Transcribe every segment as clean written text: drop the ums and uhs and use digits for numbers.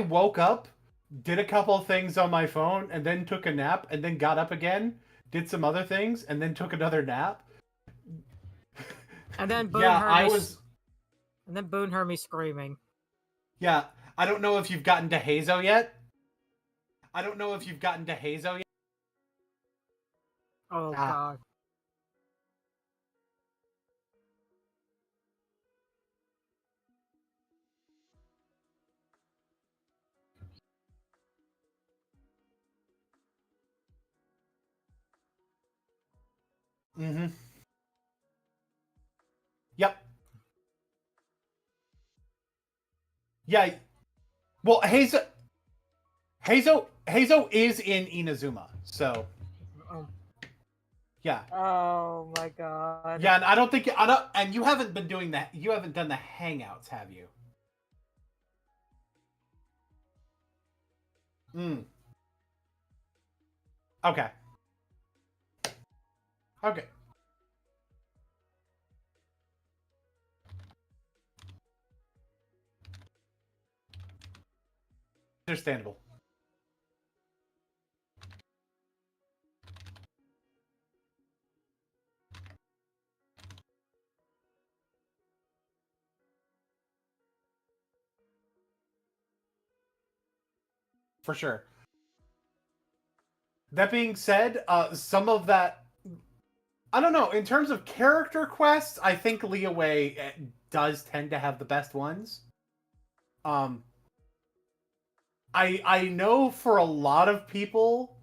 woke up, did a couple of things on my phone, and then took a nap, and then got up again, did some other things, and then took another nap. And then Boone Yeah, heard I me. was. And then Boone heard me screaming. Yeah, I don't know if you've gotten to Hazo yet. I don't know if you've gotten to Hazo yet. Oh god. Mm-hmm. Yep. Yeah. Well, Hazo is in Inazuma, so Oh. yeah. Oh my god. Yeah, and I don't think and you haven't been doing that. You haven't done the hangouts, have you? Hmm. Okay. Okay. Understandable. For sure. That being said, some of that, I don't know. In terms of character quests, I think Leeway does tend to have the best ones. Um, I know for a lot of people,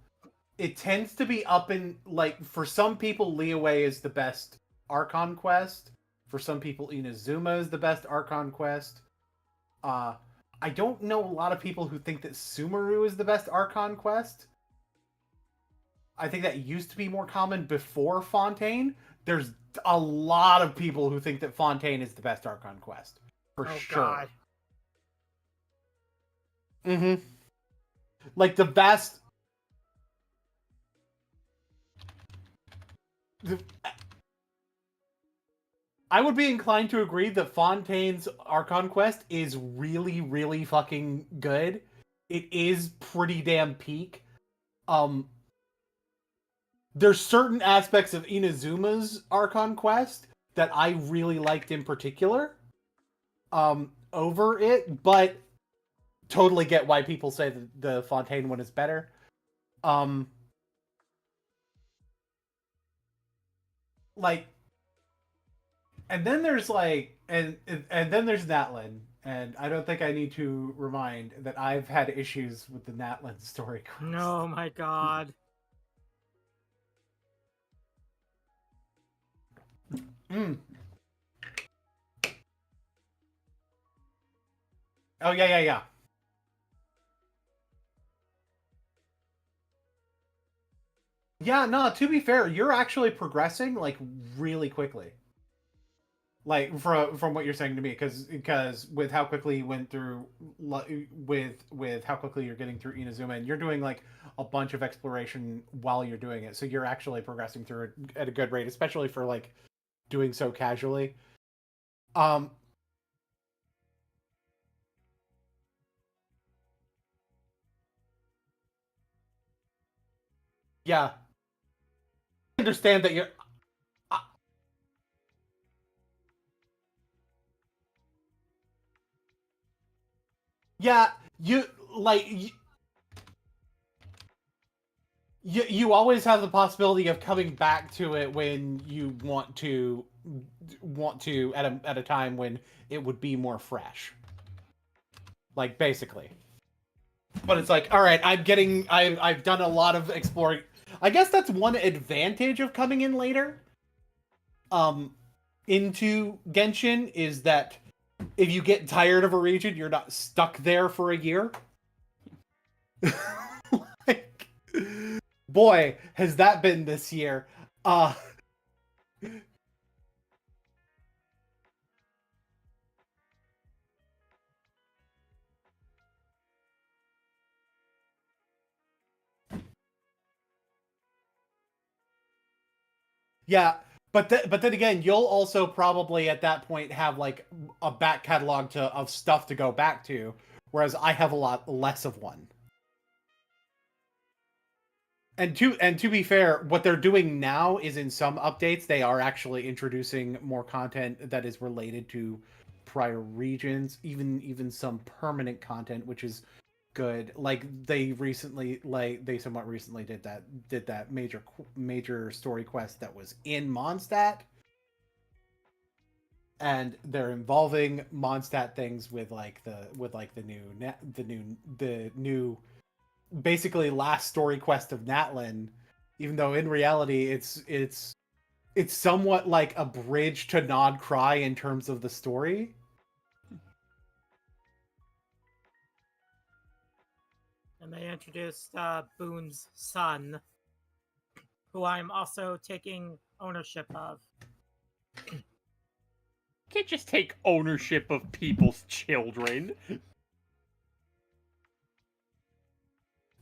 it tends to be up in, like, for some people, Leeway is the best Archon quest. For some people, Inazuma is the best Archon quest. I don't know a lot of people who think that Sumeru is the best Archon quest. I think that used to be more common before Fontaine. There's a lot of people who think that Fontaine is the best Archon quest. For sure. God. Mm-hmm. Like the best. I would be inclined to agree that Fontaine's Archon quest is really, really fucking good. It is pretty damn peak. There's certain aspects of Inazuma's Archon quest that I really liked in particular. Over it, but totally get why people say that the Fontaine one is better. Like, and then there's like, and then there's Natlin, and I don't think I need to remind that I've had issues with the Natlin story quest. No, my god. Mm. Oh yeah. Yeah, no, to be fair, you're actually progressing like really quickly. Like from what you're saying to me, because with how quickly you went through with how quickly you're getting through Inazuma, and you're doing like a bunch of exploration while you're doing it, so you're actually progressing through it at a good rate, especially for like doing so casually. Um, yeah, I understand that you're. Uh, yeah, you like. You always have the possibility of coming back to it when you want to at a time when it would be more fresh, like basically. But it's like, all right, I've done a lot of exploring. I guess that's one advantage of coming in later into Genshin, is that if you get tired of a region, you're not stuck there for a year. Like, boy, has that been this year. Yeah, but then again, you'll also probably at that point have like a back catalog of stuff to go back to. whereas I have a lot less of one. And to be fair, what they're doing now is in some updates they are actually introducing more content that is related to prior regions, even some permanent content, which is good. Like they somewhat recently did that major story quest that was in Mondstadt, and they're involving Mondstadt things with the new basically last story quest of Natlin, even though in reality it's somewhat like a bridge to Nod Cry in terms of the story. And they introduced Boone's son, who I'm also taking ownership of. Can't just take ownership of people's children.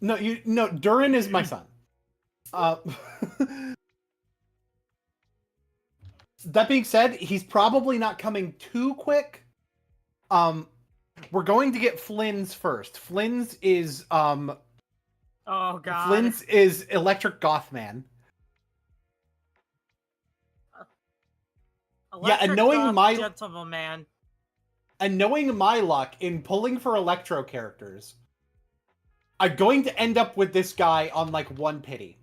No, Durin is my son. That being said, he's probably not coming too quick. We're going to get Flynn's first. Flynn's is Oh god. Flynn's is Electric Gothman. Electric and knowing Goth my gentleman man. And knowing my luck in pulling for Electro characters, I'm going to end up with this guy on like one pity.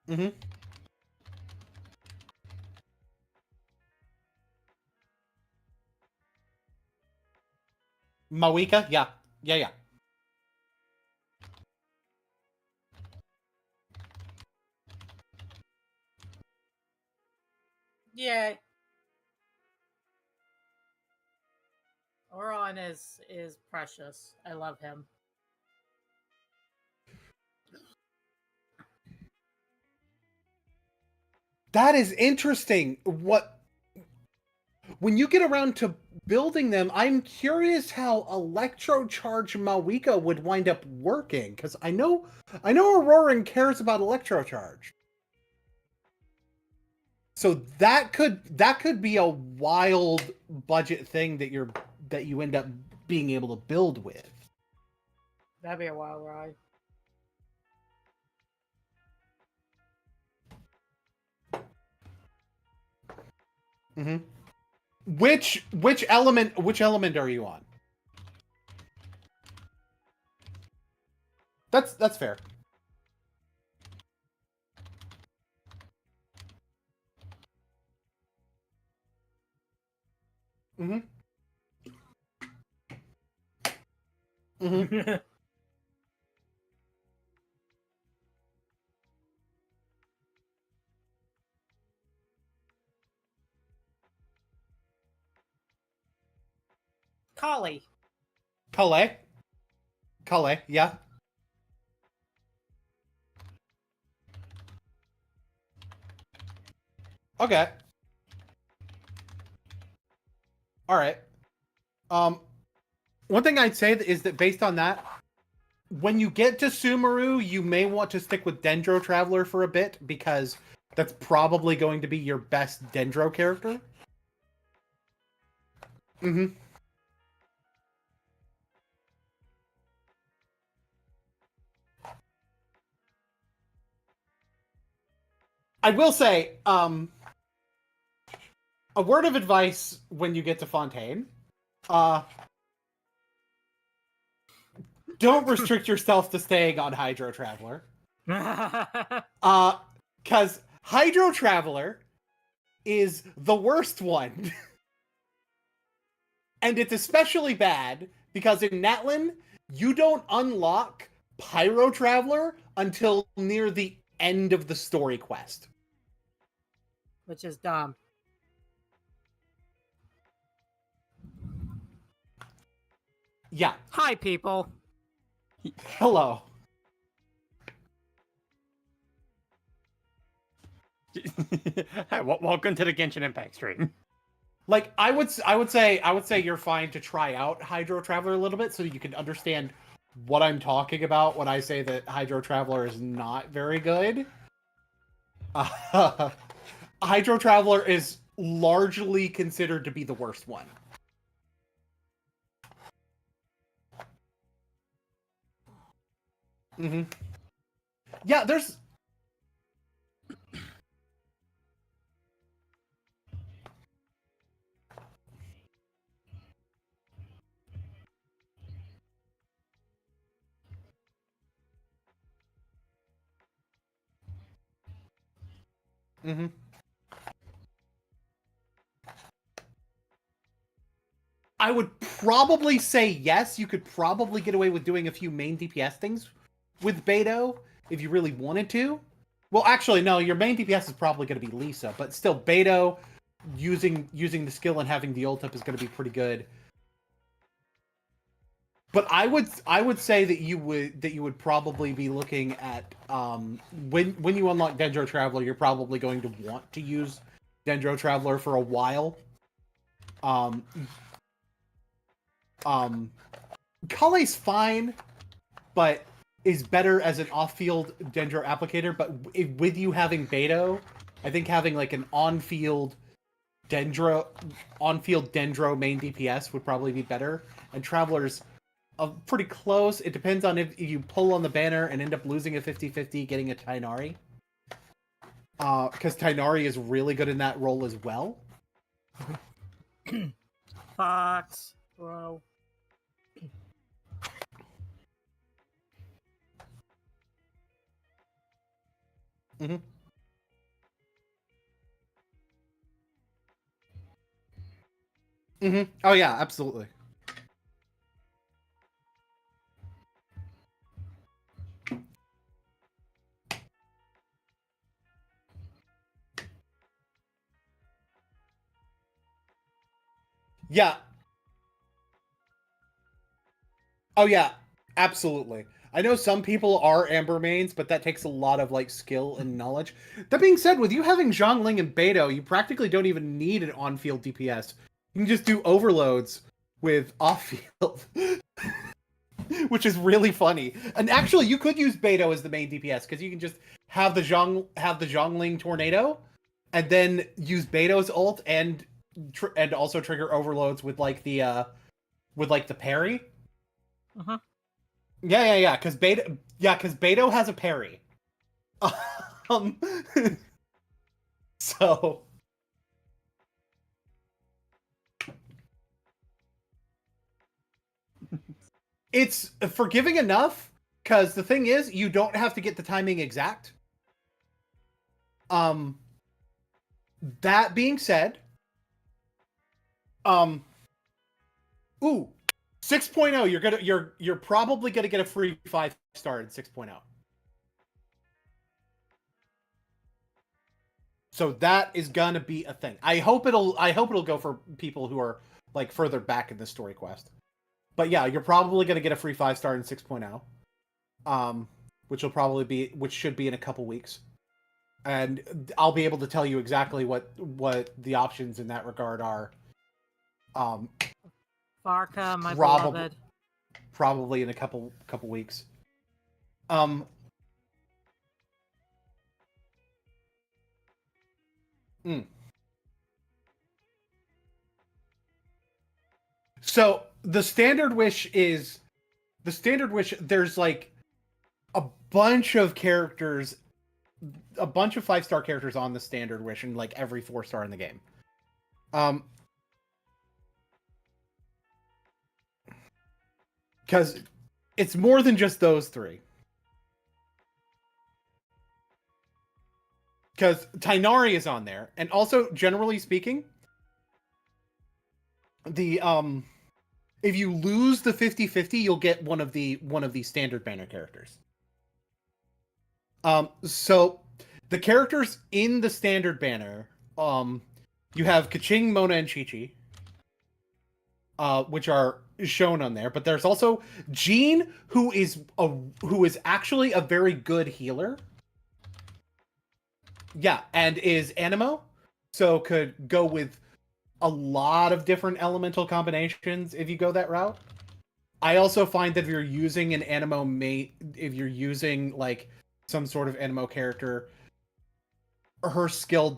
Mm-hmm. Mawika? Yeah. Yeah. Yeah. Oron is precious. I love him. That is interesting. When you get around to building them, I'm curious how Electrocharge Mawika would wind up working, because I know Auroran cares about Electrocharge. So that could be a wild budget thing that you end up being able to build with. That'd be a wild ride. Mm-hmm. Which element are you on? That's fair. Mm-hmm. Mm-hmm. Kali. Kale, yeah. Okay. All right. One thing I'd say is that based on that, when you get to Sumeru, you may want to stick with Dendro Traveler for a bit, because that's probably going to be your best Dendro character. Mm-hmm. I will say, a word of advice when you get to Fontaine. Don't restrict yourself to staying on Hydro Traveler. Because Hydro Traveler is the worst one. And it's especially bad because in Natlin, you don't unlock Pyro Traveler until near the end of the story quest. Which is dumb. Yeah. Hi, people. Hello. Hi, welcome to the Genshin Impact stream. Like I would say you're fine to try out Hydro Traveler a little bit so you can understand what I'm talking about when I say that Hydro Traveler is not very good. Hydro Traveler is largely considered to be the worst one. Mm-hmm. Yeah, there's... Mm-hmm. I would probably say yes. You could probably get away with doing a few main DPS things with Beto if you really wanted to. Well, actually, no. Your main DPS is probably going to be Lisa, but still, Beto using the skill and having the ult up is going to be pretty good. But I would say that you would probably be looking at when you unlock Dendro Traveler, you're probably going to want to use Dendro Traveler for a while. Kale's fine, but is better as an off-field Dendro applicator. But with you having Beto, I think having like an on-field Dendro main DPS would probably be better. And Traveler's pretty close. It depends on if you pull on the banner and end up losing a 50-50, getting a Tainari. Because Tainari is really good in that role as well. Fox, bro. Mm-hmm. Mm-hmm. Oh yeah, absolutely. Yeah. Oh yeah, absolutely. I know some people are Amber mains, but that takes a lot of like skill and knowledge. That being said, with you having Zhongling and Beto, you practically don't even need an on-field DPS. You can just do overloads with off-field, which is really funny. And actually, you could use Beto as the main DPS because you can just have the Zhongling tornado, and then use Beto's ult and also trigger overloads with like the parry. Uh-huh. Yeah. Because Beto has a parry. Um, so it's forgiving enough. Because the thing is, you don't have to get the timing exact. That being said, ooh, 6.0, you're probably gonna get a free 5-star in 6.0. So that is gonna be a thing. I hope it'll go for people who are like further back in the story quest. But yeah, you're probably gonna get a free 5-star in 6.0. Which should be in a couple weeks. And I'll be able to tell you exactly what the options in that regard are. Farka, my beloved. Probably in a couple weeks. So the standard wish, there's like a bunch of characters, a bunch of 5-star characters on the standard wish, and like every 4-star in the game. Because it's more than just those three. Because Tainari is on there, and also generally speaking, the if you lose the 50-50, you'll get one of the standard banner characters. So the characters in the standard banner, you have Kaching, Mona, and Chi-Chi, which are shown on there. But there's also Jean, who is actually a very good healer. Yeah, and is Animo, so could go with a lot of different elemental combinations if you go that route. I also find that if you're using an Animo mate, if you're using like some sort of Animo character, her skill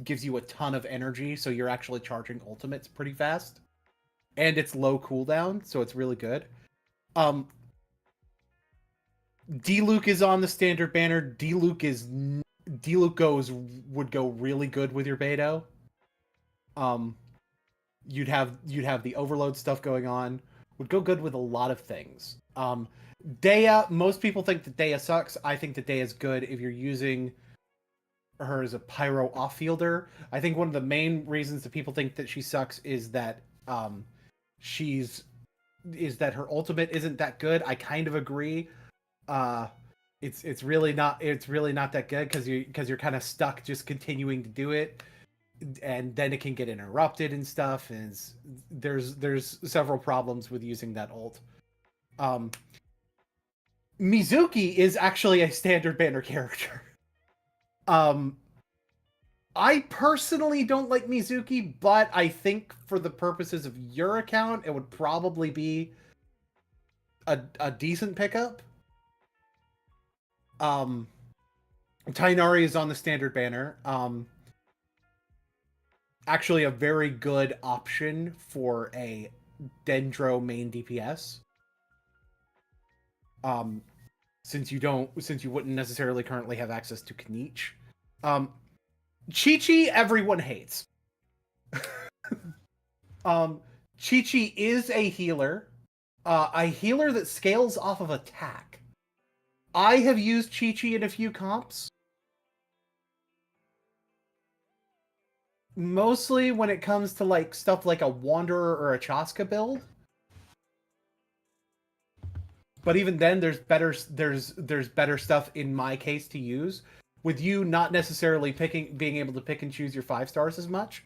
gives you a ton of energy, so you're actually charging ultimates pretty fast. And it's low cooldown, so it's really good. D-Luke is on the standard banner. D-Luke would go really good with your Beto. You'd have the overload stuff going on. Would go good with a lot of things. Dea, most people think that Dea sucks. I think that Dea is good if you're using her as a pyro off-fielder. I think one of the main reasons that people think that she sucks is that her ultimate isn't that good. I kind of agree. It's really not that good because you're kind of stuck just continuing to do it, and then it can get interrupted and stuff, and there's several problems with using that ult. Mizuki is actually a standard banner character. I personally don't like Mizuki, but I think for the purposes of your account, it would probably be a decent pickup. Tainari is on the standard banner. Actually a very good option for a Dendro main DPS. Since you wouldn't necessarily currently have access to Kniech. Chi-Chi everyone hates. Chi-Chi is a healer that scales off of attack. I have used Chi-Chi in a few comps. Mostly when it comes to like stuff like a Wanderer or a Chaska build. But even then there's better stuff in my case to use. With you not necessarily being able to pick and choose your 5 stars as much.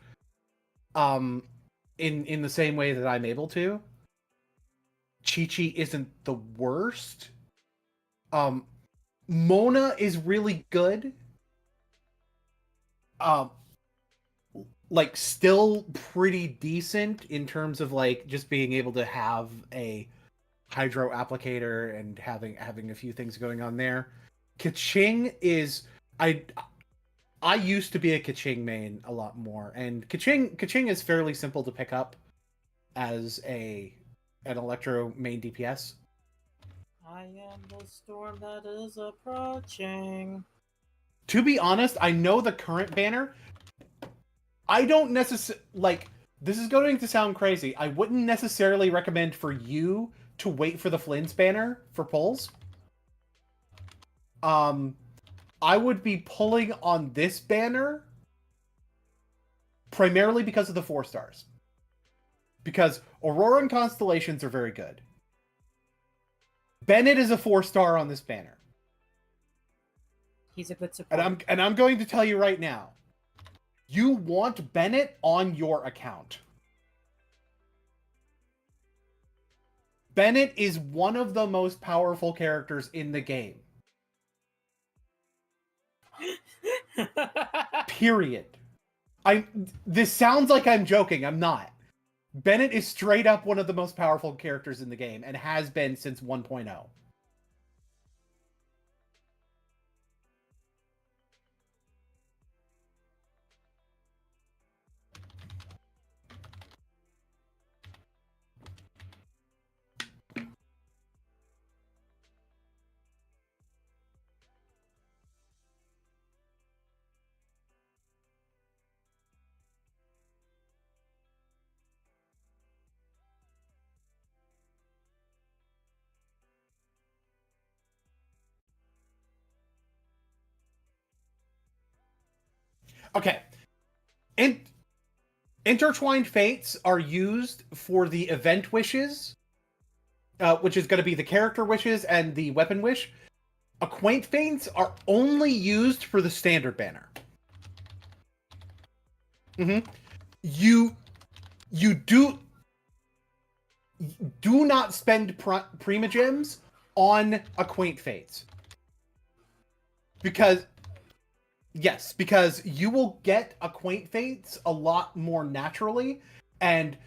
In the same way that I'm able to. Chi-Chi isn't the worst. Mona is really good. Like still pretty decent in terms of like just being able to have a hydro applicator and having a few things going on there. Kaching is I used to be a Kaching main a lot more, and Kaching is fairly simple to pick up as an Electro main DPS. I am the storm that is approaching. To be honest, I know the current banner. I don't necessarily like. This is going to sound crazy. I wouldn't necessarily recommend for you to wait for the Flynn's banner for pulls. I would be pulling on this banner primarily because of the 4 stars. Because Aurora and Constellations are very good. Bennett is a 4-star on this banner. He's a good support. And I'm going to tell you right now. You want Bennett on your account. Bennett is one of the most powerful characters in the game. Period. This sounds like I'm joking. I'm not. Bennett is straight up one of the most powerful characters in the game and has been since 1.0. Okay. Intertwined Fates are used for the event wishes, which is going to be the character wishes and the weapon wish. Acquaint Fates are only used for the standard banner. You do not spend Primogems on Acquaint Fates. Because you will get Acquaint Fates a lot more naturally, and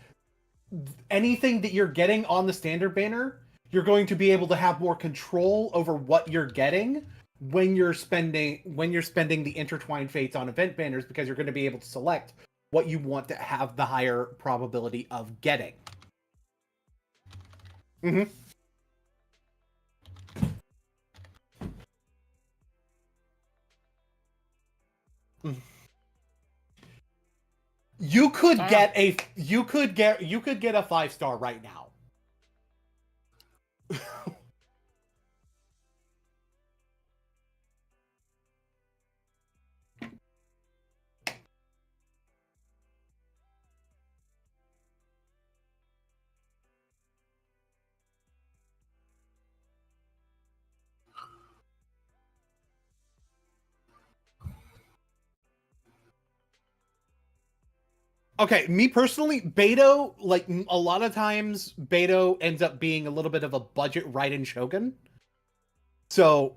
anything that you're getting on the standard banner, you're going to be able to have more control over what you're getting when you're spending the intertwined fates on event banners, because you're going to be able to select what you want to have the higher probability of getting. Mm-hmm. You could get a 5-star right now. Okay, me personally, Beto, like a lot of times, Beto ends up being a little bit of a budget Raiden Shogun. So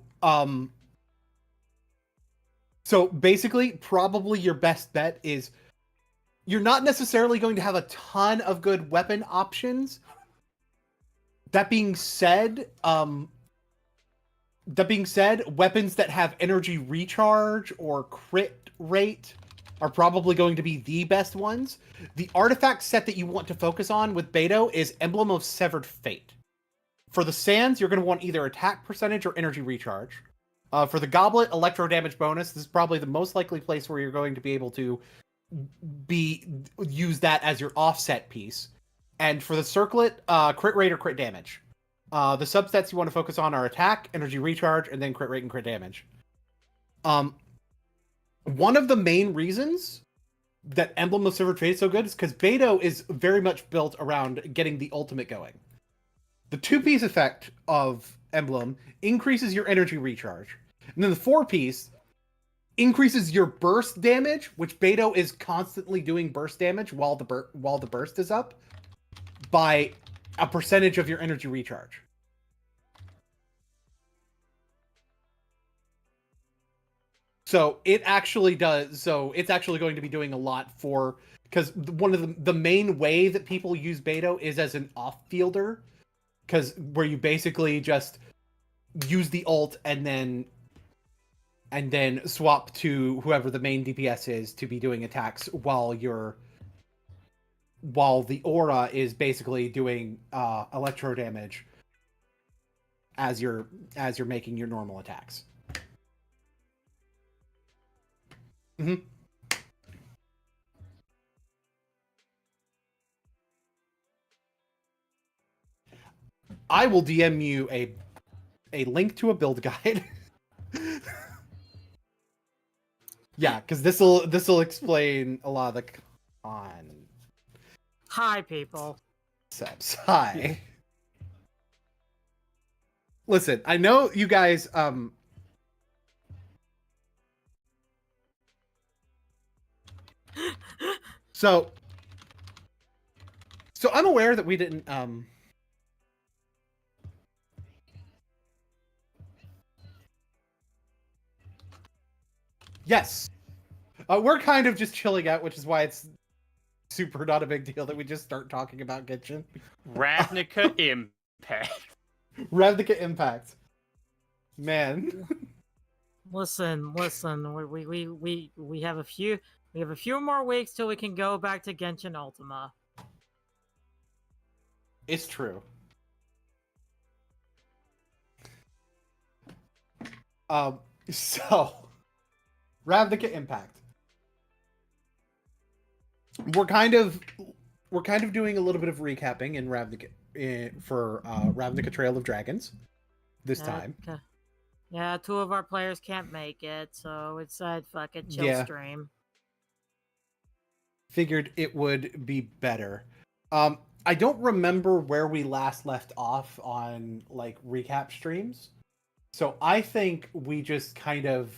basically, probably your best bet is you're not necessarily going to have a ton of good weapon options. That being said, weapons that have energy recharge or crit rate are probably going to be the best ones. The artifact set that you want to focus on with Beto is Emblem of Severed Fate. For the Sands, you're going to want either attack percentage or energy recharge. For the Goblet, electro damage bonus. This is probably the most likely place where you're going to be able to use that as your offset piece. And for the Circlet, crit rate or crit damage. The substats you want to focus on are attack, energy recharge, and then crit rate and crit damage. One of the main reasons that Emblem of Severed Fate is so good is because Beto is very much built around getting the ultimate going. The 2-piece effect of Emblem increases your energy recharge. And then the 4-piece increases your burst damage, which Beto is constantly doing burst damage while the burst is up, by a percentage of your energy recharge. So it's actually going to be doing a lot for, because one of the main way that people use Beto is as an off-fielder, because where you basically just use the ult and then swap to whoever the main DPS is to be doing attacks while the aura is basically doing electro damage as you're making your normal attacks. Mm-hmm. I will DM you a link to a build guide. Yeah, because this will explain a lot of the Hi, people. concepts. Hi. Listen, I know you guys so I'm aware that we didn't yes. We're kind of just chilling out, which is why it's super not a big deal that we just start talking about Genshin. Ravnica Impact. Ravnica Impact. Man. Listen. We have a few more weeks till we can go back to Genshin Ultima. It's true. So Ravnica Impact. We're kind of doing a little bit of recapping in Ravnica for Ravnica Trail of Dragons this time. Yeah, 2 of our players can't make it, so it said fuck it, chill stream. Figured it would be better. I don't remember where we last left off on like recap streams. So I think we just kind of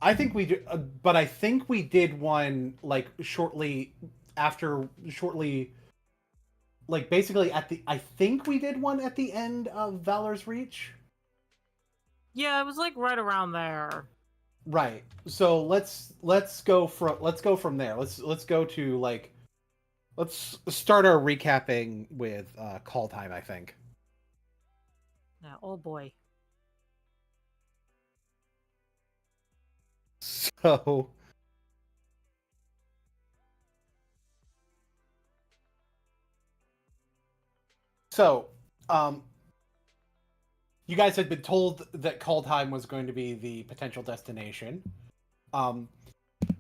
but I think we did one like shortly, like basically I think we did one at the end of Valor's Reach. Yeah, it was like right around there. Right. So let's go from there. Let's go to like, let's start our recapping with call time, I think. Yeah, oh boy. So you guys had been told that Kaldheim was going to be the potential destination.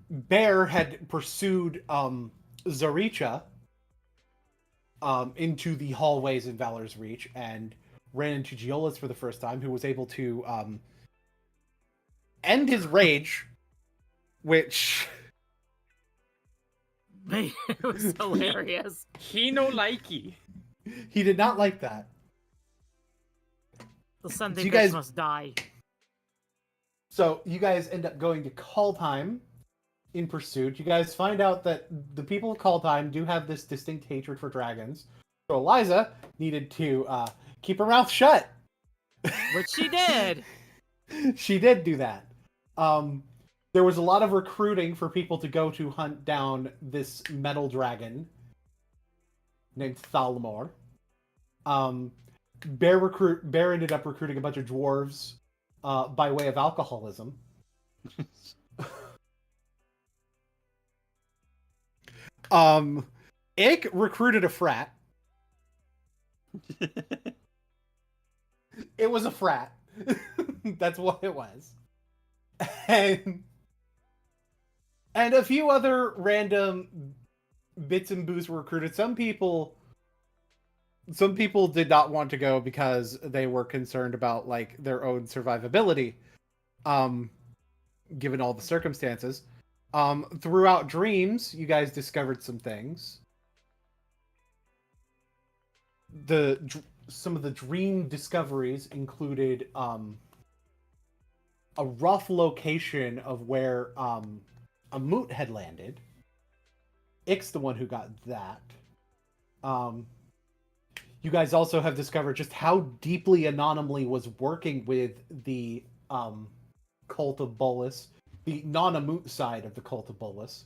Bear had pursued Zaricha into the hallways in Valor's Reach and ran into Geolis for the first time, who was able to end his rage, which It was hilarious. He no likey. he did not like that. The Sunday You bitch guys- must die. So you guys end up going to Kaldheim in pursuit. You guys find out that the people of Kaldheim do have this distinct hatred for dragons. So Eliza needed to keep her mouth shut. Which she did. She did do that. There was a lot of recruiting for people to go to hunt down this metal dragon named Thalmor. Bear ended up recruiting a bunch of dwarves by way of alcoholism. Ick recruited a frat. It was a frat. That's what it was. And a few other random bits and boos were recruited. Some people did not want to go because they were concerned about like their own survivability, given all the circumstances. Throughout dreams, you guys discovered some things. Some of the dream discoveries included a rough location of where a moot had landed. Ick's the one who got that. You guys also have discovered just how deeply Anonymously was working with the Cult of Bolas, the non-Amut side of the Cult of Bolas.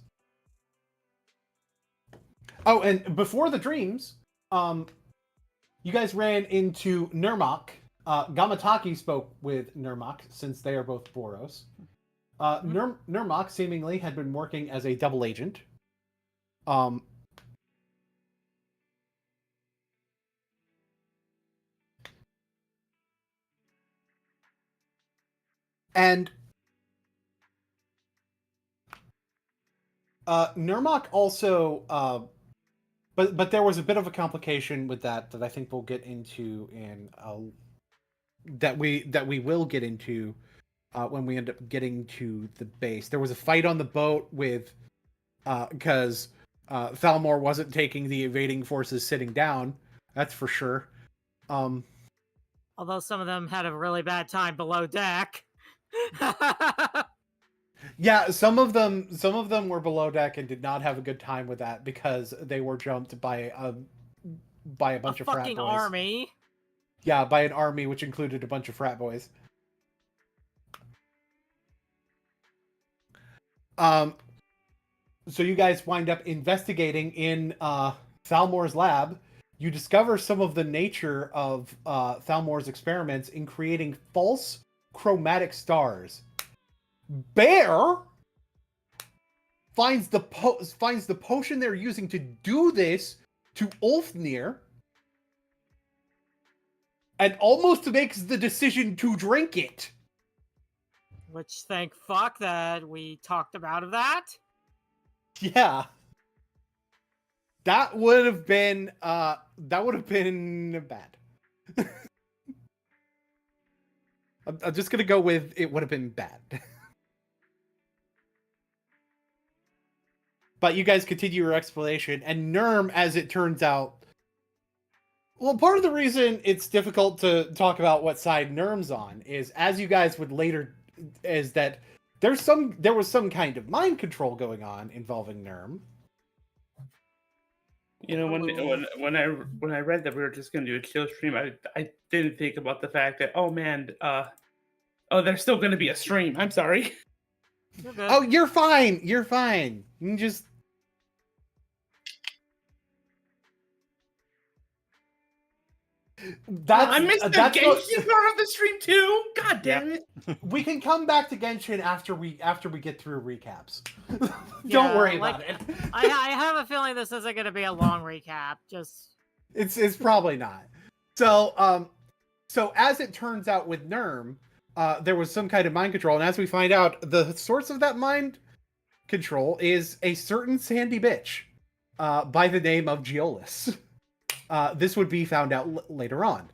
Oh, and before the dreams, you guys ran into Nurmak. Gamataki spoke with Nurmak, since they are both Boros. Nurmak seemingly had been working as a double agent. And Nurmak also, but there was a bit of a complication with that I think we'll get into in that we will get into when we end up getting to the base. There was a fight on the boat with because Thalmor wasn't taking the invading forces sitting down. That's for sure. Although some of them had a really bad time below deck. Yeah, some of them were below deck and did not have a good time with that because they were jumped by a bunch of frat fucking boys. army. Yeah, by an army which included a bunch of frat boys. So you guys wind up investigating in Thalmor's lab. You discover some of the nature of Thalmor's experiments in creating false chromatic stars. Bear finds the potion they're using to do this to Ulfnir and almost makes the decision to drink it. Which, thank fuck that we talked about of that. Yeah. That would have been bad. I'm just gonna go with it would have been bad. But you guys continue your explanation, and Nurm, as it turns out, well, part of the reason it's difficult to talk about what side Nurm's on is, as you guys would later, is that there was some kind of mind control going on involving Nurm. You know, when I read that we were just gonna do a chill stream, I didn't think about the fact that there's still gonna be a stream. I'm sorry. You're good. Oh, you're fine. You're fine. You can just. That's I missed the that's Genshin what, part of the stream too. God damn it! we can come back to Genshin after we get through recaps. Don't Yeah, worry like, about it. I have a feeling this isn't going to be a long recap. Just It's probably not. So so as it turns out with Nerm, there was some kind of mind control, and as we find out, the source of that mind control is a certain sandy bitch by the name of Geolis. This would be found out later on.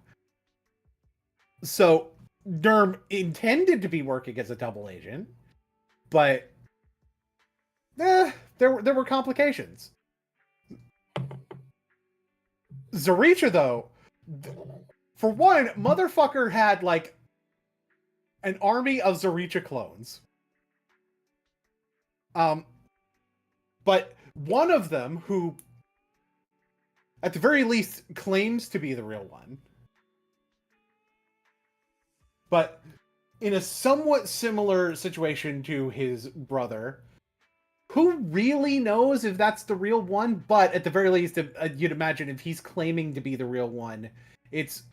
So Nerm intended to be working as a double agent, but there were complications. Zaricha, though, for one, motherfucker had like an army of Zaricha clones. But one of them, who at the very least claims to be the real one, but in a somewhat similar situation to his brother, who really knows if that's the real one? But at the very least, you'd imagine if he's claiming to be the real one, it's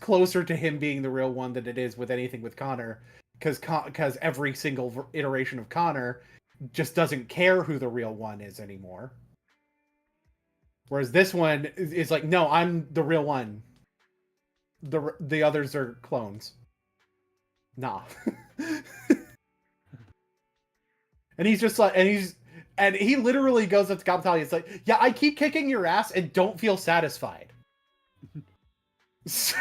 closer to him being the real one than it is with anything with Connor, because every single iteration of Connor just doesn't care who the real one is anymore. Whereas this one is like, no, I'm the real one. The others are clones. Nah. And he's just like, and he literally goes up to Gabatalia. It's like, yeah, I keep kicking your ass and don't feel satisfied. So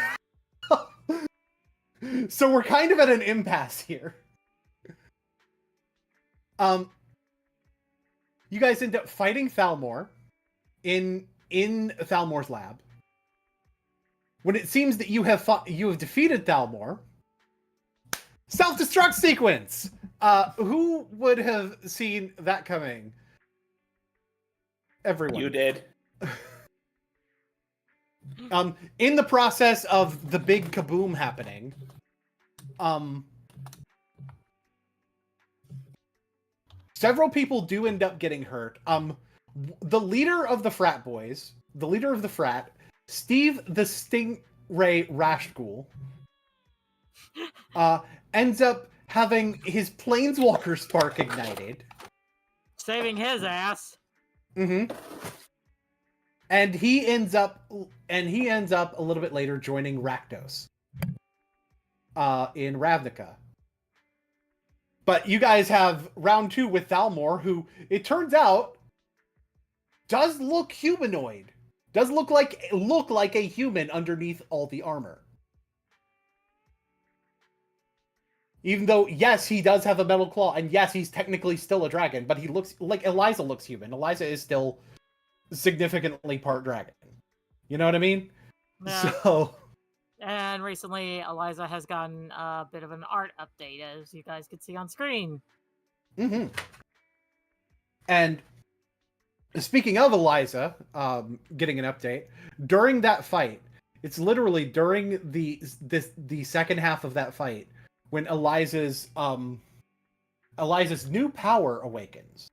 we're kind of at an impasse here. You guys end up fighting Thalmor in Thalmor's lab. When it seems that you have defeated Thalmor, self-destruct sequence. Who would have seen that coming? Everyone. You did. In the process of the big kaboom happening, several people do end up getting hurt. The leader of the frat boys, Steve the Stingray Rashghoul, ends up having his planeswalker spark ignited, saving his ass. Mm-hmm. And he ends up a little bit later joining Rakdos in Ravnica. But you guys have round 2 with Thalmor, who it turns out does look humanoid. Does look like a human underneath all the armor. Even though, yes, he does have a metal claw, and yes, he's technically still a dragon, but he looks like Eliza looks human. Eliza is still significantly part dragon. You know what I mean? Yeah. So, and recently, Eliza has gotten a bit of an art update, as you guys can see on screen. mm-hmm. And speaking of Eliza, getting an update during that fight, it's literally during the second half of that fight when Eliza's new power awakens.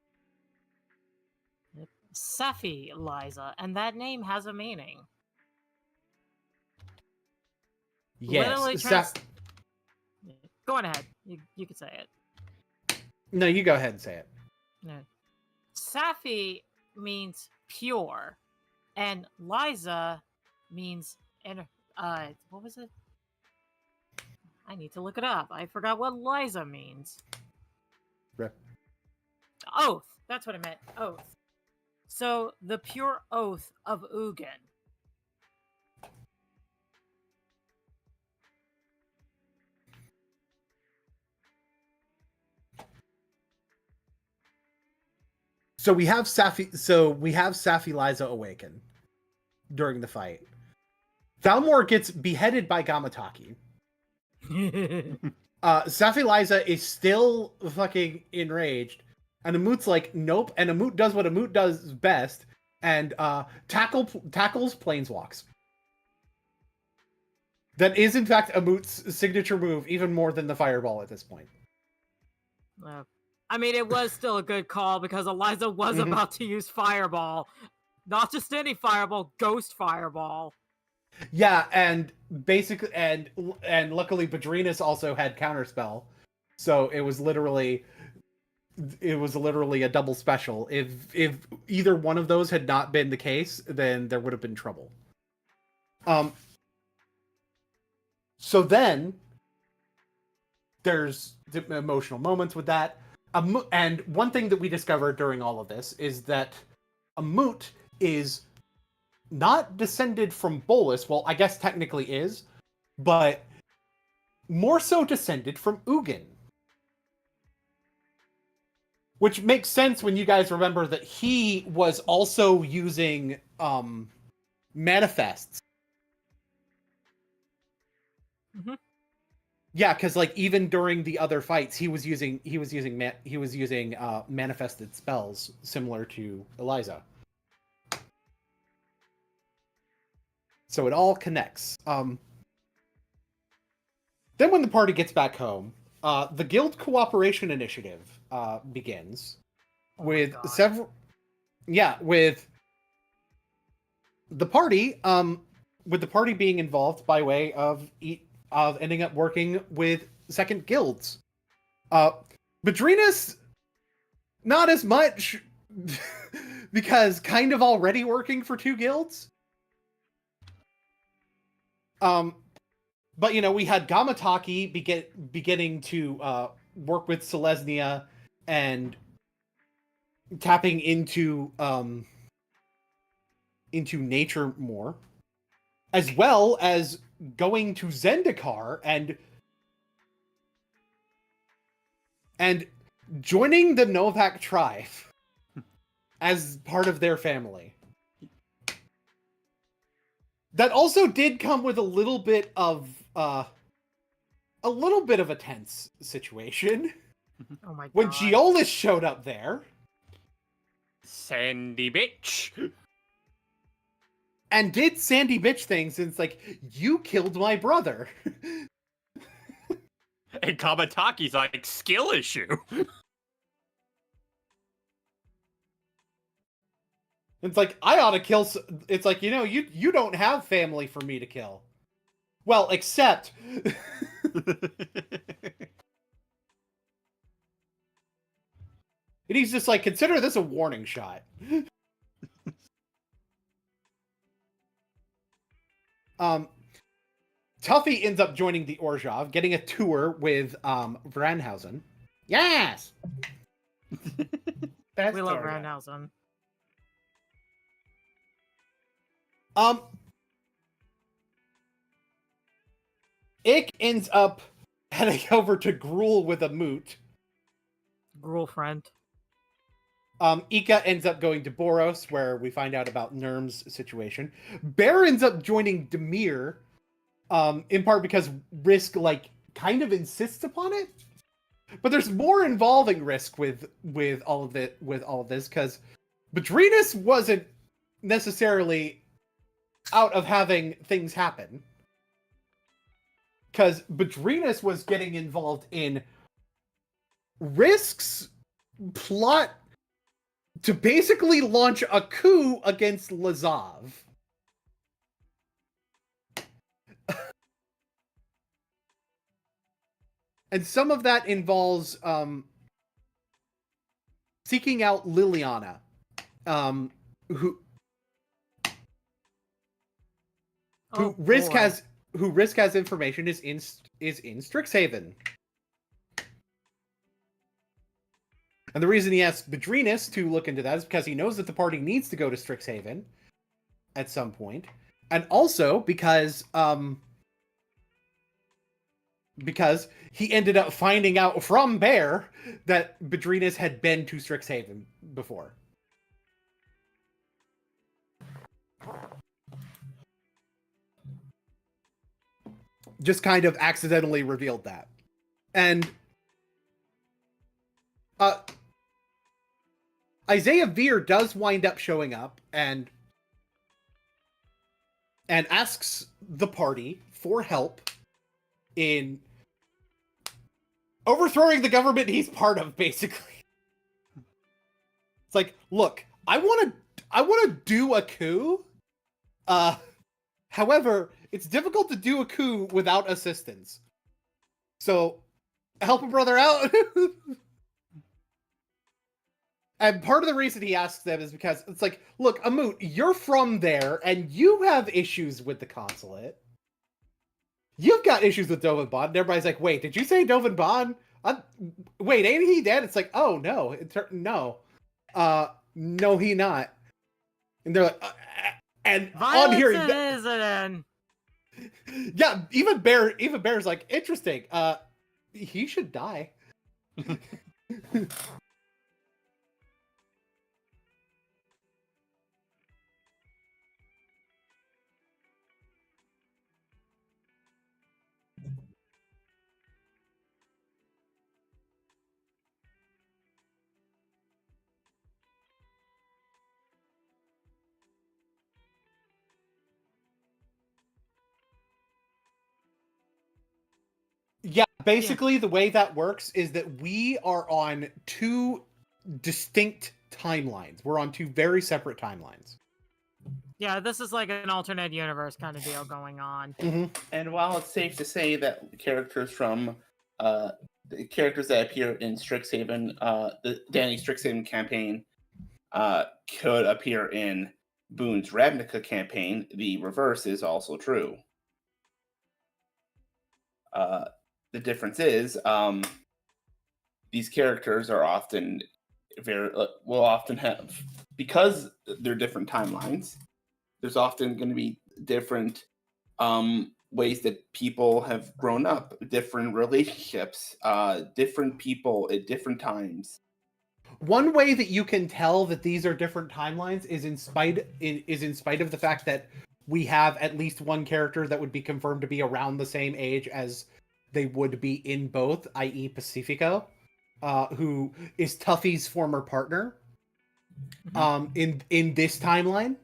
Safi Eliza, and that name has a meaning. Yes. Go on ahead. You can say it. No, you go ahead and say it. No. Safi means pure, and Liza means what was it? I need to look it up. I forgot what Liza means. Rip. Oath. That's what I meant. Oath. So the pure oath of Ugin. So we have Safi Liza awaken during the fight. Thalmor gets beheaded by Gamataki. Safi Liza is still fucking enraged, and Amut's like, nope, and Amut does what Amut does best, and tackles planeswalks. That is, in fact, Amut's signature move, even more than the fireball at this point. I mean, it was still a good call, because Eliza was about to use fireball. Not just any fireball, ghost fireball. Yeah, and basically, and luckily, Badrinus also had counterspell, so it was literally a double special. If either one of those had not been the case, then there would have been trouble. So then there's emotional moments with that. And one thing that we discovered during all of this is that Amut is not descended from Bolas. Well, I guess technically is, but more so descended from Ugin. Which makes sense when you guys remember that he was also using manifests. Mm-hmm. Yeah, because like even during the other fights, he was using manifested spells similar to Eliza. So it all connects. Then when the party gets back home, the Guild Cooperation Initiative begins with several. Yeah, with the party being involved by way of ending up working with second guilds. Badrinus, not as much, because kind of already working for two guilds. But we had Gamataki beginning to work with Selesnya and tapping into nature more, as well as going to Zendikar and joining the Novak tribe as part of their family. That also did come with a little bit of a tense situation. Oh my god. When Geolis showed up there. Sandy bitch. And did Sandy bitch things, and it's like, you killed my brother. And Kamataki's like, skill issue. It's like, I ought to kill. It's like, you don't have family for me to kill. Well, except. And he's just like, consider this a warning shot. Tuffy ends up joining the Orzhov, getting a tour with Vranhausen. Yes! We love Vranhausen. Ick ends up heading over to Gruul with a moot. Gruul friend. Ika ends up going to Boros, where we find out about Nurm's situation. Bear ends up joining Demir, in part because Risk, kind of insists upon it. But there's more involving Risk with all of this, because Badrinus wasn't necessarily out of having things happen. Because Badrinus was getting involved in Risk's plot to basically launch a coup against Lazav. And some of that involves seeking out Liliana, who Risk has information is in Strixhaven. And the reason he asked Badrinus to look into that is because he knows that the party needs to go to Strixhaven at some point. And also because he ended up finding out from Bear that Badrinus had been to Strixhaven before. Just kind of accidentally revealed that. And Isaiah Veer does wind up showing up and asks the party for help in overthrowing the government he's part of, basically. It's like, look, I want to do a coup. However, it's difficult to do a coup without assistance. So, help a brother out. And part of the reason he asks them is because it's like, look, Amut, you're from there, and you have issues with the consulate. You've got issues with Dovin Bond. And everybody's like, wait, did you say Dovin Bond? Wait, ain't he dead? It's like, oh, no. No. No, he not. And they're like, and on hearing that, is an yeah, even Bear's like, interesting. He should die. Yeah, basically the way that works is that we are on two distinct timelines. We're on two very separate timelines. Yeah, this is like an alternate universe kind of deal going on. Mm-hmm. And while it's safe to say that characters from the characters that appear in Strixhaven, the Danny Strixhaven campaign, could appear in Boone's Ravnica campaign, the reverse is also true. The difference is these characters are often will often have, because they're different timelines, there's often going to be different ways that people have grown up, different relationships, different people at different times. One way that you can tell that these are different timelines is in spite of the fact that we have at least one character that would be confirmed to be around the same age as they would be in both, i.e. Pacifico, who is Tuffy's former partner. In this timeline,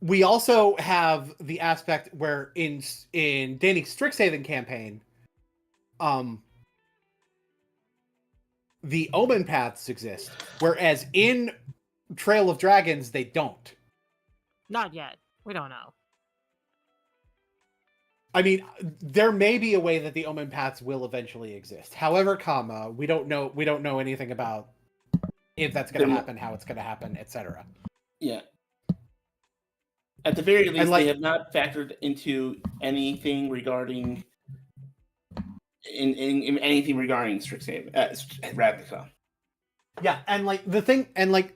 we also have the aspect where in Danny Strixhaven campaign, the Omen paths exist, whereas in Trail of Dragons they don't. Not yet. We don't know. I mean, there may be a way that the Omen paths will eventually exist. However, we don't know anything about if that's going to happen, how it's going to happen, etc. Yeah. At the very least, like, they have not factored into anything regarding in anything regarding Strixhaven, Ravnica. Yeah, and like the thing, and like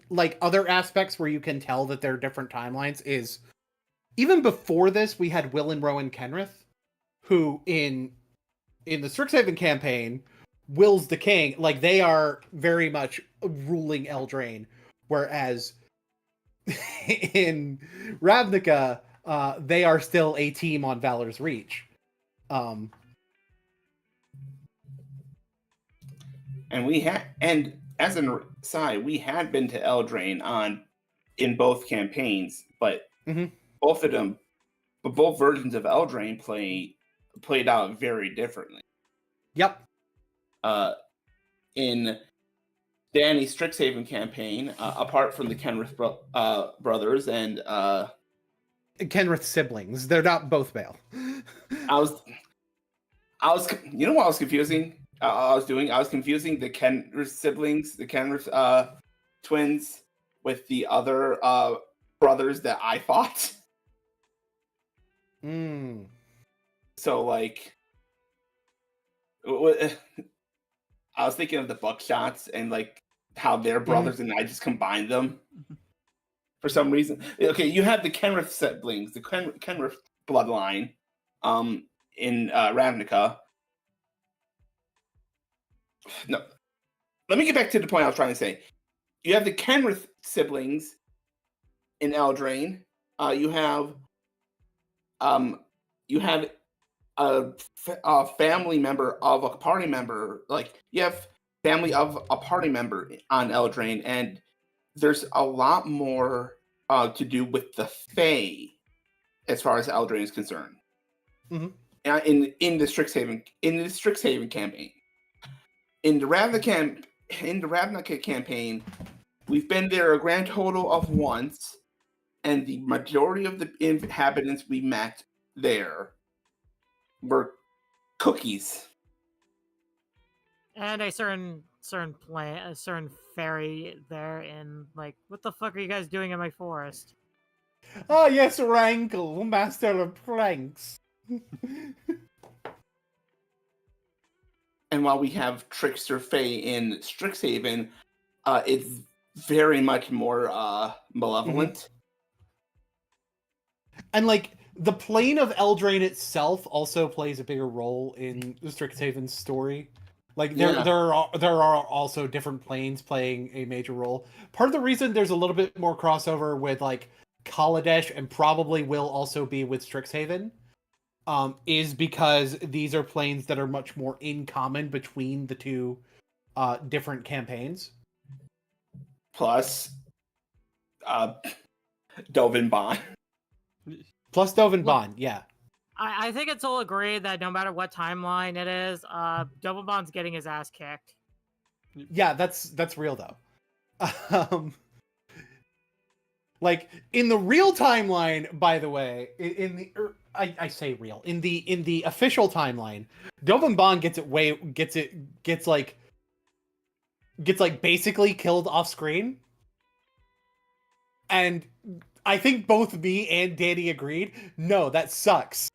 like other aspects where you can tell that they're different timelines is, even before this, we had Will and Rowan Kenrith, who in the Strixhaven campaign, Will's the king. Like, they are very much ruling Eldraine, whereas in Ravnica, they are still a team on Valor's Reach. And as an aside, we had been to Eldraine in both campaigns, but both versions of Eldraine played out very differently. Yep. In Danny's Strixhaven campaign, apart from the Kenrith brothers and Kenrith siblings, they're not both male. I was you know what I was confusing? I was confusing the Kenrith siblings, the Kenrith twins, with the other brothers that I fought. So, like, I was thinking of the Buckshots and like how they're brothers, and I just combined them for some reason. Okay, you have the Kenrith siblings, the Kenrith bloodline, in Ravnica. No, let me get back to the point I was trying to say. You have the Kenrith siblings in Eldraine. You have a family member of a party member. Like, you have family of a party member on Eldraine, and there's a lot more to do with the Fae as far as Eldraine is concerned. In the Strixhaven campaign. In the Ravnica campaign, we've been there a grand total of once, and the majority of the inhabitants we met there were cookies. And a certain fairy there in like, what the fuck are you guys doing in my forest? Ah, yes, Rankle, master of pranks. And while we have Trickster Fae in Strixhaven, it's very much more malevolent. And like the plane of Eldraine itself also plays a bigger role in Strixhaven's story. Like there are also different planes playing a major role. Part of the reason there's a little bit more crossover with like Kaladesh and probably will also be with Strixhaven, is because these are planes that are much more in common between the two different campaigns. Plus, Dovin Bond. Plus Dovin Bond, yeah. I think it's all agreed that no matter what timeline it is, Double Bond's getting his ass kicked. Yeah, that's real though. Like in the real timeline, by the way, I say real in the official timeline, Dovin Bond gets like basically killed off screen, and I think both me and Danny agreed. No, that sucks.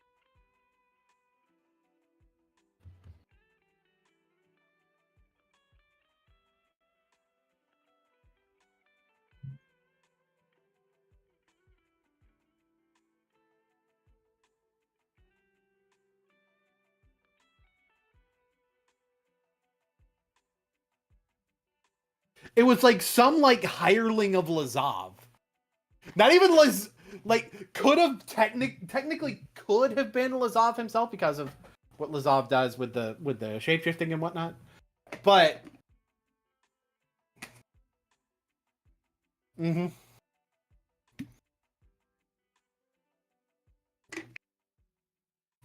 It was like some like hireling of Lazav. Not even could have technically could have been Lazav himself because of what Lazav does with the shapeshifting and whatnot. But mm-hmm.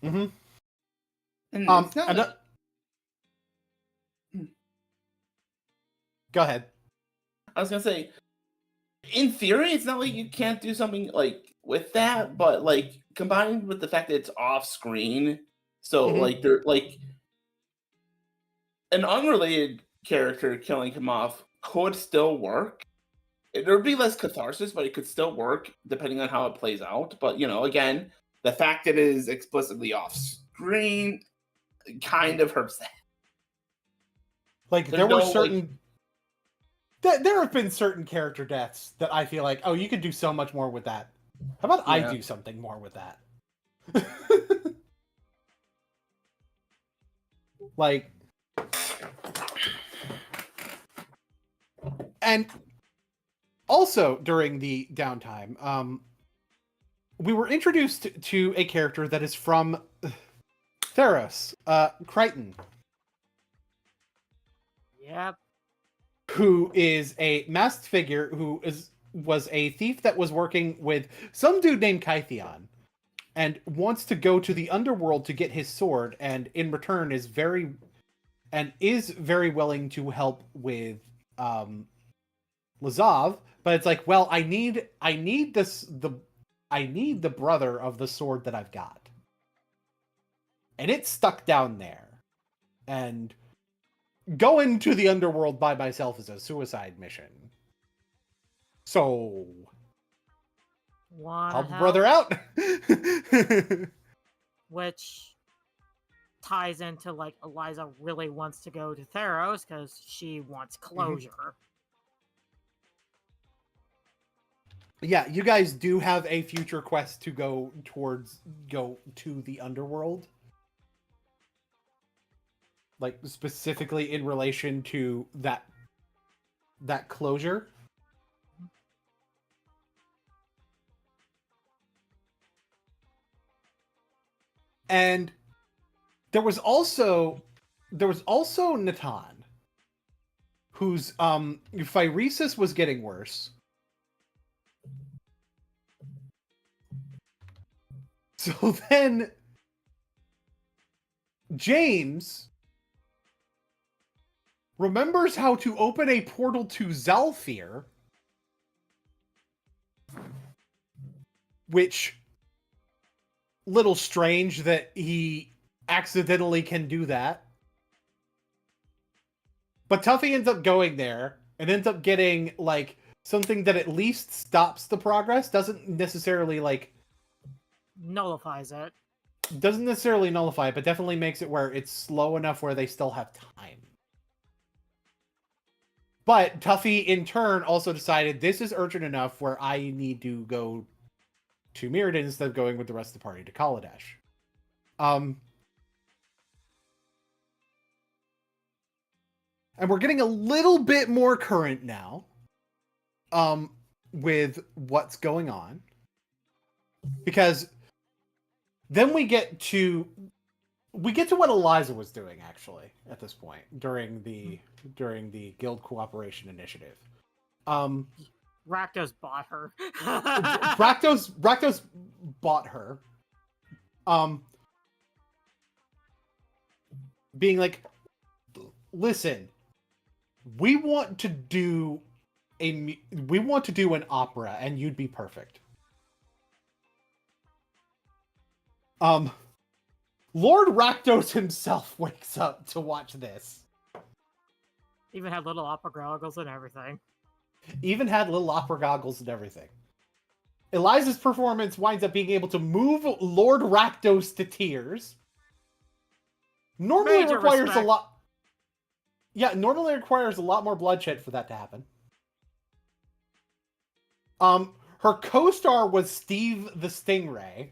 Mm-hmm. And it's not like- Go ahead. I was gonna say, in theory, it's not like you can't do something like with that, but like combined with the fact that it's off screen, so like they're like an unrelated character killing him off could still work. There would be less catharsis, but it could still work depending on how it plays out. But again, the fact that it is explicitly off screen kind of hurts that. Like there were certain. There have been certain character deaths that I feel like, oh, you could do so much more with that. How about I do something more with that? Like, and also during the downtime, we were introduced to a character that is from Theros, Crichton. Yep. Who is a masked figure who was a thief that was working with some dude named Kytheon and wants to go to the underworld to get his sword, and in return is very willing to help with Lazav, but it's like, well, I need the brother of the sword that I've got. And it's stuck down there. And going to the underworld by myself is a suicide mission. So help a brother out. Which ties into like Eliza really wants to go to Theros because she wants closure. Yeah, you guys do have a future quest to go to the underworld. Like specifically in relation to that closure. And there was also Natan, whose phyresis was getting worse. So then James remembers how to open a portal to Zalfir which little strange that he accidentally can do that. But Tuffy ends up going there and ends up getting like something that at least stops the progress, doesn't necessarily Nullifies it. doesn't necessarily nullify it, but definitely makes it where it's slow enough where they still have time. But Tuffy, in turn, also decided this is urgent enough where I need to go to Mirrodin instead of going with the rest of the party to Kaladesh. And we're getting a little bit more current now with what's going on. Because then we get to what Eliza was doing, actually, at this point, during the Guild Cooperation Initiative. Rakdos bought her. Rakdos bought her. Being like, listen, we want to do an opera, and you'd be perfect. Lord Rakdos himself wakes up to watch this. Even had little opera goggles and everything. Even had little opera goggles and everything. Eliza's performance winds up being able to move Lord Rakdos to tears. Normally Major requires respect. a lot. Yeah, normally requires a lot more bloodshed for that to happen. Her co-star was Steve the Stingray.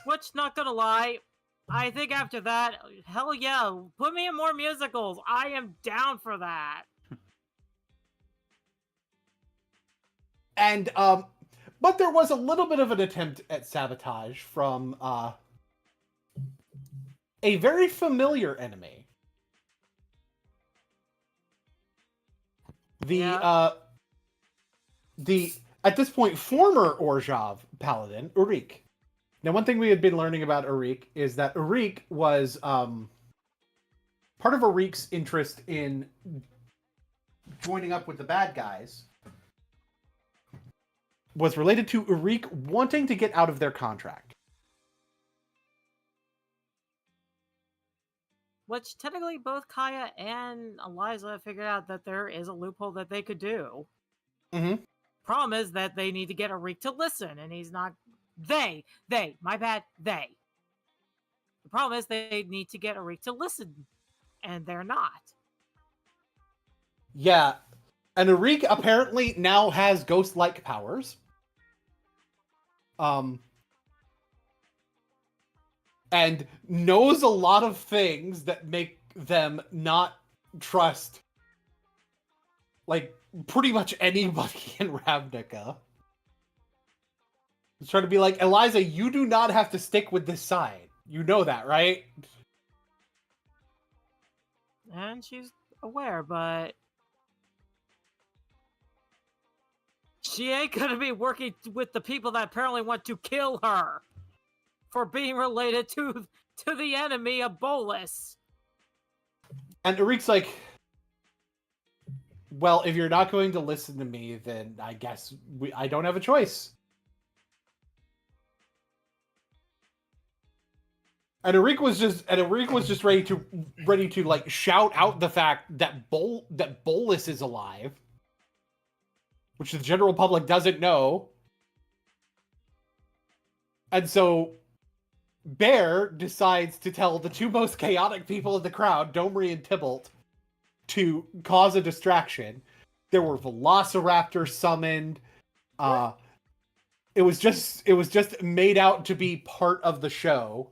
Which, not gonna lie, I think after that, hell yeah, put me in more musicals. I am down for that. And but there was a little bit of an attempt at sabotage from a very familiar enemy. The at this point former Orzhov paladin, Urik. Now, one thing we had been learning about Urik is that Urik was part of Urik's interest in joining up with the bad guys was related to Urik wanting to get out of their contract. Which, technically, both Kaya and Eliza figured out that there is a loophole that they could do. Mm-hmm. Problem is that they need to get Urik to listen, and he's not... They. My bad, they. The problem is they need to get Urik to listen, and they're not. Yeah. And Urik apparently now has ghost-like powers. And knows a lot of things that make them not trust, like, pretty much anybody in Ravnica. He's trying to be like, Eliza, you do not have to stick with this side. You know that, right? And she's aware, but... she ain't gonna be working with the people that apparently want to kill her for being related to the enemy of Bolas. And Urik's like, well, if you're not going to listen to me, then I guess I don't have a choice. And Urik was just ready to like shout out the fact that Bolas is alive, which the general public doesn't know. And so Bear decides to tell the two most chaotic people in the crowd, Domri and Tybalt, to cause a distraction. There were velociraptors summoned. It was just made out to be part of the show.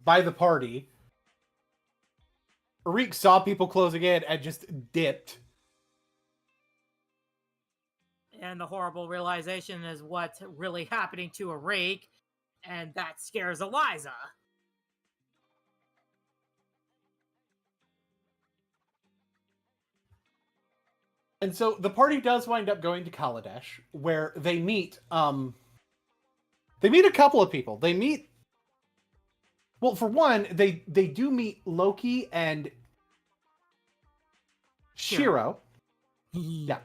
By the party. Urik saw people closing in and just dipped. And the horrible realization is what's really happening to Urik, and that scares Eliza. And so the party does wind up going to Kaladesh, where they meet a couple of people. They meet, well, for one, they do meet Loki and Shiro. Yeah.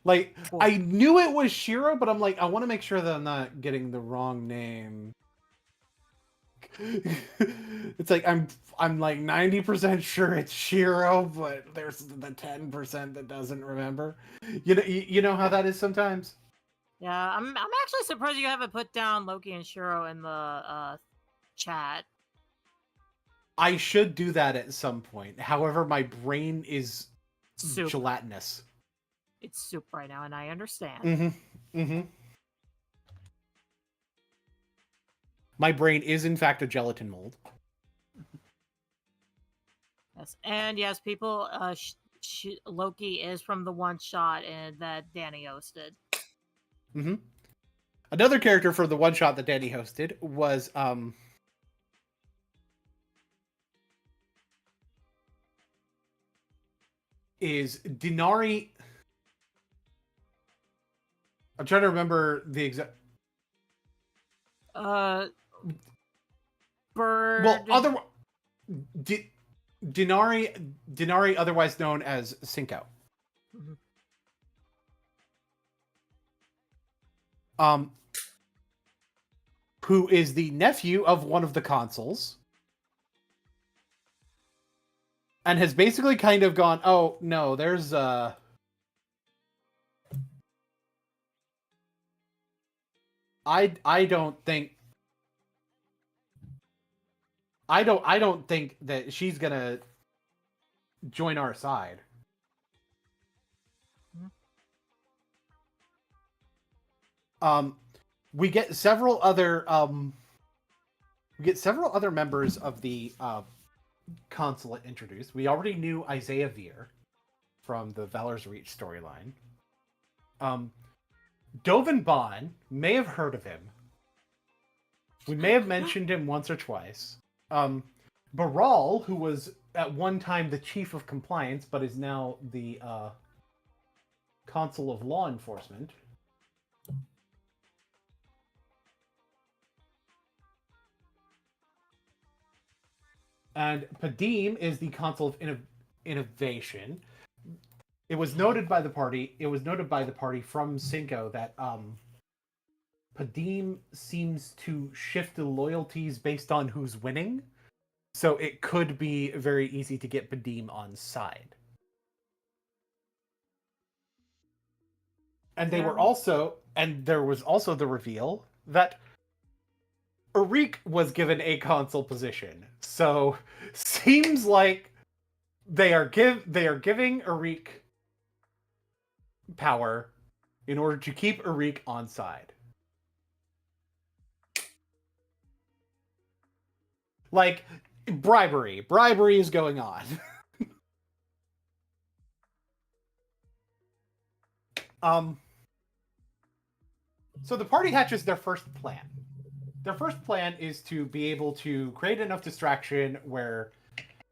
Like, Cool. I knew it was Shiro, but I'm like, I want to make sure that I'm not getting the wrong name. It's like I'm like 90% sure it's Shiro, but there's the 10% that doesn't remember. You know how that is sometimes. Yeah, I'm actually surprised you haven't put down Loki and Shiro in the chat. I should do that at some point. However, my brain is Soup. gelatinous. It's soup right now, and I understand. Mm-hmm. Mm-hmm. My brain is in fact a gelatin mold. Yes, and yes, people. Loki is from the one shot and that Danny hosted. Mm-hmm. Another character for the one shot that Danny hosted was is Dinari. I'm trying to remember the exact. Bird. Well, Dinari, otherwise known as Cinco. Mhm. Who is the nephew of one of the consuls, and has basically kind of gone, oh no, there's I don't think that she's gonna join our side. We get several other members of the consulate introduced. We already knew Isaiah Veer from the Valor's Reach storyline. Dovin Bond may have heard of him. We may have mentioned him once or twice. Baral, who was at one time the chief of compliance, but is now the consul of law enforcement. And Padim is the consul of innovation. It was noted by the party from Cinco that Padim seems to shift the loyalties based on who's winning. So it could be very easy to get Padim on side. And there was also the reveal that Arik was given a consul position. So seems like they are giving Arik power in order to keep Arik on side. Like bribery is going on. So the party hatches their first plan. Their first plan is to be able to create enough distraction where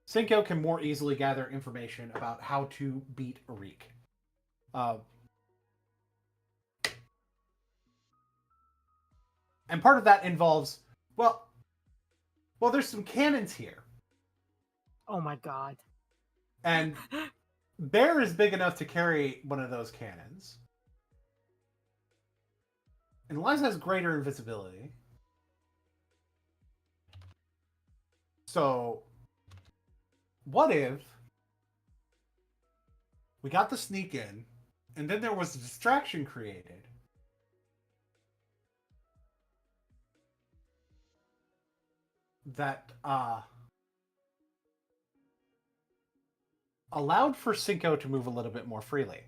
Cinco can more easily gather information about how to beat Arik. And part of that involves, well, there's some cannons here. Oh my god. And Bear is big enough to carry one of those cannons. And Liza has greater invisibility. So, what if we got the sneak in, and then there was a distraction created? That allowed for Cinco to move a little bit more freely.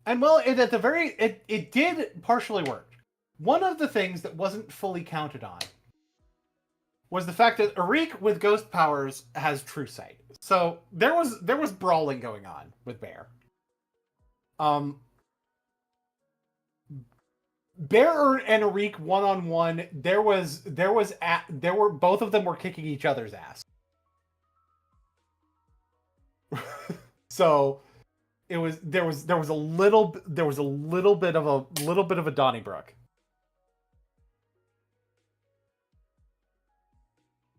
And well, it did partially work. One of the things that wasn't fully counted on was the fact that Arik with ghost powers has true sight. So there was brawling going on with Bear. Bear and Arik one-on-one, both of them were kicking each other's ass. So there was a little bit of a Donnybrook.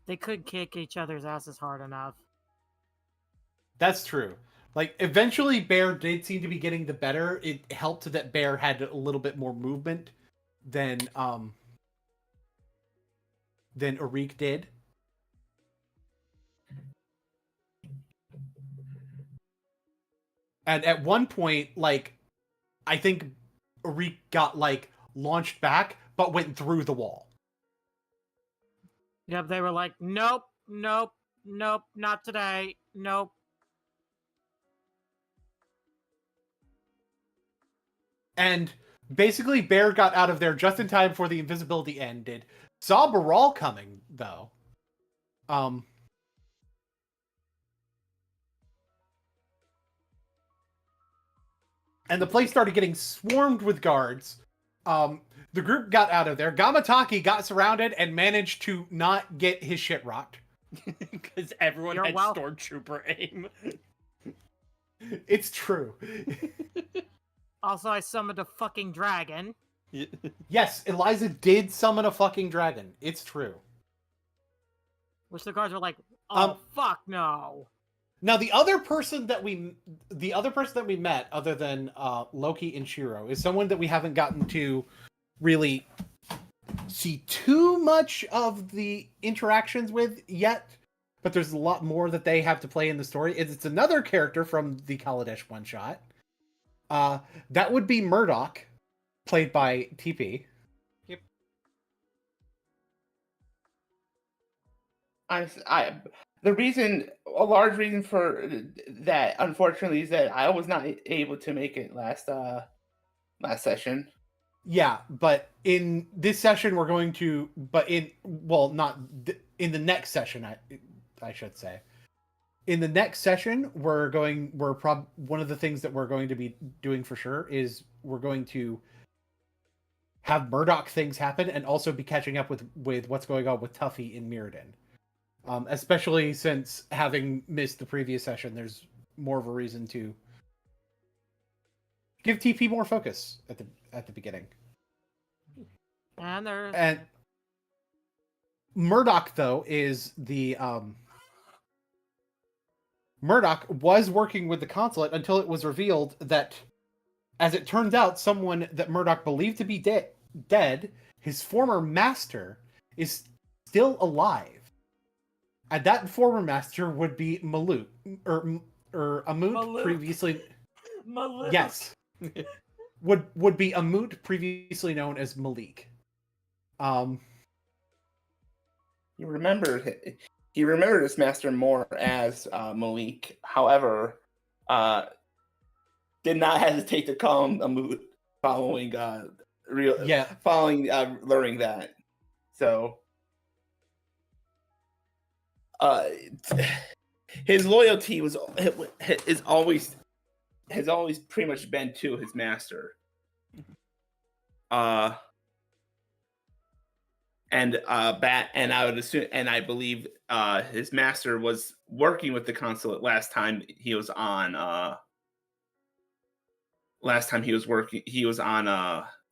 They could kick each other's asses hard enough. That's true. Like, eventually Bear did seem to be getting the better. It helped that Bear had a little bit more movement than Arik did. And at one point, like, I think Arik got, like, launched back, but went through the wall. Yep, they were like, nope, nope, nope, not today, nope. And basically, Bear got out of there just in time before the invisibility ended. Saw Baral coming, though. And the place started getting swarmed with guards. The group got out of there. Gamataki got surrounded and managed to not get his shit rocked. Because everyone You're had welcome. stormtrooper aim. It's true. Also, I summoned a fucking dragon. Yes, Eliza did summon a fucking dragon. It's true. Which the guards were like, oh, Um, fuck no. Now, the other person that we met, other than Loki and Shiro, is someone that we haven't gotten to really see too much of the interactions with yet. But there's a lot more that they have to play in the story. It's another character from the Kaladesh one-shot. That would be Murdoch, played by TP. Yep. A large reason for that, unfortunately, is that I was not able to make it last session. Yeah, but in this session we're going to, in the next session, I should say. In the next session, one of the things that we're going to be doing for sure is we're going to have Murdoch things happen and also be catching up with what's going on with Tuffy in Mirrodin. Especially since having missed the previous session, there's more of a reason to give TP more focus at the beginning. And Murdoch, though, is the Murdoch was working with the consulate until it was revealed that, as it turns out, someone that Murdoch believed to be dead, his former master, is still alive. And that former master would be Maluk, or Amut, Maluk. previously. Maluk. Yes, would be Amut, previously known as Malik. He remembered his master more as Malik. However, did not hesitate to call him Amut following learning that. So his loyalty has always pretty much been to his master. And I would assume, and I believe his master was working with the consulate last time he was on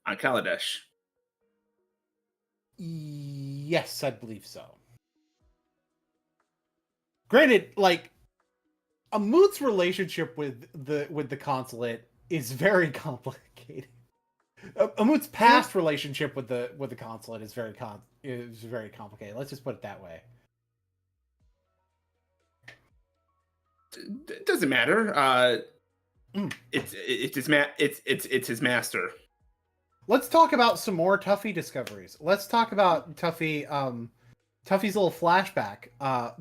Kaladesh. Yes, I believe so. Granted, like, Amut's relationship with the consulate is very complicated. Amut's past relationship with the consulate is very complicated. Let's just put it that way. It doesn't matter. It's his master. Let's talk about some more Tuffy discoveries. Let's talk about Tuffy's little flashback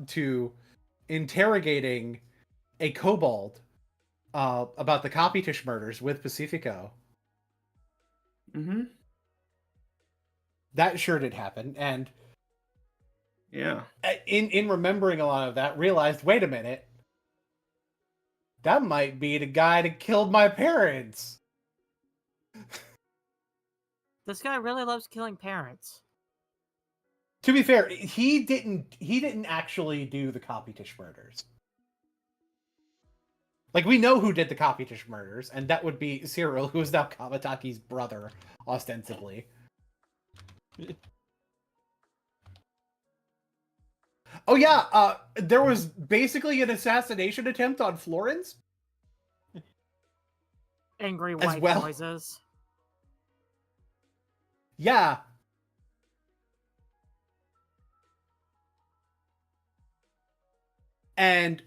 to interrogating a kobold about the Copytish murders with Pacifico. Mm-hmm. That sure did happen, and yeah, in remembering a lot of that, realized, wait a minute, that might be the guy that killed my parents. This guy really loves killing parents. To be fair, he didn't actually do the Copytish murders. Like, we know who did the Copytish murders, and that would be Cyril, who is now Kamataki's brother, ostensibly. Oh yeah, there was basically an assassination attempt on Florence. Angry As white well. noises. Yeah. And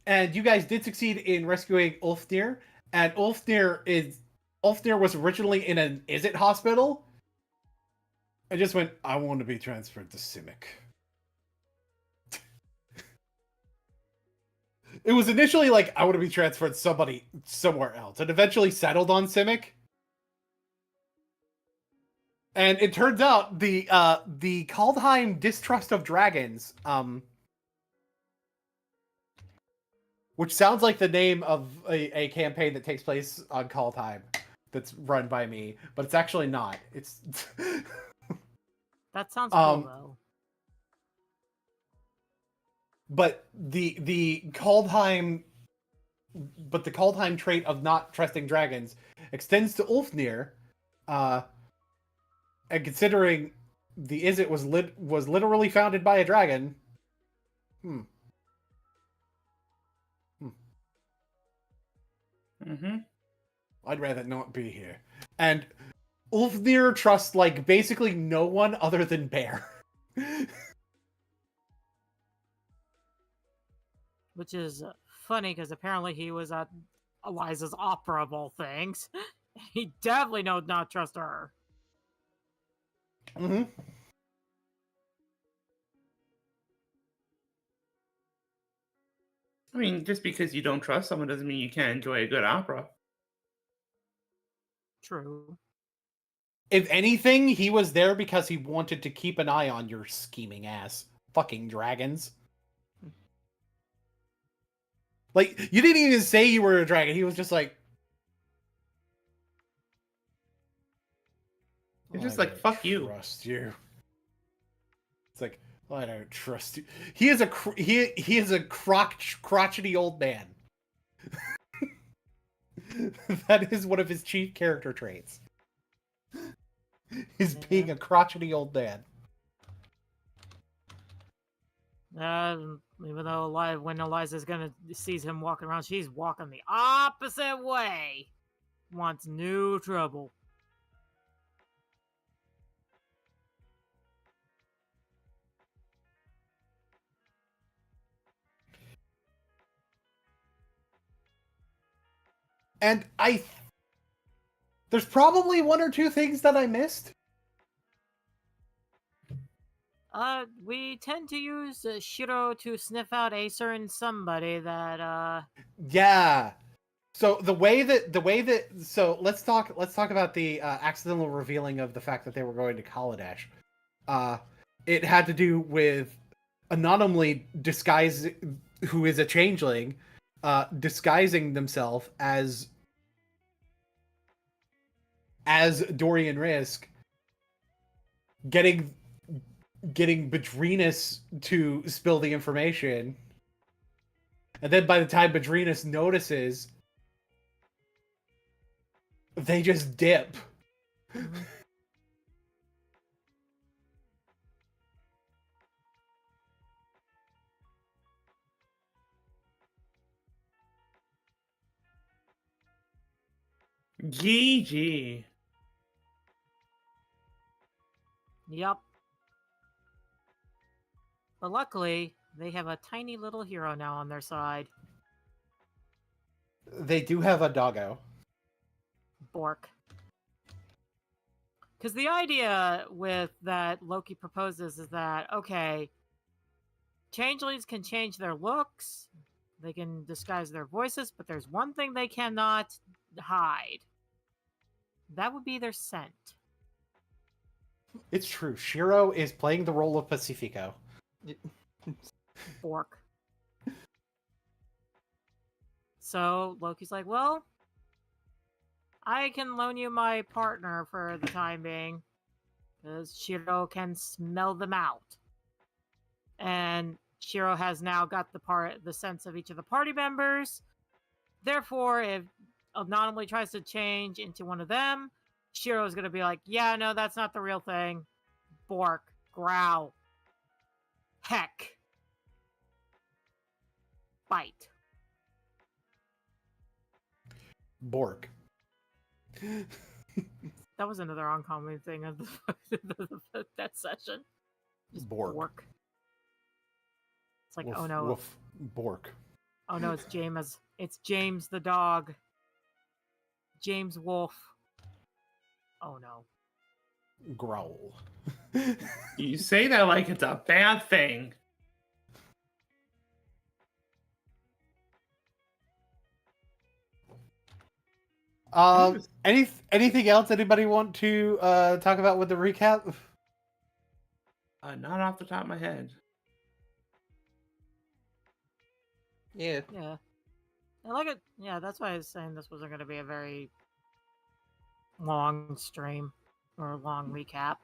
you guys did succeed in rescuing Ulfnir, and Ulfnir was originally in an Is-It hospital. I just went, I want to be transferred to Simic. It was initially like, I want to be transferred somewhere else, and eventually settled on Simic. And it turns out the Kaldheim distrust of dragons, which sounds like the name of a campaign that takes place on Kaldheim that's run by me, but it's actually not. It's That sounds cool though. But the Kaldheim trait of not trusting dragons extends to Ulfnir, and considering the Is-It was literally founded by a dragon. I'd rather not be here. And Ulfnir trusts like basically no one other than Bear. Which is funny because apparently he was at Eliza's opera of all things. He definitely knows not trust her. Mm-hmm. I mean, just because you don't trust someone doesn't mean you can't enjoy a good opera. True. If anything, he was there because he wanted to keep an eye on your scheming ass. Fucking dragons. Like, you didn't even say you were a dragon. He was just like... It's just like, fuck you. Trust you. It's like, I don't trust you. He is a crotchety old man. That is one of his chief character traits. Is being a crotchety old man. Even though when Eliza's sees him walking around, she's walking the opposite way. Wants no trouble. And there's probably one or two things that I missed. We tend to use Shiro to sniff out a certain somebody that, Yeah. So so let's talk about the accidental revealing of the fact that they were going to Kaladesh. It had to do with anonymously who is a changeling, disguising themselves as Dorian Risk, getting Badrinus to spill the information, and then by the time Badrinus notices, they just dip. GG. Yup. But luckily, they have a tiny little hero now on their side. They do have a doggo. Bork. Because the idea with that Loki proposes is that, okay, changelings can change their looks, they can disguise their voices, but there's one thing they cannot hide. That would be their scent. It's true. Shiro is playing the role of Pacifico. Bork. So Loki's like, well, I can loan you my partner for the time being, because Shiro can smell them out. And Shiro has now got the sense of each of the party members. Therefore, if anonymously tries to change into one of them, Shiro's going to be like, yeah, no, that's not the real thing. Bork. Growl. Heck. Bite. Bork. That was another uncommon thing of that session. Just Bork. Bork. It's like, Woof, oh no. Woof. Bork. Oh no, it's James. It's James the dog. James Wolf. Oh no. Growl. You say that like it's a bad thing. Anything else anybody want to talk about with the recap? Not off the top of my head. Yeah. Yeah. I like it. Yeah, that's why I was saying this wasn't going to be a very long stream or a long recap.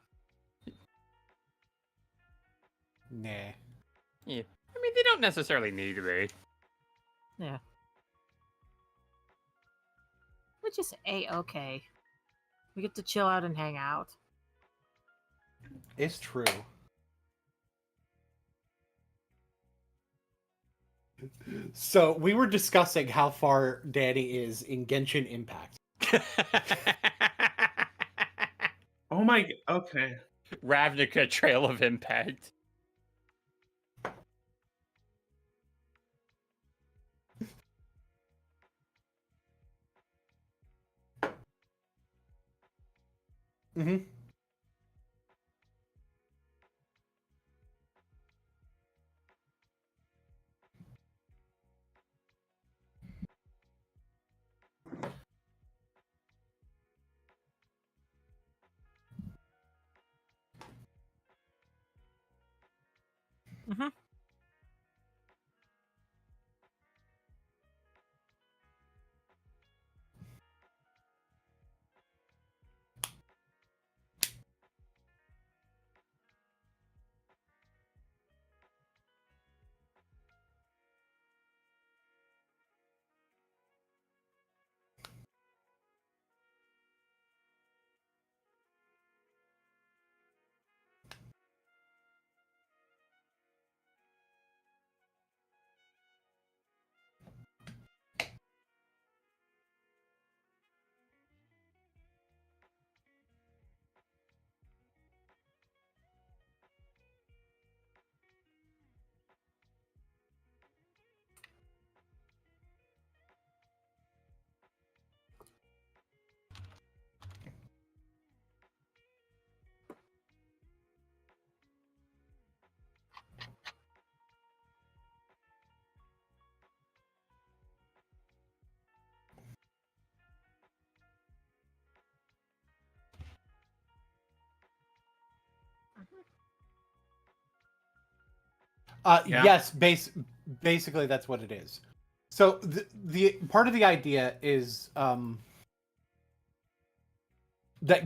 Nah. Yeah. I mean, they don't necessarily need to be. Yeah. Which is A-okay. We get to chill out and hang out. It's true. So we were discussing how far Danny is in Genshin Impact. Oh my. Okay. Ravnica Trail of Impact. Mm-hmm. Mm-hmm. Yeah. Yes, basically that's what it is. So the part of the idea is that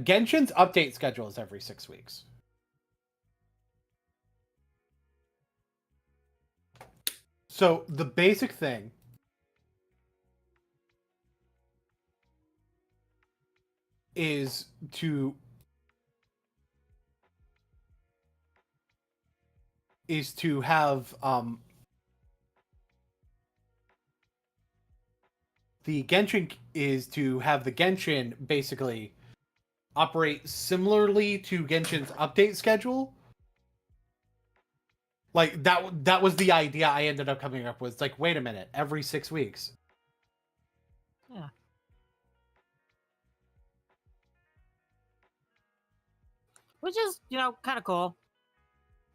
Genshin's update schedule is every 6 weeks. So the basic thing is to have the Genshin basically operate similarly to Genshin's update schedule. Like that was the idea I ended up coming up with. It's like, wait a minute, every 6 weeks. Yeah. Which is, kind of cool.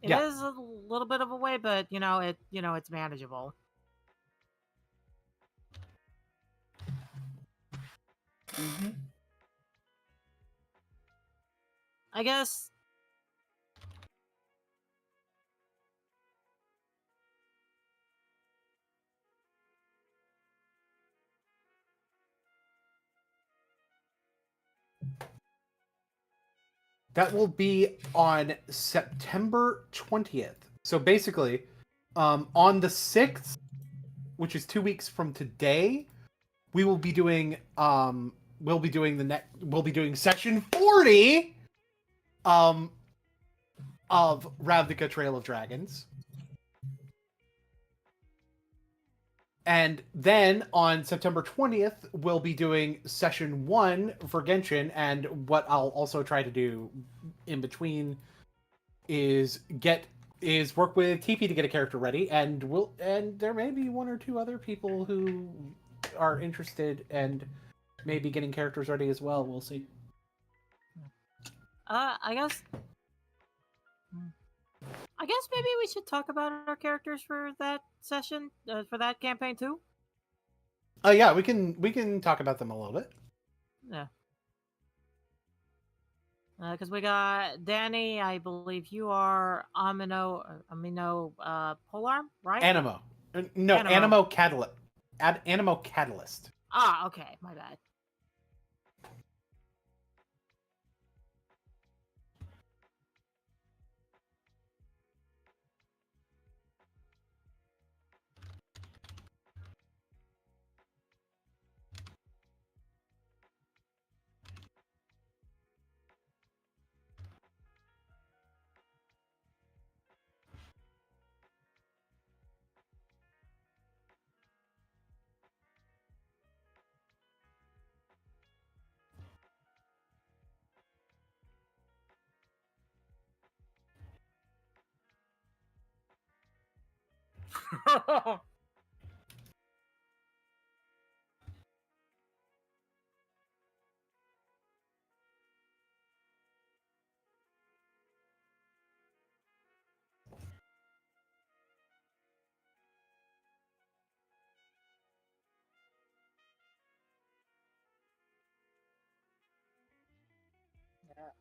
It Yeah. is a little bit of a way, but it's manageable. Mm-hmm. I guess. That will be on September 20th. So basically, on the 6th, which is 2 weeks from today, we will be doing session 40 of Ravnica Trail of Dragons. And then on September 20th, we'll be doing session 1 for Genshin. And what I'll also try to do in between is work with TP to get a character ready. And there may be 1 or 2 other people who are interested and maybe getting characters ready as well. We'll see. I guess maybe we should talk about our characters for that session, for that campaign too. Yeah, we can talk about them a little bit. Yeah. Because we got Danny, I believe you are Amino Polar, right? Animo. No, Animo. Animo Catalyst. Animo Catalyst. Ah, okay, my bad.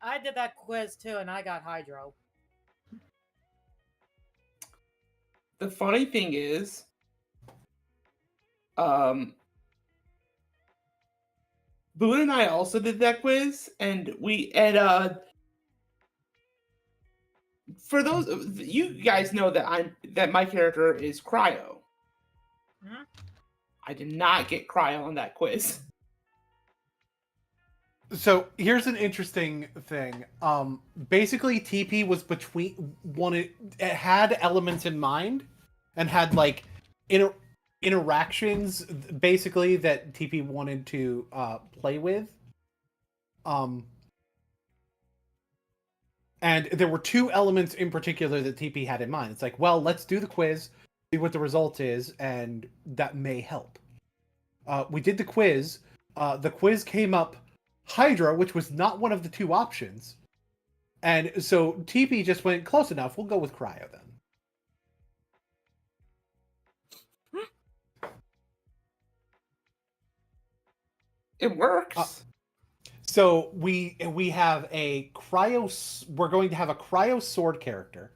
I did that quiz too, and I got Hydro. The funny thing is, Boone and I also did that quiz, and for those you guys know that my character is Cryo. Mhm. I did not get Cryo on that quiz. So here's an interesting thing. Basically, TP was it had elements in mind, and had like interactions basically that TP wanted to play with. And there were 2 elements in particular that TP had in mind. It's like, well, let's do the quiz, see what the result is, and that may help. We did the quiz. The quiz came up Hydra, which was not one of the 2 options. And so TP just went, close enough, we'll go with Cryo then. It works. So we have a we're going to have a Cryo sword character.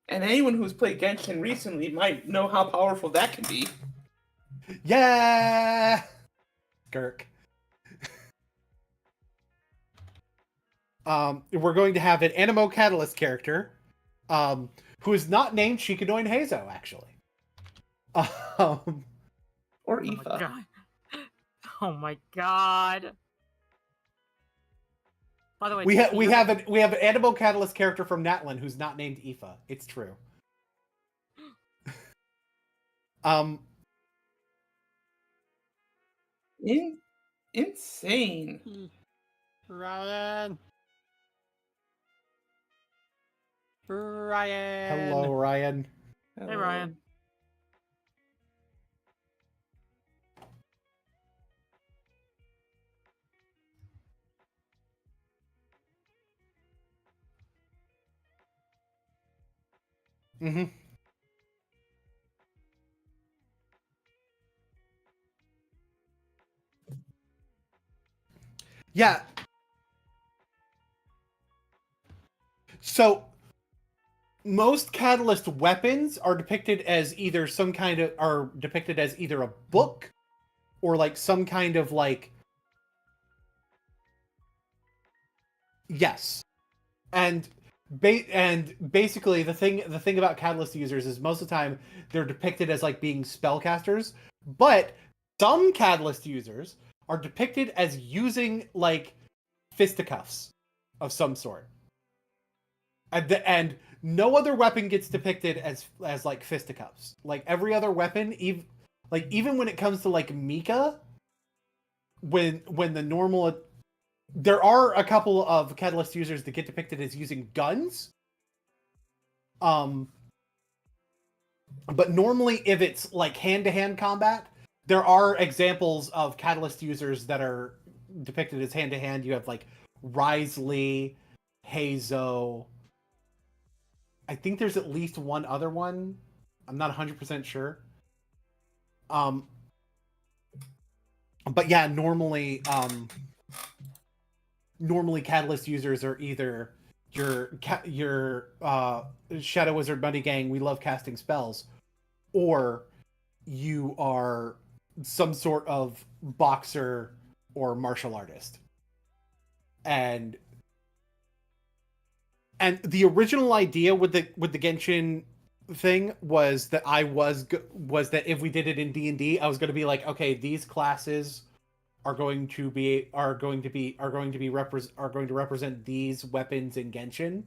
And anyone who's played Genshin recently might know how powerful that can be. Yeah! Girk. We're going to have an Animo Catalyst character, who is not named Shikanoin Heizo, actually. Or Oh my Aoife. god. Oh my god. By the way, we Tiffany, have an Animo Catalyst character from Natlin who's not named Aoife. It's true. Insane. Ryan. Hello, Ryan. Hey Ryan. Mm-hmm. Yeah. So most Catalyst weapons are depicted as either a book or like some kind of like yes. And basically the thing about Catalyst users is most of the time they're depicted as like being spellcasters, but some Catalyst users are depicted as using like fisticuffs of some sort. At the end, no other weapon gets depicted as like fisticuffs. Like every other weapon, even when it comes to like Mika, when the normal, there are a couple of Catalyst users that get depicted as using guns. But normally, if it's like hand-to-hand combat, there are examples of Catalyst users that are depicted as hand-to-hand. You have like Risley, Hazo. I think there's at least one other one. I'm not 100% sure. But yeah, normally Catalyst users are either your Shadow Wizard Buddy Gang, we love casting spells, or you are some sort of boxer or martial artist. And the original idea with the Genshin thing was that that if we did it in D&D, I was going to be like, okay, these classes are going to represent these weapons in Genshin,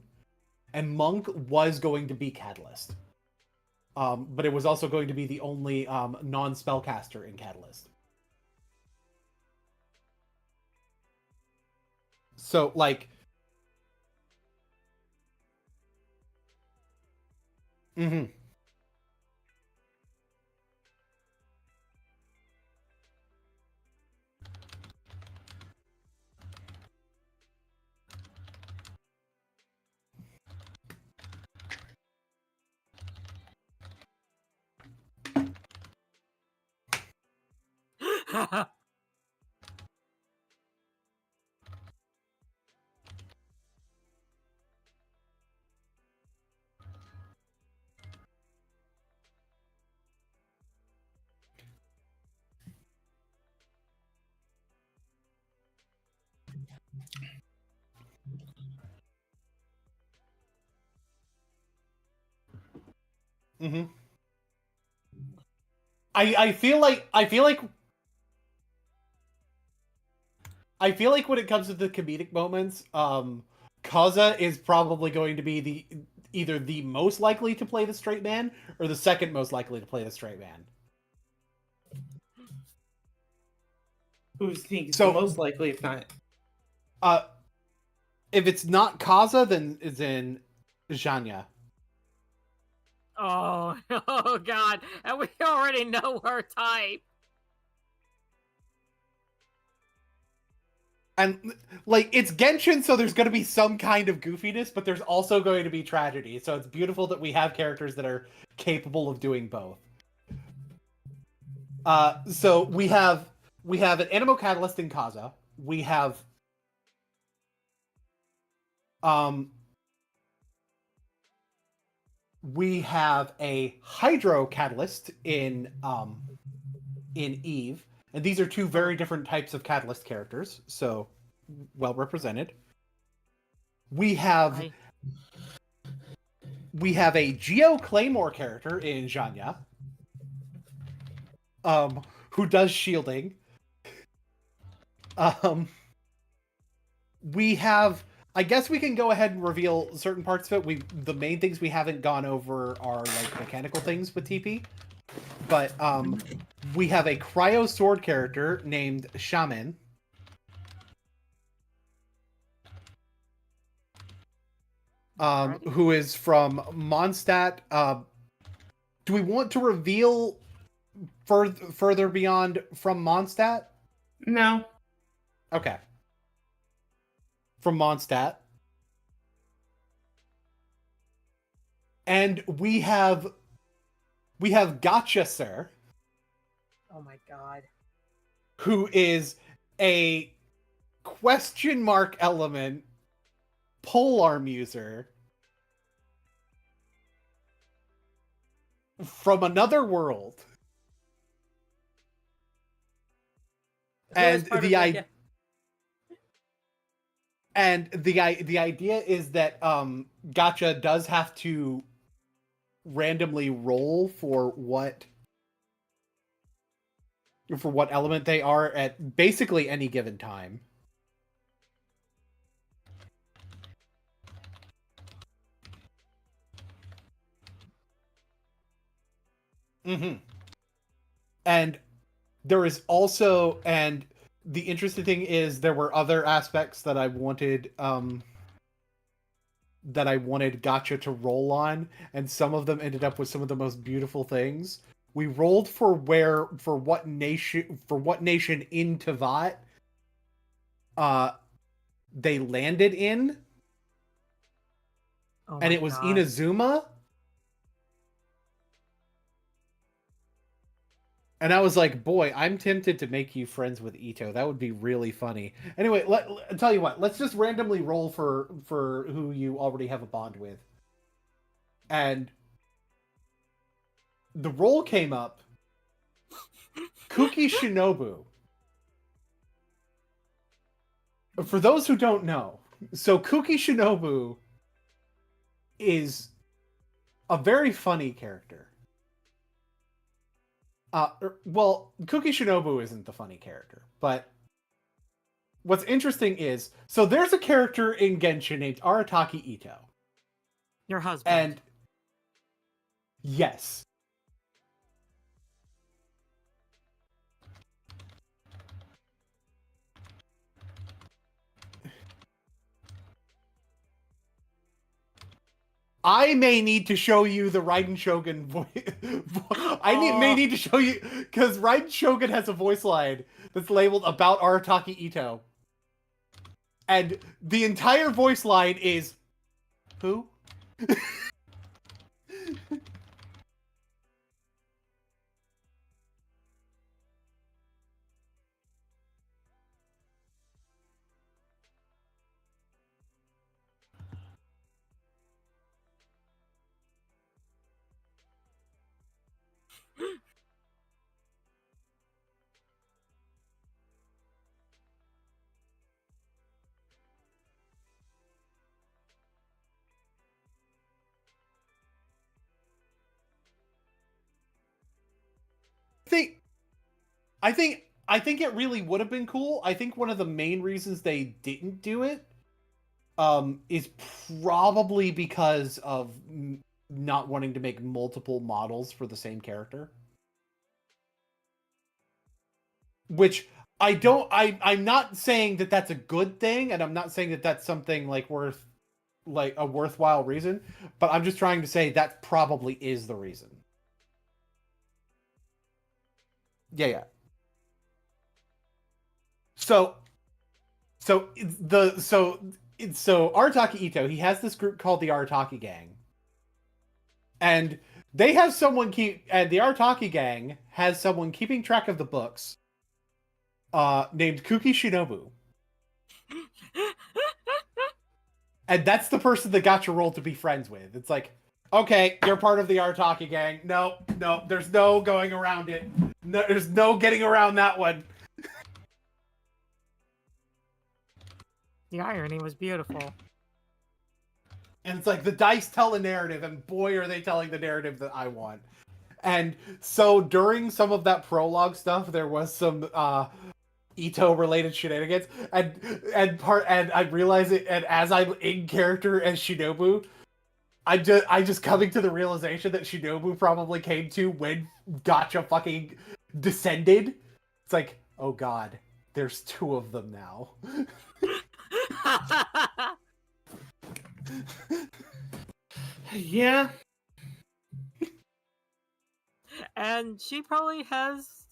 and Monk was going to be Catalyst. But it was also going to be the only non-spellcaster in Catalyst. So, like... Mm-hmm. Mm-hmm. I feel like when it comes to the comedic moments, Kaza is probably going to be either the most likely to play the straight man or the second most likely to play the straight man. Who thinks So- the most likely, if not? If it's not Kaza, then it's in Zhanya. Oh, oh God. And we already know her type. And, like, it's Genshin, so there's going to be some kind of goofiness, but there's also going to be tragedy. So it's beautiful that we have characters that are capable of doing both. So we have an Animo Catalyst in Kaza. We have a Hydro Catalyst in Eve. And these are two very different types of Catalyst characters, so well represented. We have a Geo Claymore character in Zhanya, who does shielding. We have, I guess we can go ahead and reveal certain parts of it. The main things we haven't gone over are like mechanical things with TP. But we have a Cryo Sword character named Shaman. Who is from Mondstadt. Do we want to reveal further beyond from Mondstadt? No. Okay. From Mondstadt. And we have Gotcha Sir. Oh my God. Who is a question mark element polearm user from another world. And the idea is that Gotcha does have to randomly roll for what element they are at basically any given time. Mm-hmm. And there is also, and the interesting thing is, there were other aspects that I wanted Gotcha to roll on, and some of them ended up with some of the most beautiful things. We rolled for what nation in Tavat they landed in, Oh and my it was God. Inazuma. And I was like, boy, I'm tempted to make you friends with Ito. That would be really funny. Anyway, I'll tell you what. Let's just randomly roll for who you already have a bond with. And the roll came up. Kuki Shinobu. For those who don't know, so Kuki Shinobu is a very funny character. Well, Kuki Shinobu isn't the funny character, but what's interesting is, so there's a character in Genshin named Arataki Ito. Your husband. And yes. I may need to show you the Raiden Shogun voice. May need to show you, because Raiden Shogun has a voice line that's labeled about Arataki Ito. And the entire voice line is, who? I think it really would have been cool. I think one of the main reasons they didn't do it is probably because of not wanting to make multiple models for the same character. Which I'm not saying that that's a good thing, and I'm not saying that that's something like a worthwhile reason, but I'm just trying to say that probably is the reason. Yeah. So Arataki Ito, he has this group called the Arataki Gang. And they have someone the Arataki Gang has someone keeping track of the books named Kuki Shinobu. And that's the person that got your role to be friends with. It's like, okay, you're part of the Arataki Gang. No, there's no going around it. No, there's no getting around that one. The irony was beautiful. And it's like, the dice tell a narrative, and boy, are they telling the narrative that I want. And so during some of that prologue stuff, there was some Ito-related shenanigans, and I realize it, and as I'm in character as Shinobu, I just coming to the realization that Shinobu probably came to when Gotcha fucking descended. It's like, oh god, there's two of them now. Yeah. And she probably has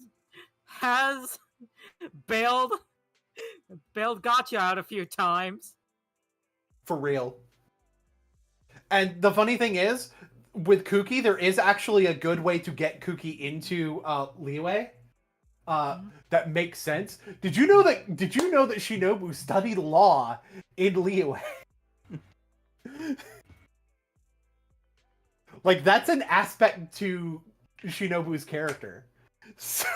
bailed Gotcha out a few times. For real. And the funny thing is, with Kuki, there is actually a good way to get Kuki into Liyue. That makes sense. Did you know that Shinobu studied law in Liyue? Like, that's an aspect to Shinobu's character. So...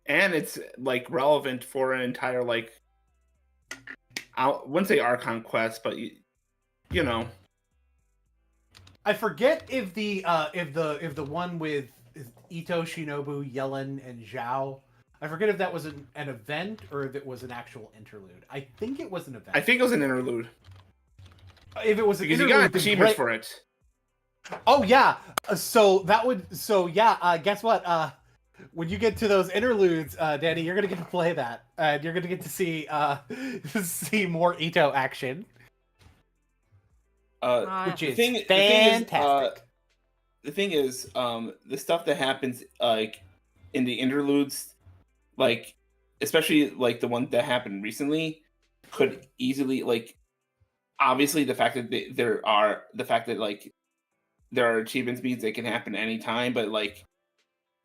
And it's like relevant for an entire, like, I wouldn't say Archon quest, but you know. I forget if the one with Ito, Shinobu, Yellen, and Zhao, I forget if that was an event or if it was an actual interlude. I think it was an event. I think it was an interlude. If it was an because interlude, you got achievements for it. Oh yeah. Guess what? When you get to those interludes, Danny, you're gonna get to play that, and you're gonna get to see see more Ito action, which The is thing, fantastic. the thing is, the stuff that happens like in the interludes, like especially like the one that happened recently, could easily like obviously the fact that there are achievements means they can happen anytime, but like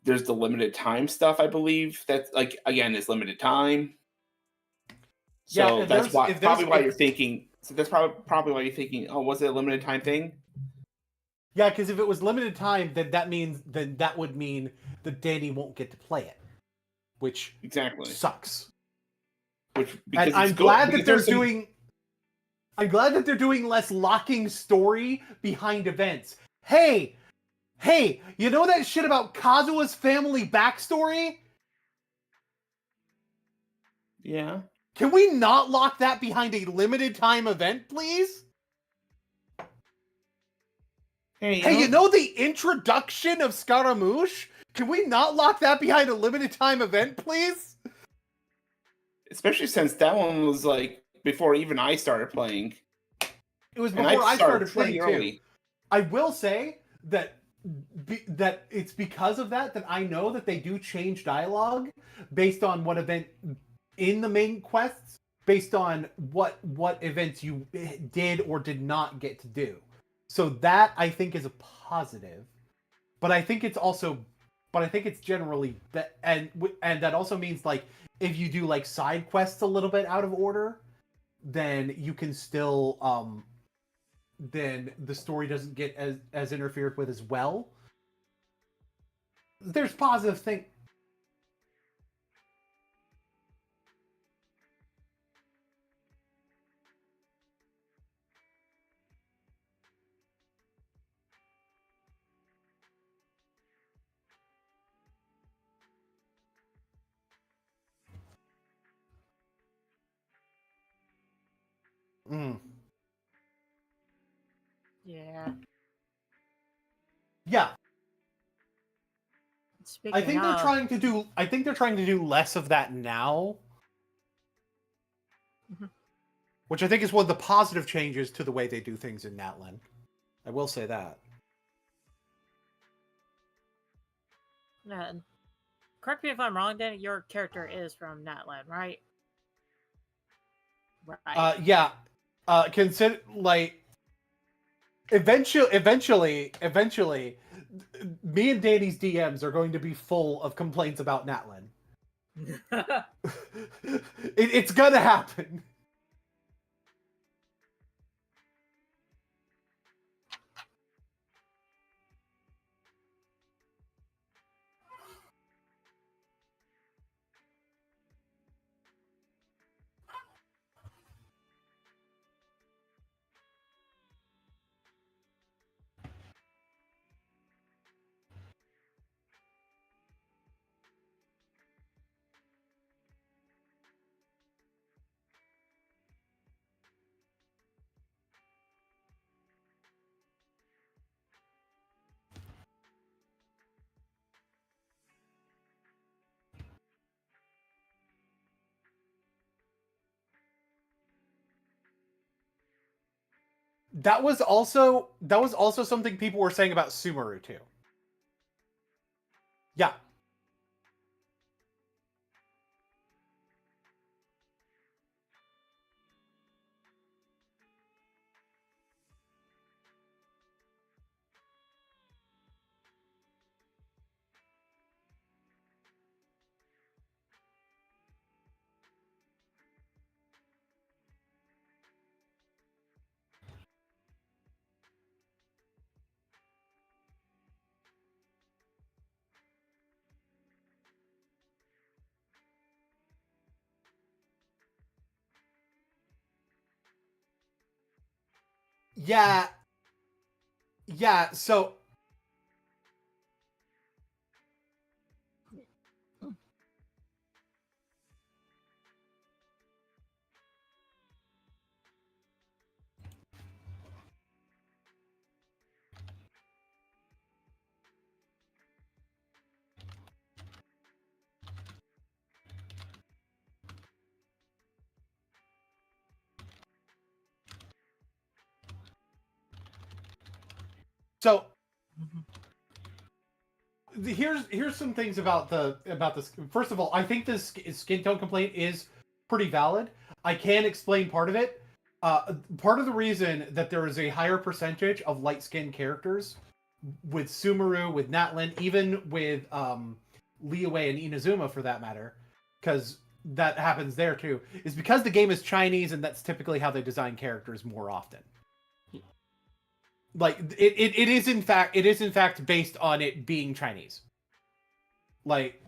there's the limited time stuff. I believe that's like again is limited time. So that's why probably why you're thinking. So that's probably why you're thinking. Oh, was it a limited time thing? Yeah, because if it was limited time, then that would mean that Danny won't get to play it, which Exactly. sucks. Which And I'm glad that they're doing. I'm glad that they're doing less locking story behind events. Hey, you know that shit about Kazua's family backstory? Yeah. Can we not lock that behind a limited time event, please? Hey, you know the introduction of Scaramouche? Can we not lock that behind a limited time event, please? Especially since that one was like before even I started playing. It was before I started playing early. too. I will say that that it's because of that I know that they do change dialogue based on what event in the main quests, based on what events you did or did not get to do. So that I think is a positive, but I think it's generally and that also means like if you do like side quests a little bit out of order, then you can still then the story doesn't get as interfered with as well. There's positive thing. Mm. Yeah. Yeah. Speaking I think of, they're trying to do less of that now. Mhm. Which I think is one of the positive changes to the way they do things in Natlan. I will say that. correct me if I'm wrong, Danny, your character is from Natland, right? Right. Yeah. Consider like eventually, me and Danny's DMs are going to be full of complaints about Natlan. It's gonna happen. That was also something people were saying about Sumeru too. Yeah. Yeah. Yeah, so So Mhm. here's some things about this. First of all, I think this skin tone complaint is pretty valid. I can explain part of it. Part of the reason that there is a higher percentage of light-skinned characters with Sumeru, with Natlin, even with Liyue and Inazuma for that matter, because that happens there too, is because the game is Chinese and that's typically how they design characters more often. Like it is in fact based on it being Chinese. Like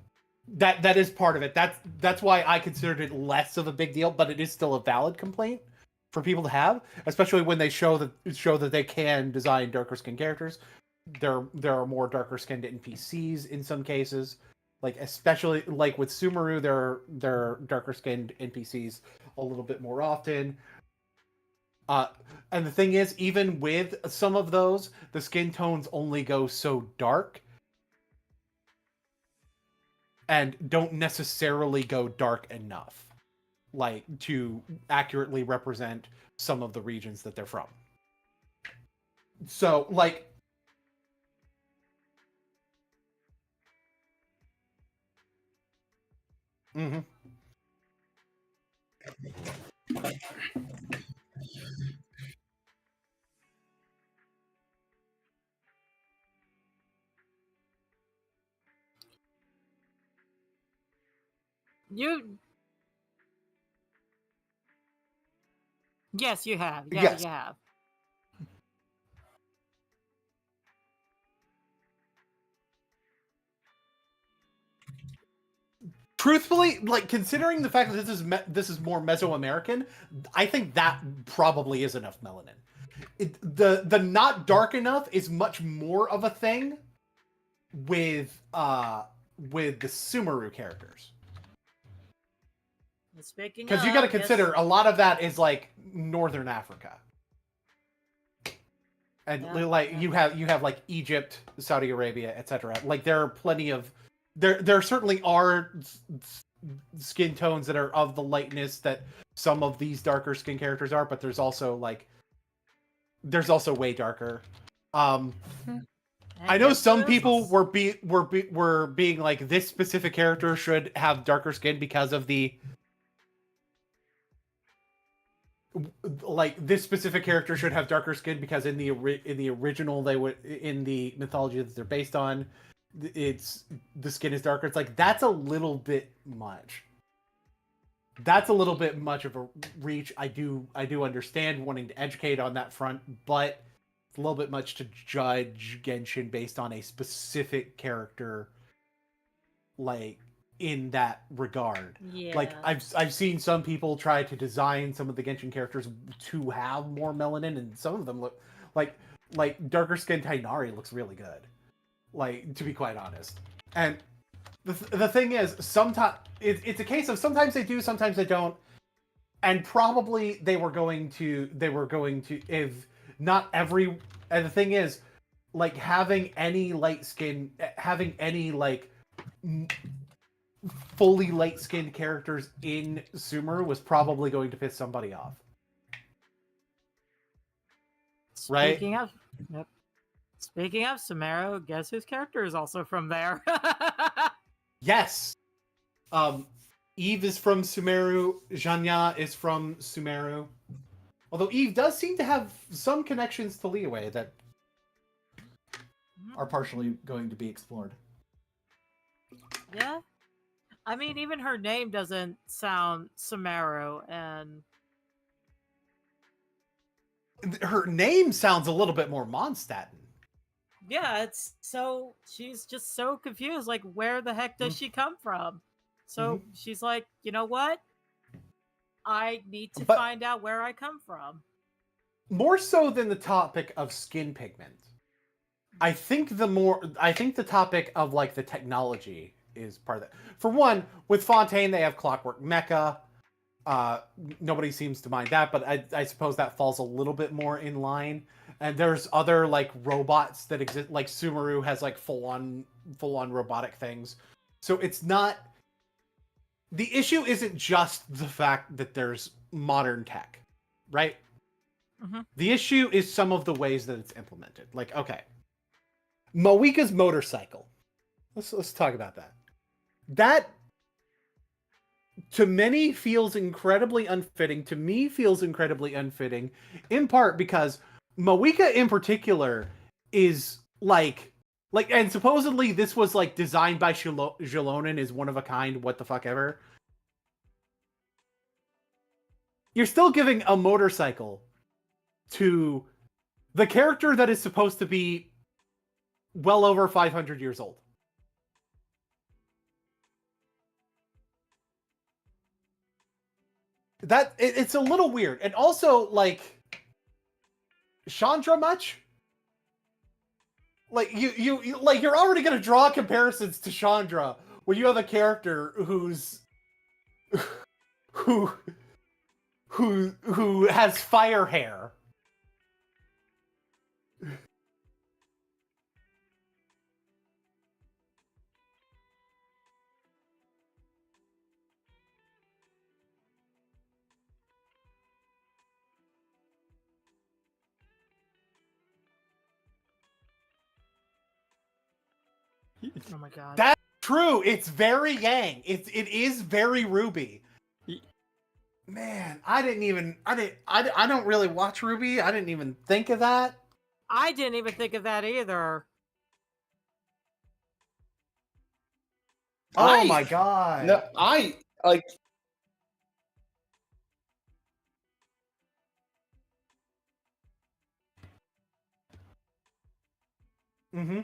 that is part of it. That's why I considered it less of a big deal, but it is still a valid complaint for people to have, especially when they show that they can design darker skinned characters. There are more darker skinned NPCs in some cases. Like especially like with Sumeru, there are darker skinned NPCs a little bit more often. And the thing is, even with some of those, the skin tones only go so dark and don't necessarily go dark enough, like, to accurately represent some of the regions that they're from. So, like, mm-hmm. Yes, you have. Yeah, Yes. you have. Truthfully, like, considering the fact that this is more Mesoamerican, I think that probably is enough melanin. The not dark enough is much more of a thing with the Sumeru characters. Speaking Because you got to of, consider a lot of that is like Northern Africa, and Yeah, like yeah. you have like Egypt, Saudi Arabia, etc. Like there are plenty of there certainly are skin tones that are of the lightness that some of these darker skin characters are, but there's also way darker. I know guess some who people else? were being like, this specific character should have darker skin because of the, like, this specific character should have darker skin because in the original they would, in the mythology that they're based on, it's the skin is darker. It's like, that's a little bit much. That's a little bit much of a reach. I do understand wanting to educate on that front, but it's a little bit much to judge Genshin based on a specific character, like, in that regard. Yeah. Like, I've seen some people try to design some of the Genshin characters to have more melanin, and some of them look like darker skinned Tainari looks really good. Like, to be quite honest. And the thing is, sometimes it's a case of sometimes they do, sometimes they don't, and probably they were going to if not every. And the thing is, like, having any light skin, having any like fully light skinned characters in Sumeru was probably going to piss somebody off. Right? Speaking of Sumeru, guess whose character is also from there? Yes. Eve is from Sumeru. Janya is from Sumeru. Although Eve does seem to have some connections to Liyue that are partially going to be explored. Yeah. I mean, even her name doesn't sound Sumeru, and Her name sounds a little bit more Mondstatten. yeah, it's so she's just so confused. Like, where the heck does she come from? So she's like, you know what? I need to find out where I come from. More so than the topic of skin pigment, I think the topic of, like, the technology is part of that. For one, with Fontaine, they have Clockwork Mecha. Nobody seems to mind that, but I suppose that falls a little bit more in line. And there's other, like, robots that exist, like Sumeru has, like, full on robotic things. So it's not, the issue isn't just the fact that there's modern tech, right? Mhm. The issue is some of the ways that it's implemented. Like, okay, Moika's motorcycle. Let's talk about that. That to many feels incredibly unfitting. To me feels incredibly unfitting, in part because Moika in particular is like, and supposedly this was like designed by Xilonen, is one of a kind, what the fuck ever. You're still giving a motorcycle to the character that is supposed to be well over 500 years old. That it's a little weird. And also, like, Chandra much? Like, you like, you're already gonna draw comparisons to Chandra when you have a character who's who has fire hair. Oh my god. That's true. It's very Yang. It is very Ruby. Man, I don't really watch Ruby. I didn't even think of that. I didn't even think of that either. Oh my god. No, I like. Mm-hmm.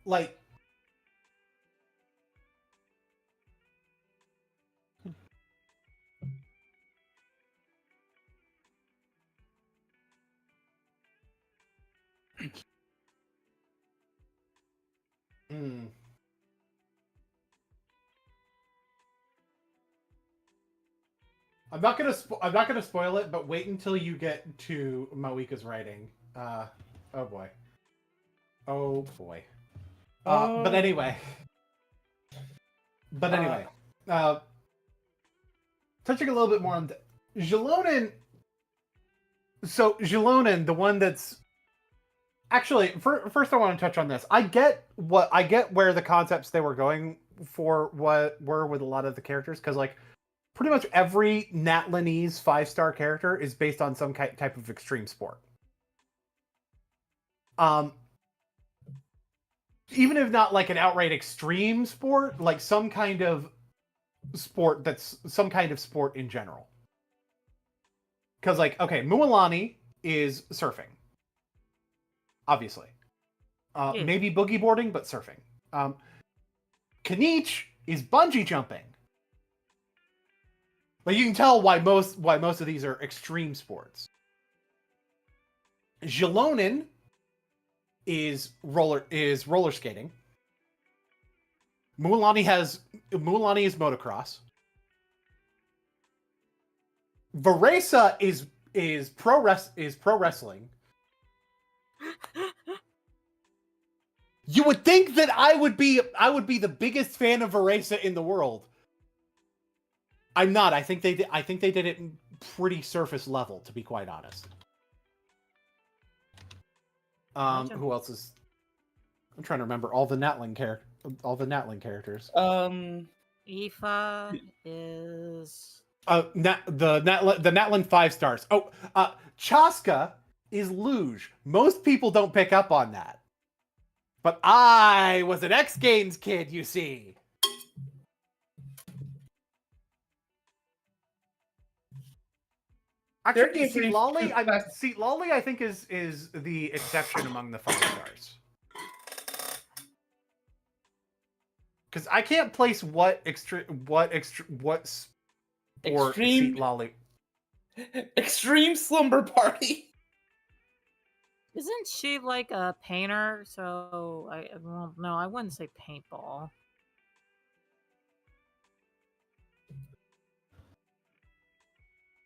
Like, mm. I'm not gonna spoil it, but wait until you get to Moika's writing. Oh boy. Oh boy. But anyway. Touching a little bit more on Xilonen. So Xilonen, the one that's actually first, I want to touch on this. I get where the concepts they were going for what were with a lot of the characters, because like pretty much every Natlanese 5-star character is based on some type of extreme sport. Even if not like an outright extreme sport, like some kind of sport that's some kind of sport in general. Because like, okay, Mualani is surfing. Obviously. Maybe boogie boarding, but surfing. Kanich is bungee jumping. Like, you can tell why most of these are extreme sports. Xilonen is roller skating. Mualani is motocross. Varesa is pro wrestling. You would think that I would be the biggest fan of Varesa in the world. I'm not. I think they did it pretty surface level, to be quite honest. Who else is? I'm trying to remember all the Natlan characters. Aoife is The Natlan 5 stars. Oh, Chaska is luge. Most people don't pick up on that, but I was an X Games kid, you see. Actually, see, Lolly, I think is the exception among the 5 stars. Because I can't place what sport seat Lolly. Extreme Slumber Party. Isn't she like a painter? So no, I wouldn't say paintball.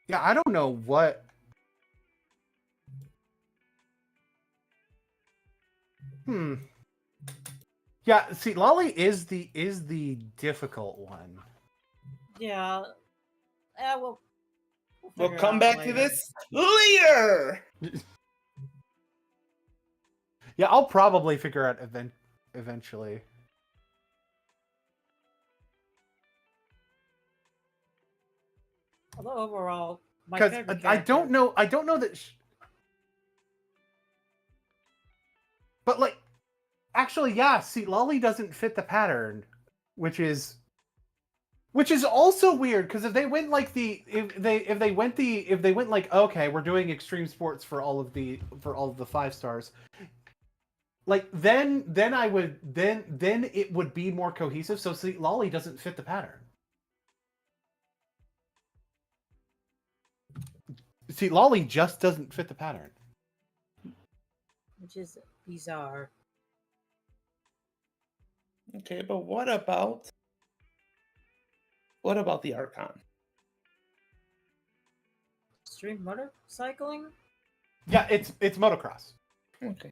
Yeah, I don't know what. Yeah, see, Lolly is the difficult one. Yeah. We'll We'll figure it come out back to later. this later. Yeah, I'll probably figure out eventually. Although overall, my Because favorite I don't character- know. I don't know that. But like, actually, yeah. See, Lolly doesn't fit the pattern, which is also weird. Because if they went like if they went like, okay, we're doing extreme sports for all of the 5 stars. Like then it would be more cohesive. So see, Lolly doesn't fit the pattern. See, Lolly just doesn't fit the pattern. which is bizarre. Okay, but what about the Archon? Extreme motorcycling? Yeah, it's motocross. Okay.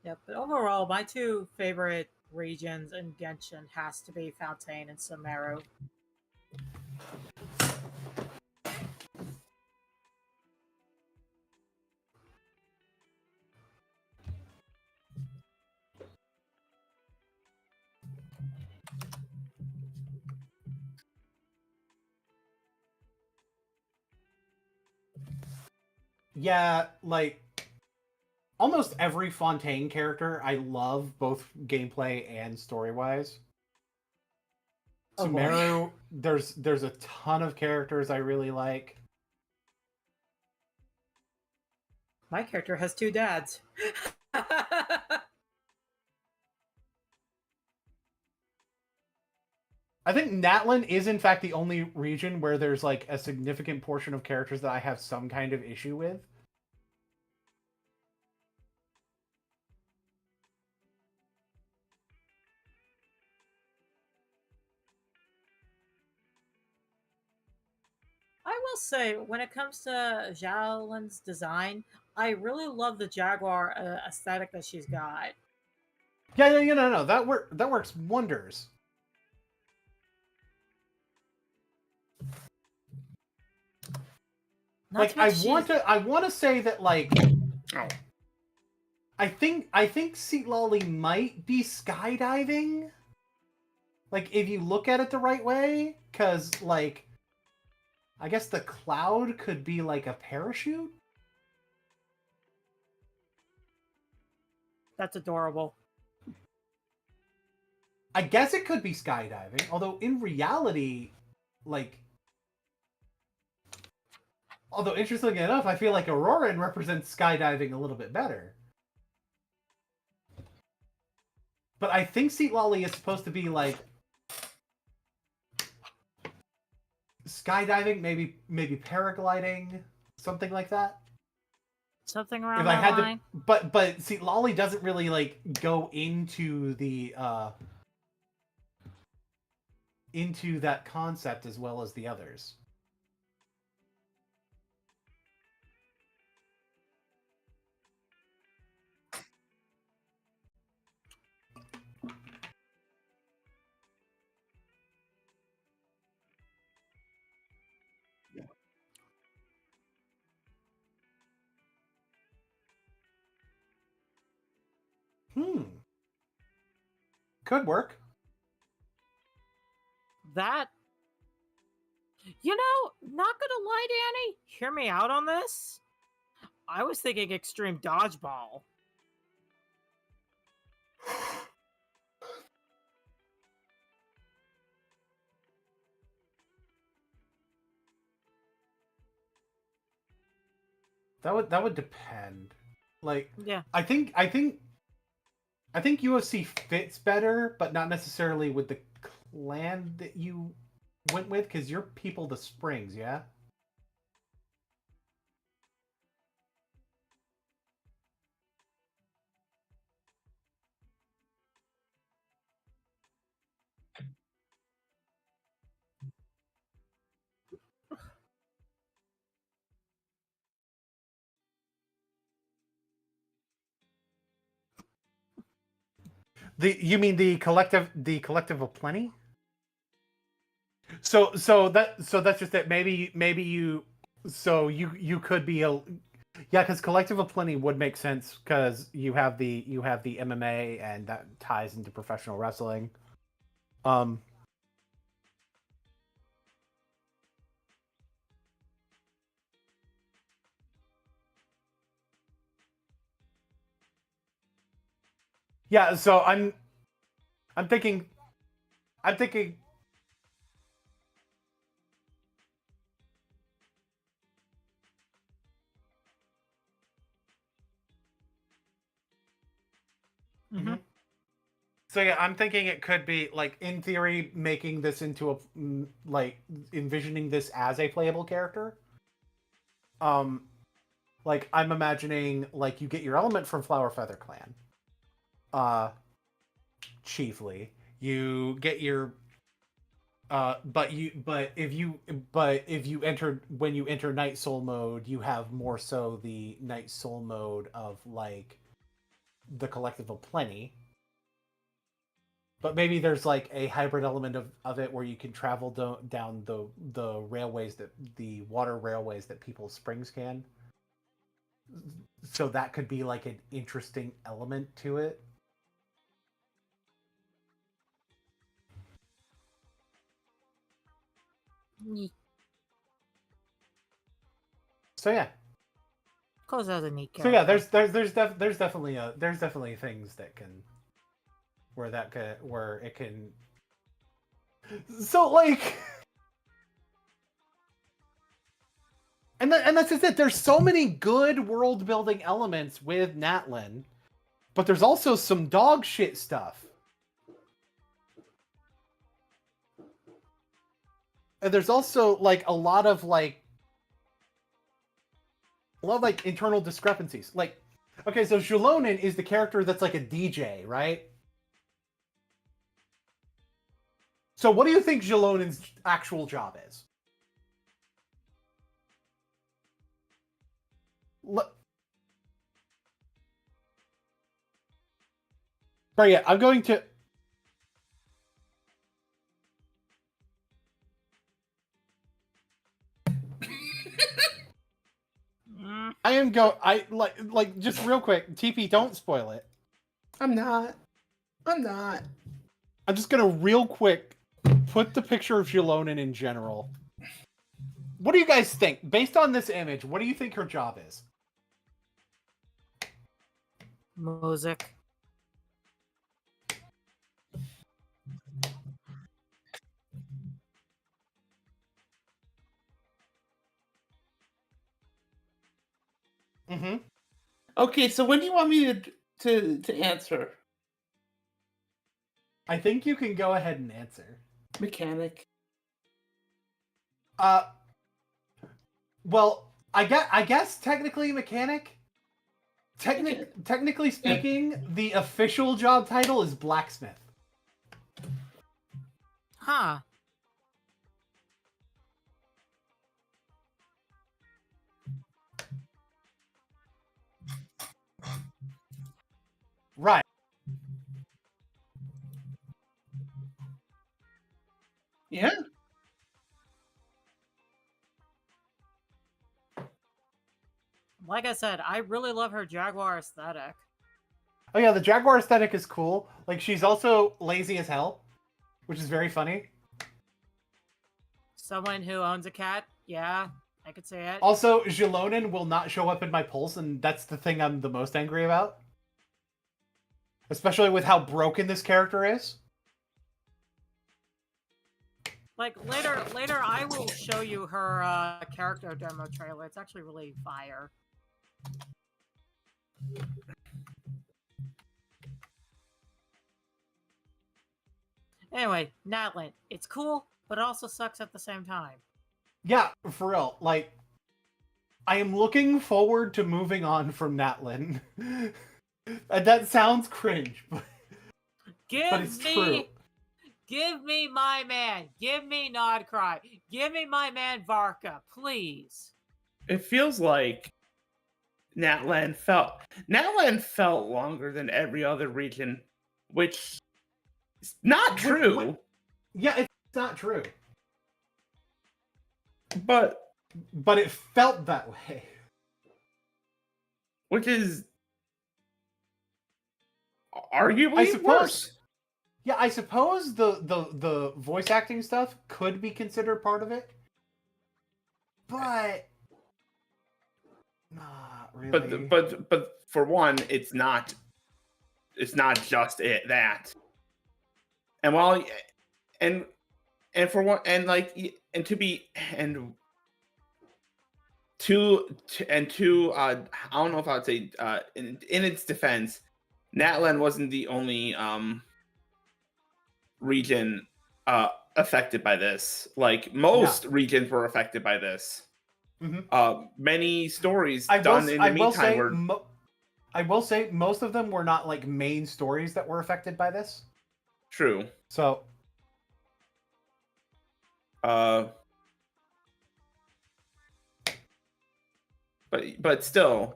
Yeah, but overall, my 2 favorite regions in Genshin has to be Fontaine and Sumeru. Yeah, like almost every Fontaine character I love, both gameplay and story-wise. Oh, boy. Sumeru, there's a ton of characters I really like. My character has 2 dads. I think Natlin is in fact the only region where there's like a significant portion of characters that I have some kind of issue with. I will say, when it comes to Xiaolin's design, I really love the Jaguar aesthetic that she's got. Yeah, no, that works wonders. Not Like to mention I want to say that like Oh. I think Seat Lolly might be skydiving. Like if you look at it the right way, because like I guess the cloud could be like a parachute. that's adorable. I guess it could be skydiving, although in reality, like, although interestingly enough, I feel like Auroran represents skydiving a little bit better. But I think Seat Lolly is supposed to be like skydiving, maybe paragliding, something like that. Something around If I that had line. to, but see, Lolly doesn't really like go into that concept as well as the others. Could work. That, not gonna lie, Danny, hear me out on this. I was thinking extreme dodgeball. That would depend. Like, Yeah. I think UFC fits better, but not necessarily with the clan that you went with, because you're people the Springs, yeah? You mean the collective of plenty? So that's just it. Maybe you could be a because collective of plenty would make sense because you have the MMA and that ties into professional wrestling. Yeah, so I'm thinking. Mm-hmm. So yeah, I'm thinking it could be like in theory making this into a like envisioning this as a playable character. Like I'm imagining like you get your element from Flower Feather Clan. Chiefly, you get your but if you enter when you enter Night Soul mode, you have more so the Night Soul mode of like the collective of plenty. But maybe there's like a hybrid element of it where you can travel down the railways the water railways that People's Springs can. So that could be like an interesting element to it. So yeah. Close out a neat So character. yeah, there's definitely things that can where it can. So like, and that's just it. There's so many good world building elements with Natlin, but there's also some dog shit stuff. And there's also like a lot of internal discrepancies. Like, okay, so Julonin is the character that's like a DJ, right? So what do you think Julonin's actual job is? But yeah, I'm going to. I am I like just real quick. TP, don't spoil it. I'm not. I'm just gonna real quick put the picture of Julonin in general. What do you guys think? Based on this image, what do you think her job is? Music. Mm-hmm. Okay, so when do you want me to answer? I think you can go ahead and answer. Mechanic. Well, I guess technically mechanic. Technically speaking, the official job title is blacksmith. Huh. Right. Yeah. Like I said, I really love her Jaguar aesthetic. Oh yeah, the Jaguar aesthetic is cool. Like she's also lazy as hell, which is very funny. Someone who owns a cat, yeah, I could say it. Also, Julonin will not show up in my polls, and that's the thing I'm the most angry about. Especially with how broken this character is. Like later, I will show you her character demo trailer. It's actually really fire. Anyway, Natlin, it's cool, but it also sucks at the same time. Yeah, for real. Like, I am looking forward to moving on from Natlin. And that sounds cringe, but it's true. Give me my man. Give me Nodcry. Give me my man Varka, please. It feels like Natland felt longer than every other region which is not true. Yeah, it's not true, But but it felt that way. which is arguably I suppose. worse. Yeah, I suppose the voice acting stuff could be considered part of it, but not really. But for one, it's not just that. And while and for one, and like and to be and two I don't know if I would say in its defense, Natlan wasn't the only region affected by this. Like most regions were affected by this. Mhm. Many stories I done will, in I the will meantime say, were I will say most of them were not like main stories that were affected by this. true. So, But still,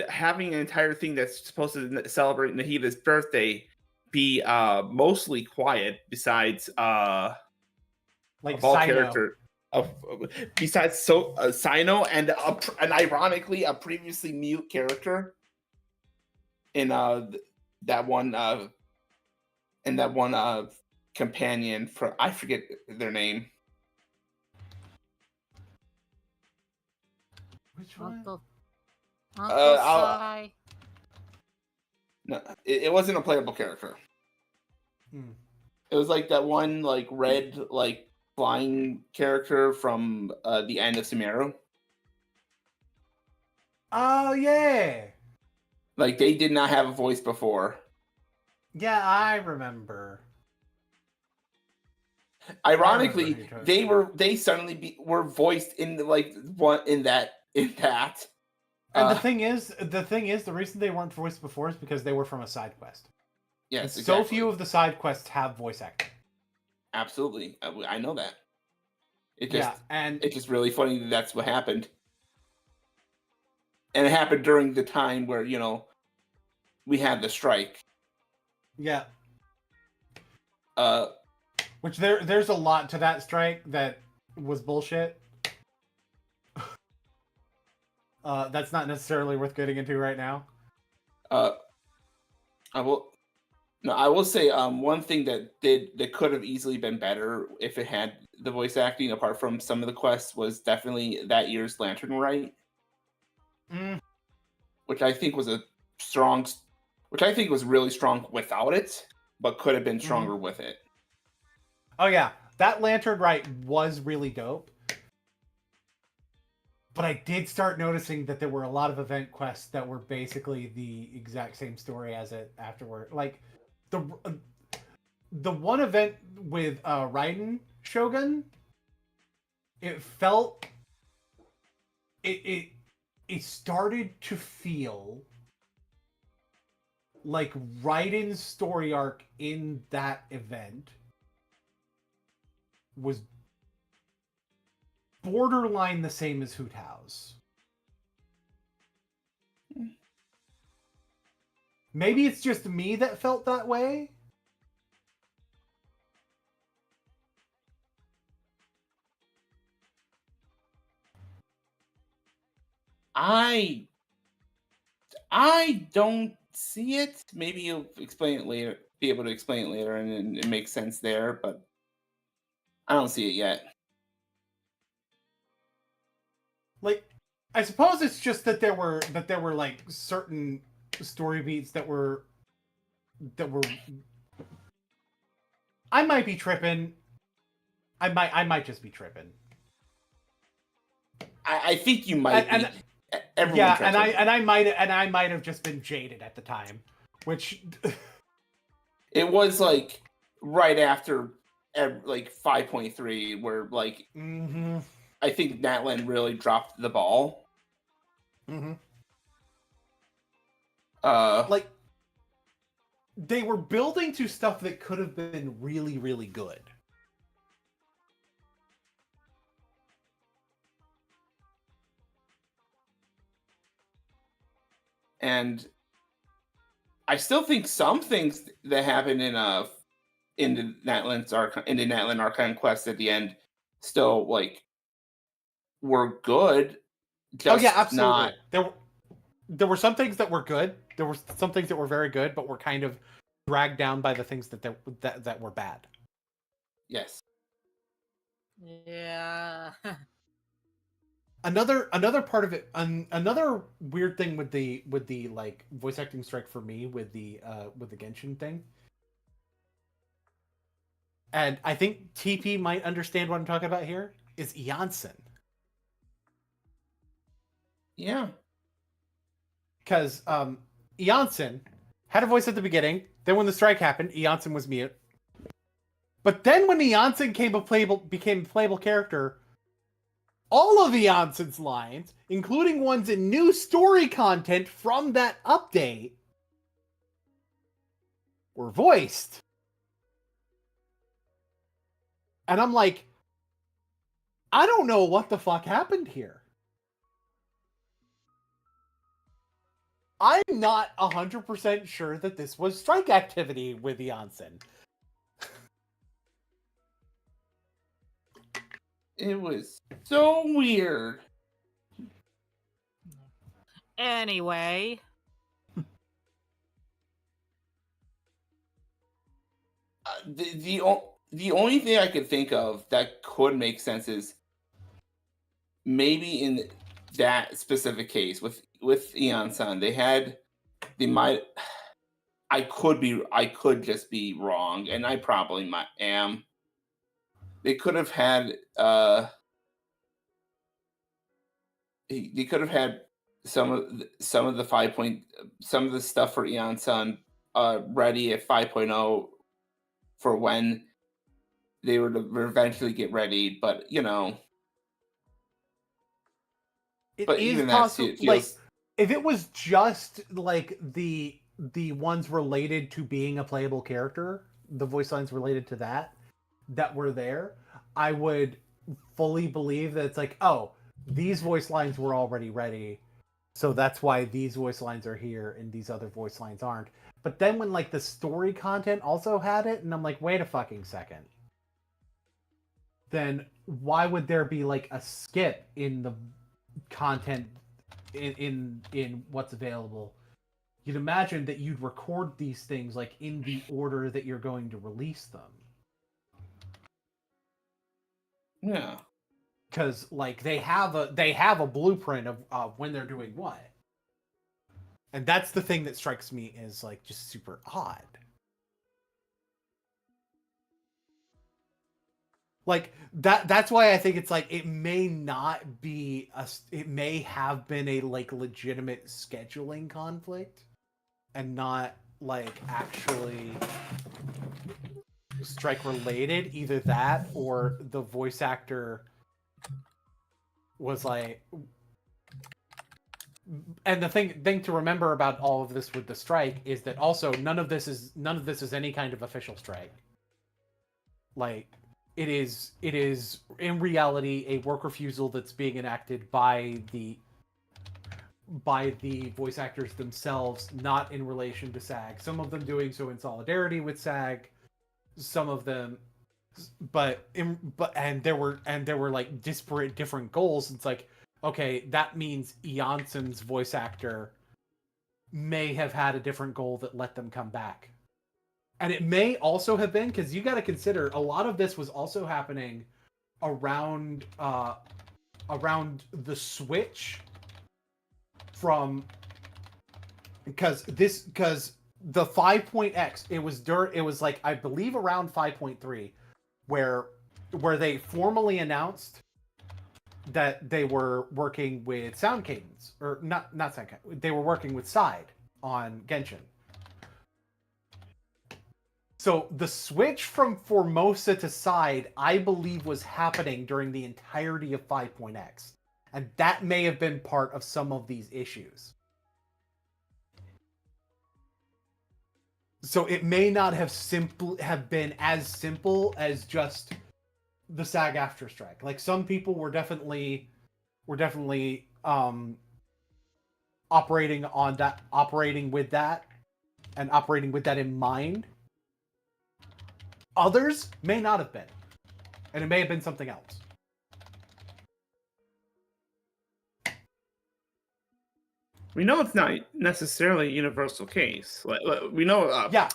having an entire thing that's supposed to celebrate Nahida's birthday be mostly quiet, besides like of all Sino. character besides Sino and ironically a previously mute character in that one companion from, I forget their name. Which one? Uncle I'll- Sai. No, it wasn't a playable character. Hmm. It was like that one like red like flying character from the end of Sumeru. Oh yeah, Like they did not have a voice before. yeah, I remember. Ironically, I remember who they suddenly were voiced in that. And the thing is, the reason they weren't voiced before is because they were from a side quest. Yes, And exactly. so few of the side quests have voice acting. Absolutely, I know that. It's just really funny that that's what happened, and it happened during the time where we had the strike. Yeah. Uh, Which there's a lot to that strike that was bullshit. That's not necessarily worth getting into right now. I will say one thing that could have easily been better if it had the voice acting, apart from some of the quests, was definitely that year's Lantern Rite, which I think was really strong without it, but could have been stronger with it. Oh yeah, that Lantern Rite was really dope. But I did start noticing that there were a lot of event quests that were basically the exact same story as it afterward. Like the one event with Raiden Shogun, it felt it started to feel like Raiden's story arc in that event was borderline the same as Hu Tao's. Maybe it's just me that felt that way. I don't see it. Maybe you'll explain it later. Be able to explain it later, and it makes sense there. But I don't see it yet. Like, I suppose it's just that there were like certain story beats that were. I might be tripping. I might just be tripping. I think you might. And everyone yeah, trips and over it. I might have just been jaded at the time, which It was like right after like 5.3, where like I think Natlan really dropped the ball. Like they were building to stuff that could have been really, really good. And I still think some things that happened in the Natlan Archon quest at the end still like were good. Oh yeah, Just absolutely. not. There were some things that were good. There were some things that were very good, but were kind of dragged down by the things that were bad. Yes. Yeah. Another part of it, another weird thing with the like voice acting strike for me with the Genshin thing, and I think TP might understand what I'm talking about here, is Janssen. Yeah. Because Janssen had a voice at the beginning. Then when the strike happened, Janssen was mute. But then when Janssen became a playable character, all of Janssen's lines, including ones in new story content from that update, were voiced. And I'm like, I don't know what the fuck happened here. I'm not 100% sure that this was strike activity with Janssen. It was so weird. Anyway. The only thing I could think of that could make sense is maybe in that specific case with Eon-san, they might. I could just be wrong, and I probably am. They could have had they could have had some of the some of the stuff for Eon-san ready at 5.0 for when they were to eventually get ready, but you know. But even possible, that feels... like if it was just like the ones related to being a playable character, the voice lines related to that were there, I would fully believe that it's like, oh, these voice lines were already ready, so that's why these voice lines are here and these other voice lines aren't. But then when like the story content also had it, and I'm like, wait a fucking second, then why would there be like a skip in the content in what's available? You'd imagine that you'd record these things like in the order that you're going to release them. Yeah, because like they have a blueprint of when they're doing what, and that's the thing that strikes me as like just super odd. Like that's why I think it's like it may not be it may have been a like legitimate scheduling conflict and not like actually strike related. Either that or the voice actor was like, and the thing to remember about all of this with the strike is that also none of this is any kind of official strike. Like it is in reality a work refusal that's being enacted by the voice actors themselves, not in relation to SAG. Some of them doing so in solidarity with SAG, some of them and there were like disparate different goals. It's like, okay, that means Janssen's voice actor may have had a different goal that let them come back. And it may also have been, because you got to consider a lot of this was also happening around the switch from, because the 5.x, it was like, I believe around 5.3 where they formally announced that they were working with Sound Cadence, or not Sound Cadence, they were working with Side on Genshin. So the switch from Formosa to Side, I believe, was happening during the entirety of 5.x. And that may have been part of some of these issues. So it may not have been as simple as just the SAG after strike. Like some people were definitely operating with that and operating with that in mind. Others may not have been, and it may have been something else. We know it's not necessarily a universal case. We know. Yeah.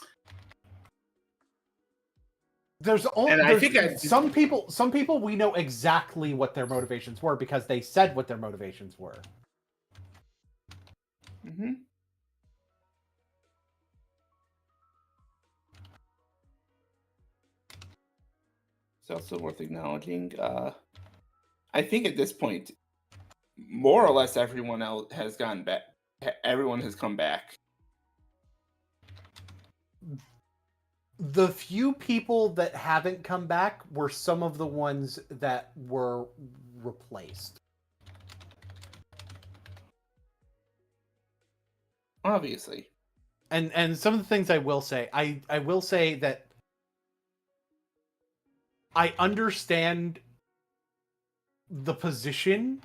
There's only And I think some people we know exactly what their motivations were because they said what their motivations were. Mm-hmm. It's also worth acknowledging. I think at this point, more or less everyone else has gone back. Everyone has come back. The few people that haven't come back were some of the ones that were replaced. Obviously. And some of the things I will say, I will say that I understand the position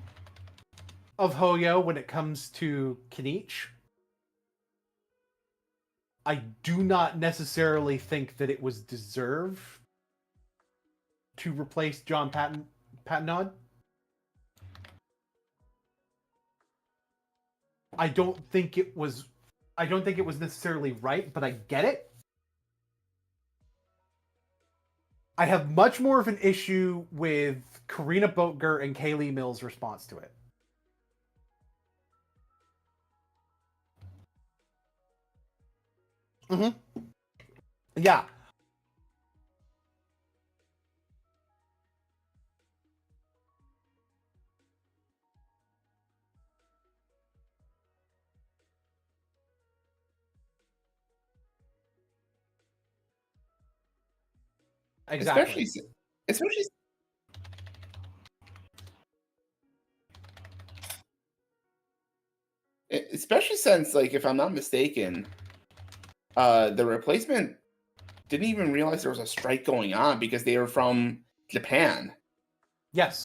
of Hoyo when it comes to Kinich. I do not necessarily think that it was deserved to replace John Patnod. I don't think it was necessarily right, but I get it. I have much more of an issue with Karina Boatger and Kaylee Mills' response to it. Mm-hmm. Yeah. Exactly. Especially since, like, if I'm not mistaken, the replacement didn't even realize there was a strike going on because they were from Japan. Yes.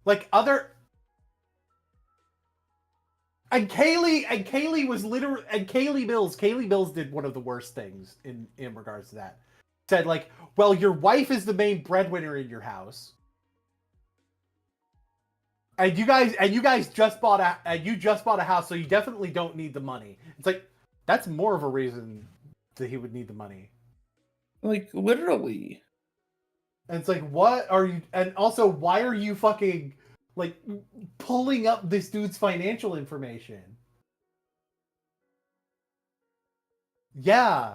Like other and Kaylee was literally and Kaylee Mills did one of the worst things in regards to that. Said like, well, your wife is the main breadwinner in your house. And you guys just bought a house, so you definitely don't need the money. It's like that's more of a reason that he would need the money. Like, literally. And it's like, what are you? And also, why are you fucking like pulling up this dude's financial information? Yeah.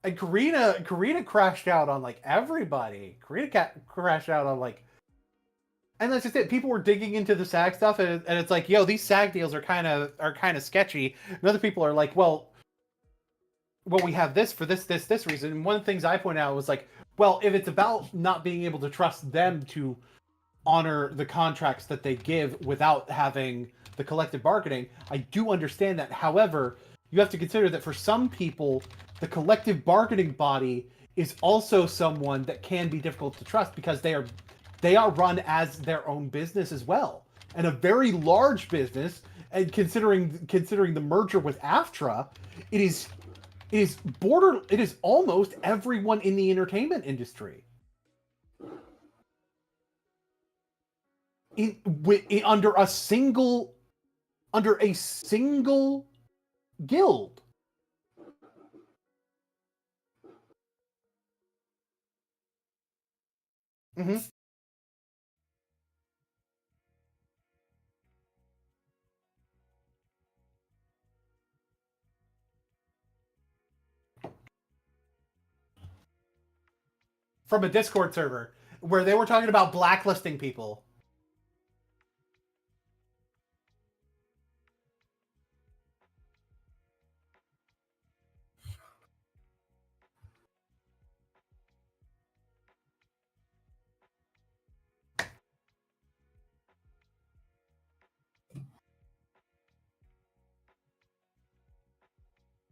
And Karina crashed out on like everybody. Crashed out on like, and that's just it. People were digging into the SAG stuff, and it's like, yo, these SAG deals are kind of sketchy. And other people are like, well, we have this for this reason. And one of the things I pointed out was like, well, if it's about not being able to trust them to honor the contracts that they give without having the collective bargaining, I do understand that. However, you have to consider that for some people, the collective bargaining body is also someone that can be difficult to trust because they are run as their own business as well, and a very large business. And considering the merger with AFTRA, it is almost everyone in the entertainment industry. Under a single guild. Mm-hmm. From a Discord server where they were talking about blacklisting people.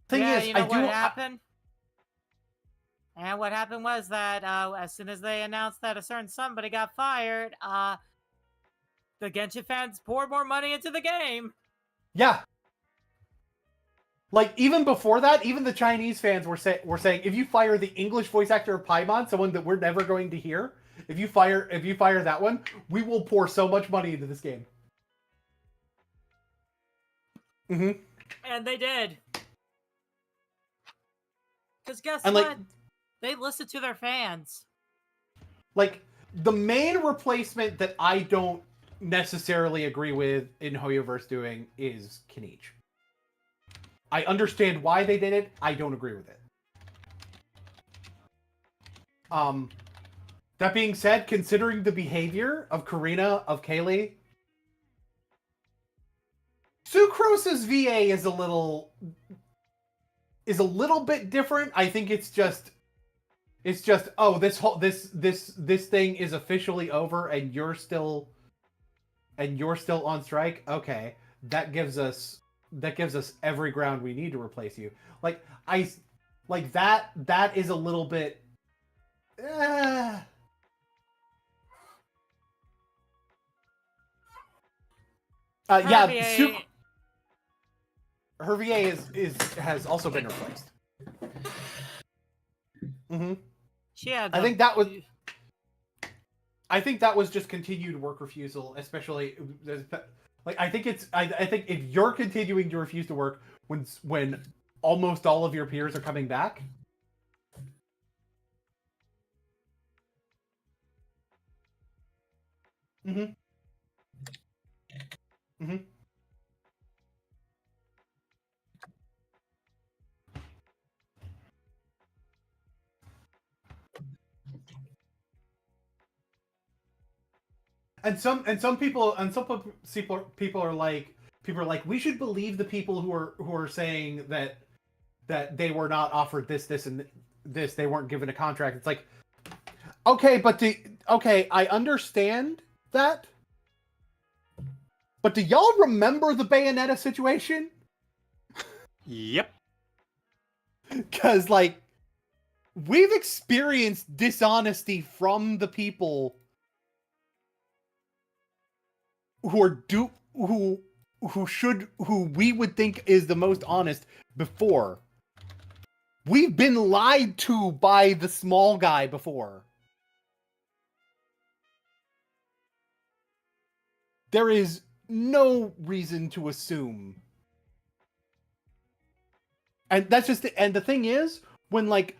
Thing yeah, is, you know I what do. happened? And what happened was that as soon as they announced that a certain somebody got fired, the Genshin fans poured more money into the game. Yeah. Like, even before that, even the Chinese fans were saying, if you fire the English voice actor of Paimon, someone that we're never going to hear, if you fire that one, we will pour so much money into this game. Mm-hmm. And they did. Because guess And, what? like, They listened to their fans. like, the main replacement that I don't necessarily agree with in Hoyoverse doing is Kenichi. I understand why they did it. I don't agree with it. That being said, considering the behavior of Karina, of Kaylee, Sucrose's VA is a little bit different. I think it's just oh, this thing is officially over and you're still on strike. Okay, that gives us every ground we need to replace you. Like that is a little bit. Yeah, VA, her VA has also been replaced. Mm-hmm. she had I think that was just continued work refusal, especially like I think if you're continuing to refuse to work when almost all of your peers are coming back. Mm-hmm. Mm-hmm. And some people are like we should believe the people who are saying that they were not offered this and this, they weren't given a contract. It's like, okay, but I understand that, but do y'all remember the Bayonetta situation? Yep. Because like we've experienced dishonesty from the people who we would think is the most honest before. We've been lied to by the small guy before. There is no reason to assume. And that's just and the thing is, when like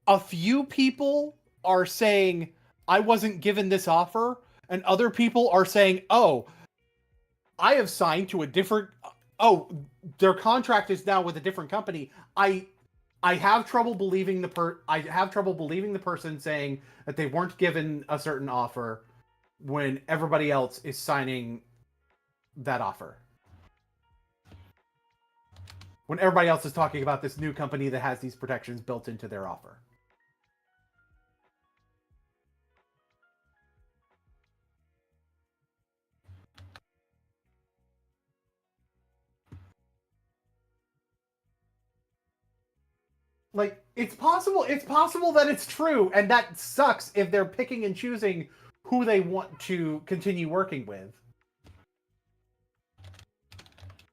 a few people are saying, I wasn't given this offer, and other people are saying, oh, I have signed to a different, their contract is now with a different company. I have trouble believing the person saying that they weren't given a certain offer when everybody else is signing that offer. When everybody else is talking about this new company that has these protections built into their offer. Like, it's possible that it's true, and that sucks if they're picking and choosing who they want to continue working with.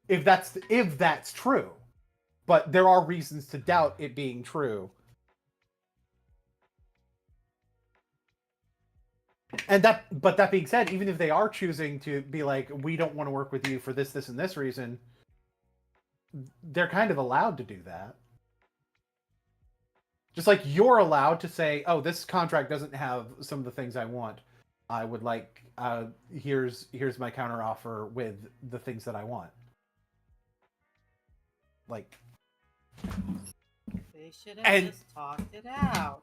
If that's true. But there are reasons to doubt it being true. But that being said, even if they are choosing to be like, we don't want to work with you for this, and this reason, they're kind of allowed to do that. Just like you're allowed to say, oh, this contract doesn't have some of the things I want. I would like, here's my counter offer with the things that I want. Like, they should have just talked it out.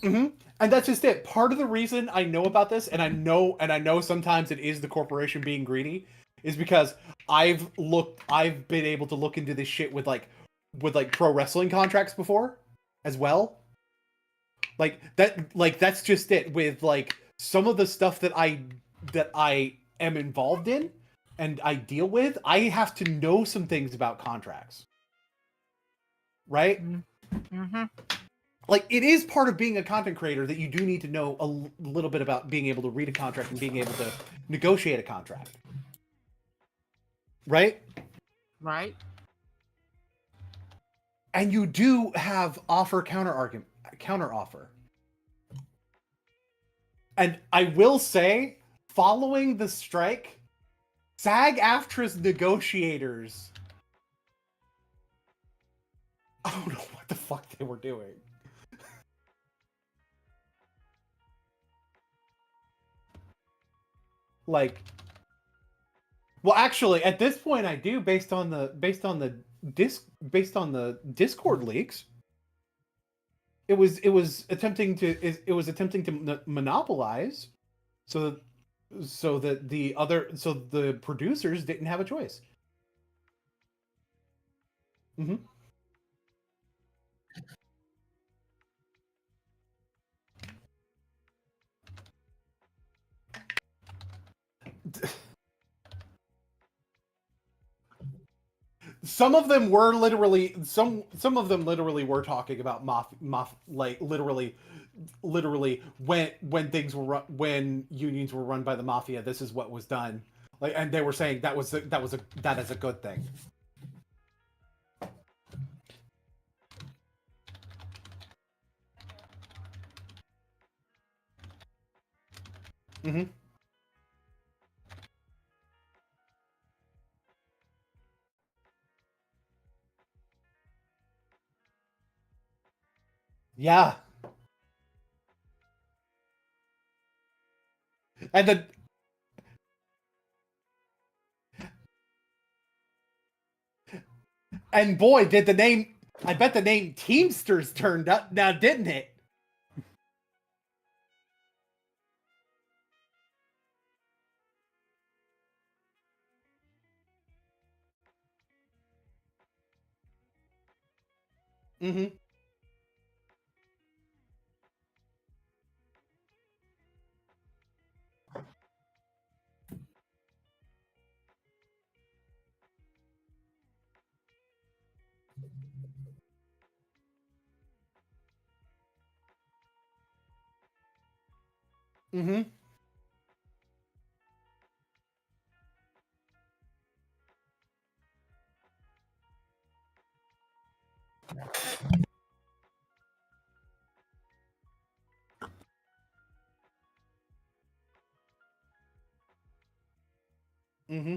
Mm-hmm. And that's just it. Part of the reason I know about this, and I know sometimes it is the corporation being greedy, is because I've been able to look into this shit with pro wrestling contracts before as well. That's just it. With like some of the stuff that I am involved in and I deal with, I have to know some things about contracts. right? Mm-hmm. Like, it is part of being a content creator that you do need to know a little bit about being able to read a contract and being able to negotiate a contract. Right? Right. And you do have offer counter offer. And I will say, following the strike, SAG-AFTRA's negotiators, I don't know what the fuck they were doing. Like, well, actually, at this point, I do, based on the Discord leaks. It was attempting to monopolize, so that the producers didn't have a choice. Mm-hmm. Some of them were literally were talking about like literally when unions were run by the mafia, this is what was done. Like, and they were saying that is a good thing. Mm-hmm. Yeah. And boy, did the name, I bet the name Teamsters turned up now, didn't it? Mm-hmm. Mm-hmm. Mm-hmm.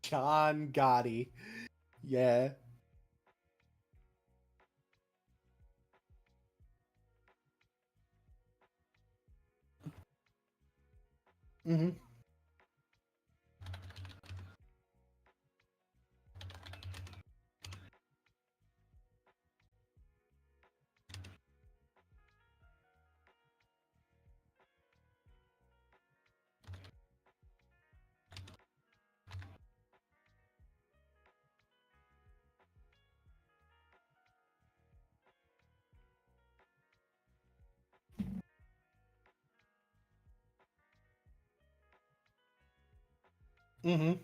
John Gotti. Yeah. Mm-hmm. Mm-hmm.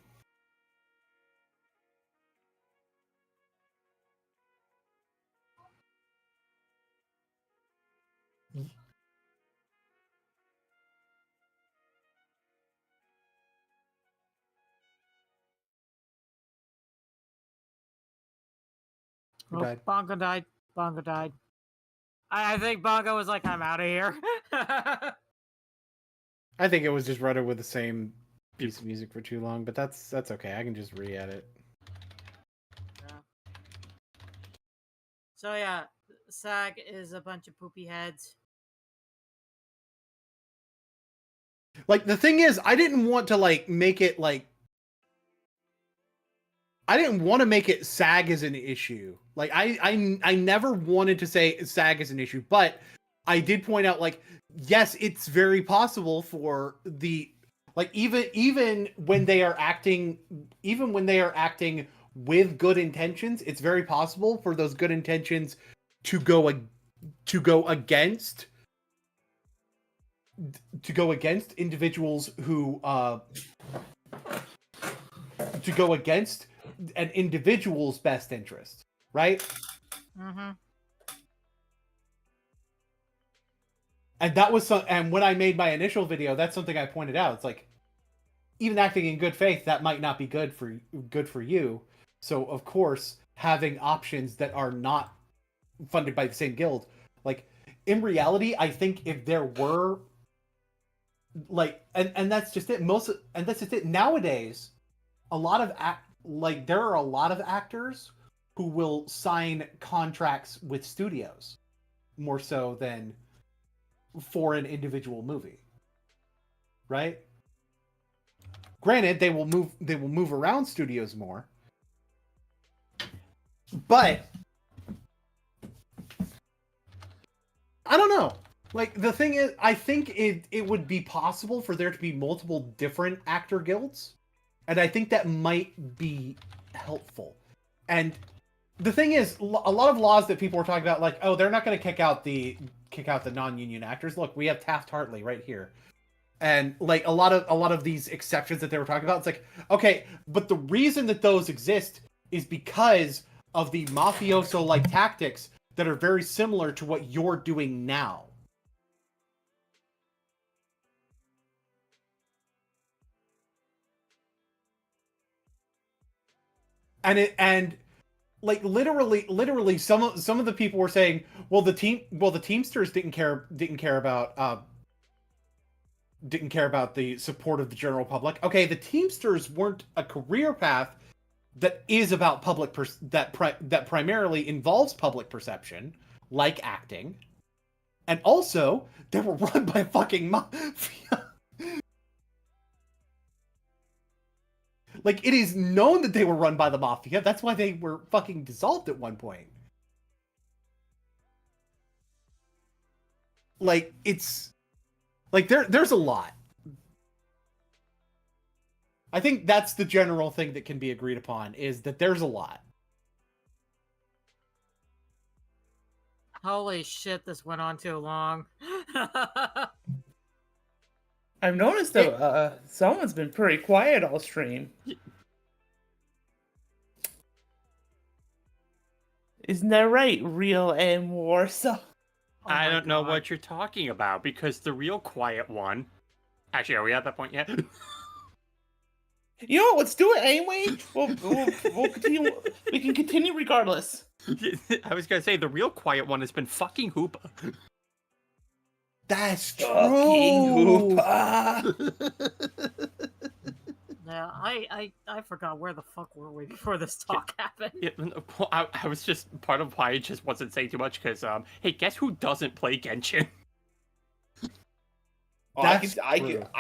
Who Oh, died? Bongo died. Bongo died. I think Bongo was like, I'm out of here. I think it was just running with the same piece of music for too long, but that's okay. I can just re-edit. Yeah. So yeah, SAG is a bunch of poopy heads. Like, the thing is, I didn't want to make it I didn't want to make it SAG as an issue. Like, I never wanted to say SAG as an issue, but I did point out, like, yes, it's very possible for the, like, even when they are acting with good intentions, it's very possible for those good intentions to go against individuals who to go against an individual's best interest, right? Mm-hmm. And that was and when I made my initial video, that's something I pointed out. It's like, even acting in good faith, that might not be good for you. So of course, having options that are not funded by the same guild, like in reality, I think if there were like, and that's just it. That's just it. Nowadays, there are a lot of actors who will sign contracts with studios more so than for an individual movie, right? Granted, they will move around studios more, but I don't know. Like, the thing is, I think it would be possible for there to be multiple different actor guilds, and I think that might be helpful. And the thing is, a lot of laws that people were talking about, like, oh, they're not going to kick out the non-union actors. Look, we have Taft-Hartley right here. And like a lot of these exceptions that they were talking about, it's like, okay, but the reason that those exist is because of the mafioso-like tactics that are very similar to what you're doing now. And like literally some of the people were saying, well, the Teamsters didn't care about the support of the general public. Okay, the Teamsters weren't a career path that is about that primarily involves public perception, like acting, and also they were run by fucking mafia. Like, it is known that they were run by the mafia. That's why they were fucking dissolved at one point. Like, it's like there's a lot. I think that's the general thing that can be agreed upon, is that there's a lot. Holy shit, this went on too long. I've noticed that someone's been pretty quiet all stream. Isn't that right, Real and Warsaw? I don't know what you're talking about, because the real quiet one... Actually, are we at that point yet? You know what? Let's do it anyway. We'll continue. We can continue regardless. I was gonna say, the real quiet one has been fucking Hoopa. That's true. Fucking Hoopa. Yeah, I forgot where the fuck were we before this talk happened. Yeah, I was just, part of why I just wasn't saying too much, because, hey, guess who doesn't play Genshin? Oh, I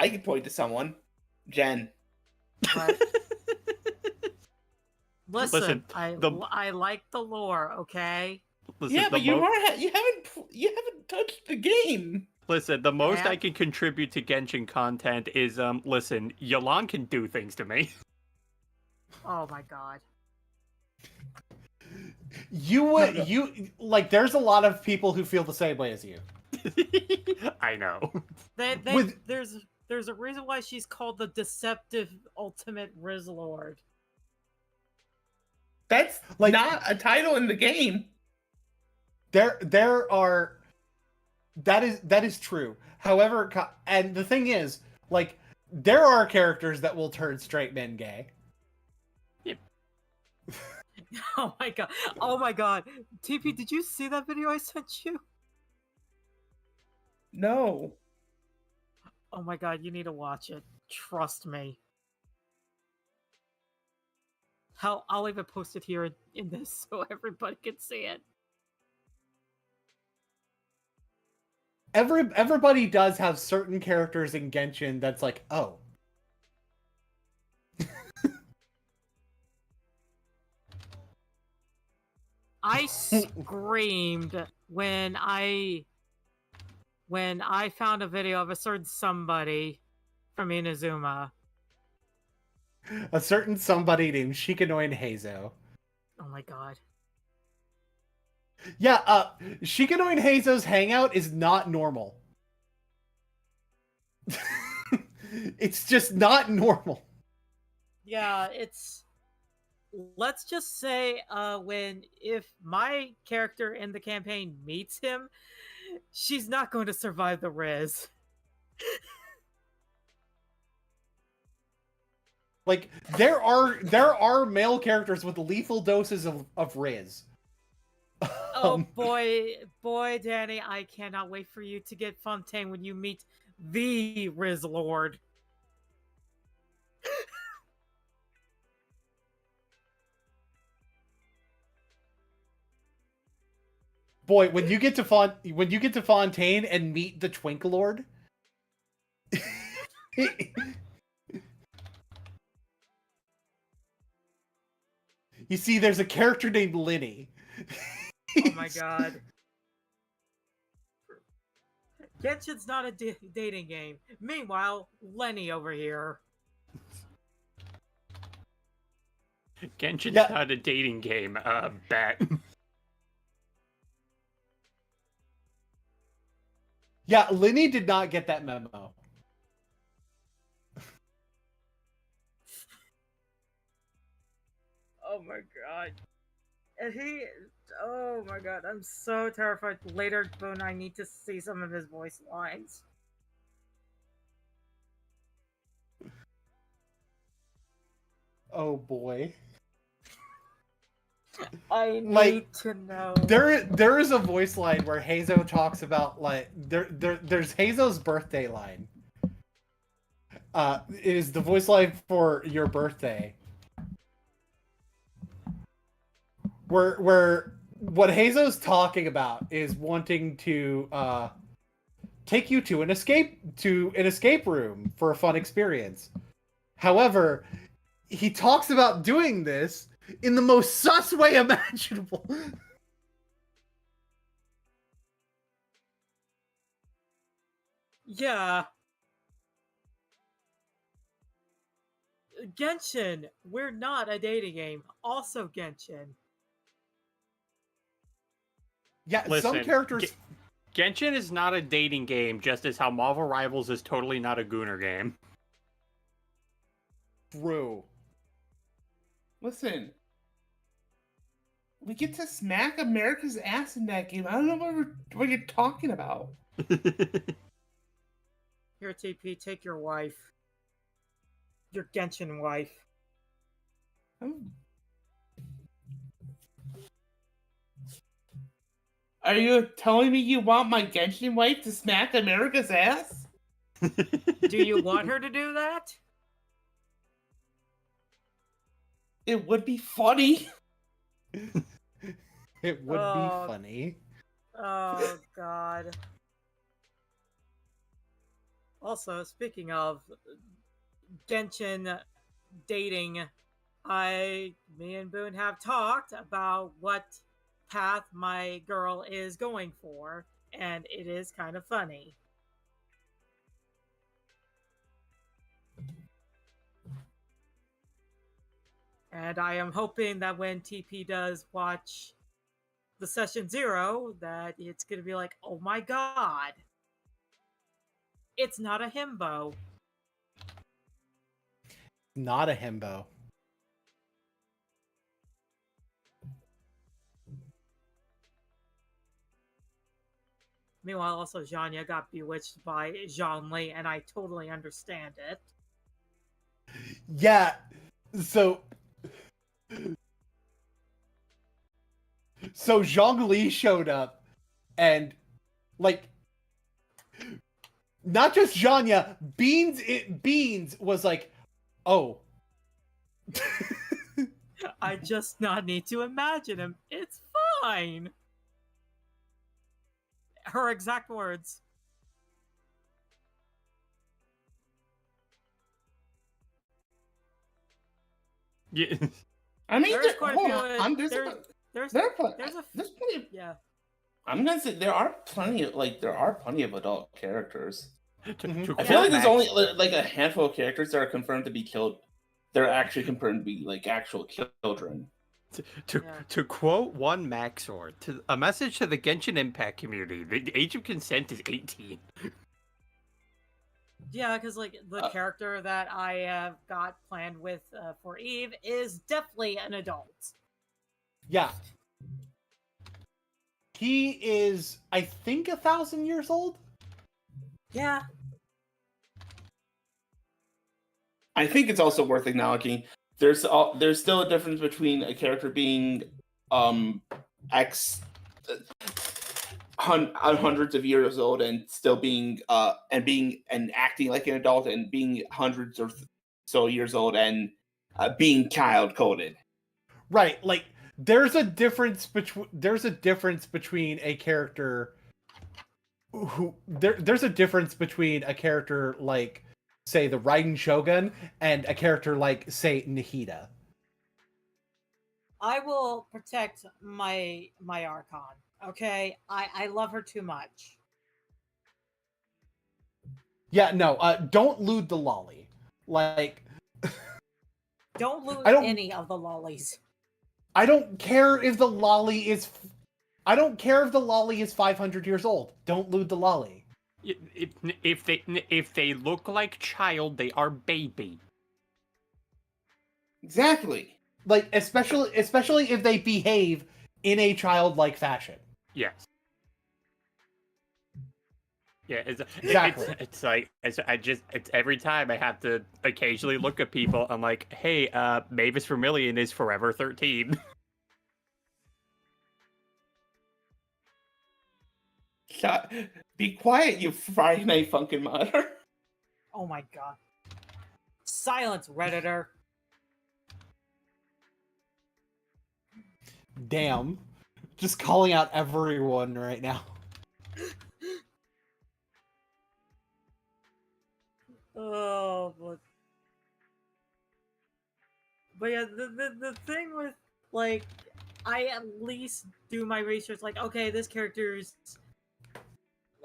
can point to someone. Jen. But... Listen, Listen, I like the lore, okay? Listen, Yeah, but you haven't touched the game. Listen, the most Yeah. I can contribute to Genshin content is, listen, Yolan can do things to me. Oh my god. You like, there's a lot of people who feel the same way as you. I know. There's a reason why she's called the Deceptive Ultimate Rizlord. That's Like- not a title in the game. There are, that is true. However, and the thing is, like, there are characters that will turn straight men gay. Oh my god. Oh my god. TP, did you see that video I sent you? No. Oh my god, you need to watch it. Trust me. Hell, I'll even post it here in this so everybody can see it. Everybody does have certain characters in Genshin that's like, oh. I screamed when I found a video of a certain somebody from Inazuma A certain somebody named Shikanoi and Heizo. Oh my god. Yeah, Shikanoi and Heizo's hangout is not normal. It's just not normal. Yeah, it's. Let's just say, if my character in the campaign meets him, she's not going to survive the res. Like there are male characters with lethal doses of Riz. Oh boy, Danny, I cannot wait for you to get Fontaine when you meet the Riz Lord. Boy, when you get to Fontaine and meet the Twinkle Lord. You see, there's a character named Linny. Oh my god. Genshin's not a dating game. Meanwhile, Lenny over here. Genshin's Yeah. not a dating game, bet. Yeah, Linny did not get that memo. Oh my god. And oh my god, I'm so terrified. Later, Boone, I need to see some of his voice lines. Oh boy. I need Like, to know. There is a voice line where Heizo talks about, like, there's Heizo's birthday line. It is the voice line for your birthday. Where what Heizo's talking about is wanting to take you to an escape room for a fun experience. However, he talks about doing this in the most sus way imaginable. Yeah. Genshin, we're not a dating game. Also Genshin. Yeah, Listen, some characters. Genshin is not a dating game, just as how Marvel Rivals is totally not a Gooner game. True. Listen, we get to smack America's ass in that game. I don't know what you're talking about. Here, TP, take your wife. Your Genshin wife. Are you telling me you want my Genshin wife to smack America's ass? Do you want her to do that? It would be funny. It would be funny. Oh, God. Also, speaking of Genshin dating, me and Boone have talked about what path my girl is going for, and it is kind of funny. And I am hoping that when TP does watch the session 0, that it's going to be like, oh my god, it's not a himbo. Not a himbo. Meanwhile, also, Zhanya got bewitched by Zhongli, and I totally understand it. Yeah, so Zhongli showed up, and, like, not just Zhanya, Beans was like, oh. I just not need to imagine him. It's fine. Her exact words. Yeah. I mean, There's quite a hold few. on. There's Plenty of, yeah. I'm gonna say there are plenty of adult characters. To I quote feel like there's Max- only like a handful of characters that are confirmed to be killed they're actually confirmed to be like actual children. To quote one Maxor, a message to the Genshin Impact community: the age of consent is 18. Yeah, because like the character that I have got planned with for Eve is definitely an adult. Yeah. He is, I think, 1,000 years old. Yeah. I think it's also worth acknowledging there's still a difference between a character being hundreds of years old and still being and acting like an adult, and being hundreds or so years old and being child coded. Right, like there's a difference between a character who there's a difference between a character like, say, the Raiden Shogun and a character like, say, Nahida. I will protect my Archon. Okay, I love her too much. Yeah, no, don't lewd the lolly. Like, don't lewd any of the lollies. I don't care if the lolly is 500 years old. Don't lewd the lolly. If they look like child, they are baby. Exactly. Like, especially if they behave in a childlike fashion. Yes. Yeah, Exactly. It's like it's every time I have to occasionally look at people. I'm like, hey, Mavis Vermillion is forever 13. Be quiet, you Friday Night Funkin' mother. Oh my god. Silence, Redditor. Damn. Just calling out everyone right now. Oh, but yeah, the thing with, like, I at least do my research, like, okay, this character's,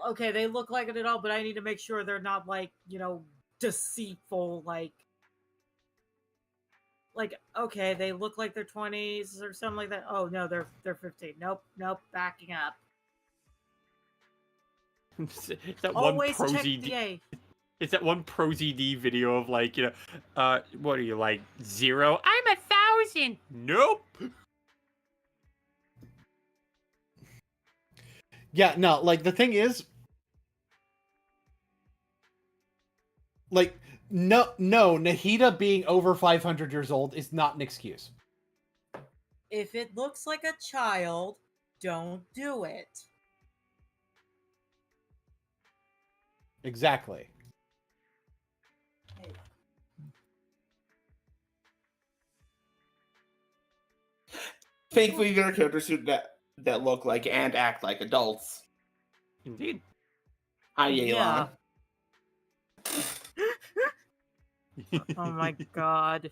okay, they look like it at all, but I need to make sure they're not, like, you know, deceitful, like, okay, they look like they're 20s or something like that. Oh, no, they're 15. Nope, backing up. That Always one check prosy the A. It's that one prosy D video of, like, you know, what are you, like, 0? I'm 1,000. Nope. Yeah, no, like, the thing is, like, no, Nahida being over 500 years old is not an excuse. If it looks like a child, don't do it. Exactly. Thankfully, there are characters that look like and act like adults. Indeed. Hi, Yelan. Yeah. Oh my god.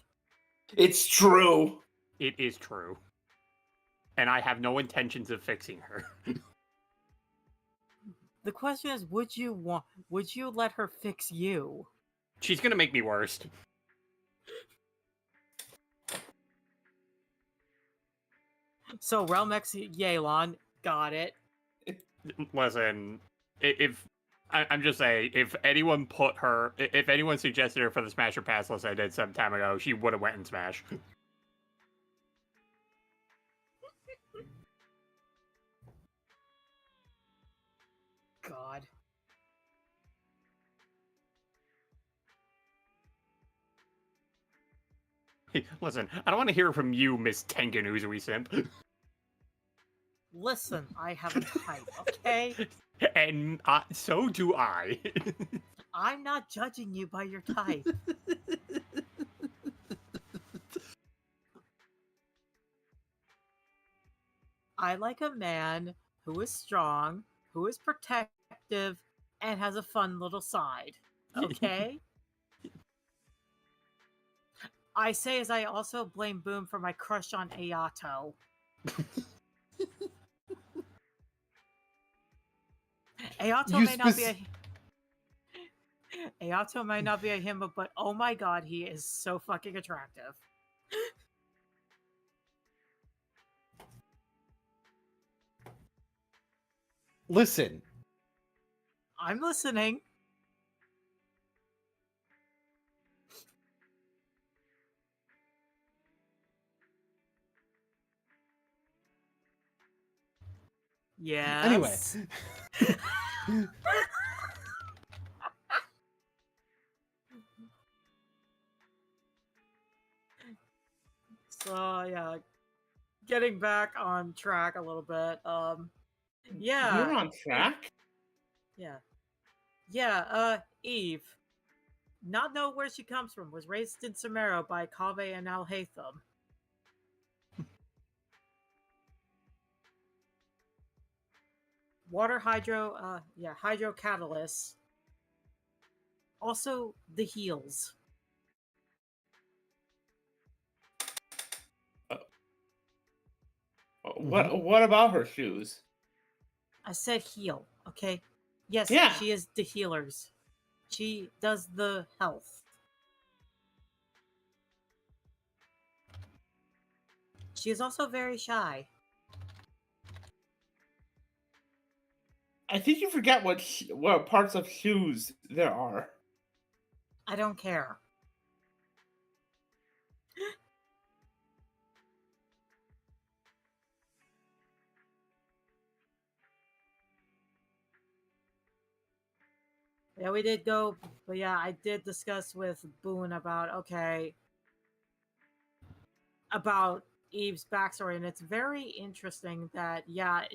It's true. It is true. And I have no intentions of fixing her. The question is, would you let her fix you? She's gonna make me worse. So Realm X Yelan, got it. Listen, I'm just saying, if anyone suggested her for the Smash or Pass list I did some time ago, she would have went and Smash. God. Hey, listen, I don't want to hear from you, Miss Tengen Uzui Simp. Listen, I have a type, okay? And so do I. I'm not judging you by your type. I like a man who is strong, who is protective, and has a fun little side. Okay? I say as I also blame Boom for my crush on Ayato. Ayato may not be a... Ayato might not be a him, but oh my god, he is so fucking attractive. Listen, I'm listening. Yes. anyway. So yeah, getting back on track a little bit. Yeah. You're on track. Yeah. Eve. Not know where she comes from. Was raised in Samaro by Kaveh and Al Haytham. Water hydro, hydro catalyst. Also the heels. What about her shoes? I said heal, okay? Yes, Yeah. she is the healers. She does the health. She is also very shy. I think you forget what parts of shoes there are. I don't care. Yeah, we did go, but yeah, I did discuss with Boone about about Eve's backstory, and it's very interesting that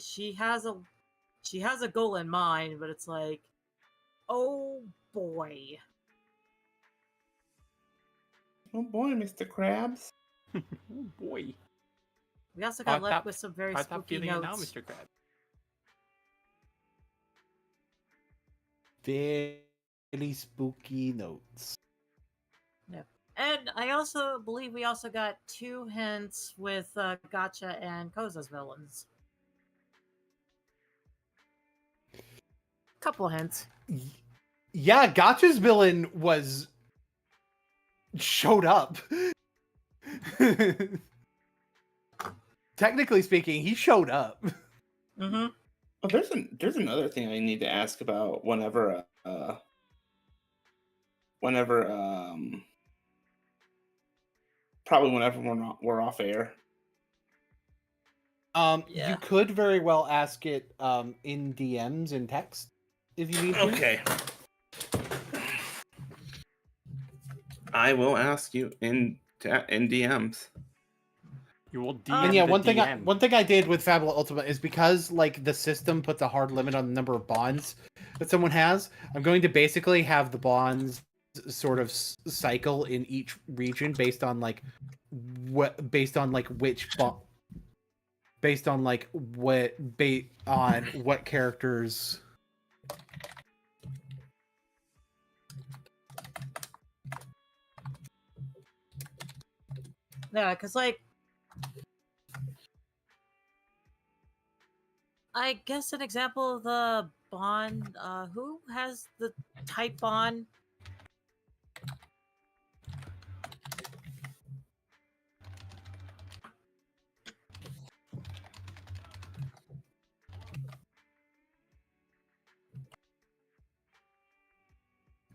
she has a goal in mind, but it's like, oh boy. Oh boy, Mr. Krabs. Oh boy. We also got How's left that- with some very How's that spooky feeling now, notes. Mr. Krabs? Very spooky notes. And I also believe we also got 2 hints with Gotcha and Koza's villains. Couple hints. Yeah, Gotcha's villain showed up. Technically speaking, he showed up. Mm-hmm. Oh, there's another thing I need to ask about whenever probably whenever we're off air. Yeah. You could very well ask it in DMs in text if you need to. Okay. I will ask you in DMs. You will DM And yeah, the one thing DM. I did with Fabula Ultimate is because like the system puts a hard limit on the number of bonds that someone has. I'm going to basically have the bonds sort of cycle in each region based on like what characters. Yeah, because like I guess an example of the bond, who has the type bond?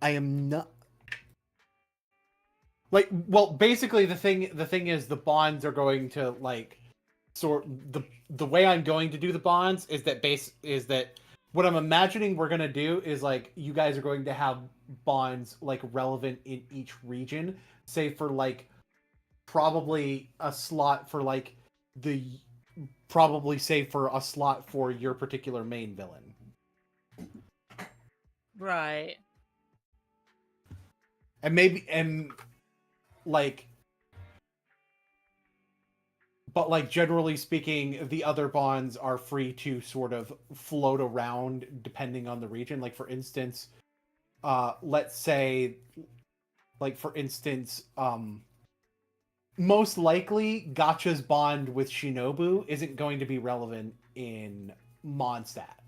I am not basically the thing is the bonds are going to like the way I'm going to do the bonds is that what I'm imagining we're gonna do is like you guys are going to have bonds like relevant in each region, say for like probably a slot for like for a slot for your particular main villain. Right. And but like generally speaking, the other bonds are free to sort of float around depending on the region. Like for instance, let's say, most likely Gotcha's bond with Shinobu isn't going to be relevant in Mondstadt.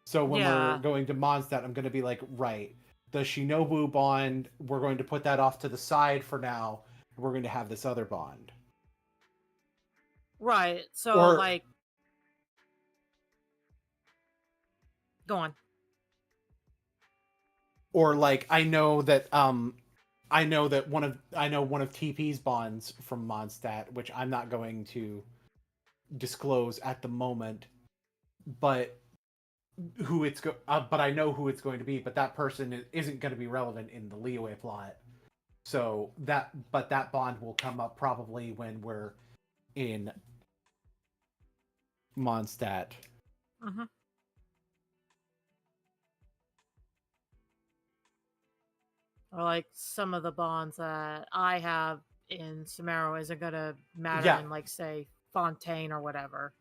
So when we're going to Mondstadt, I'm going to be like, right, the Shinobu bond, we're going to put that off to the side for now. We're going to have this other bond. Right. So Or- like, go on. Or like I know one of TP's bonds from Mondstadt, which I'm not going to disclose at the moment, but but I know who it's going to be. But that person isn't going to be relevant in the Liyue plot. So that bond will come up probably when we're in Mondstadt. Mm-hmm. Or like some of the bonds that I have in Samaro isn't gonna matter Yeah. in, like, say, Fontaine or whatever.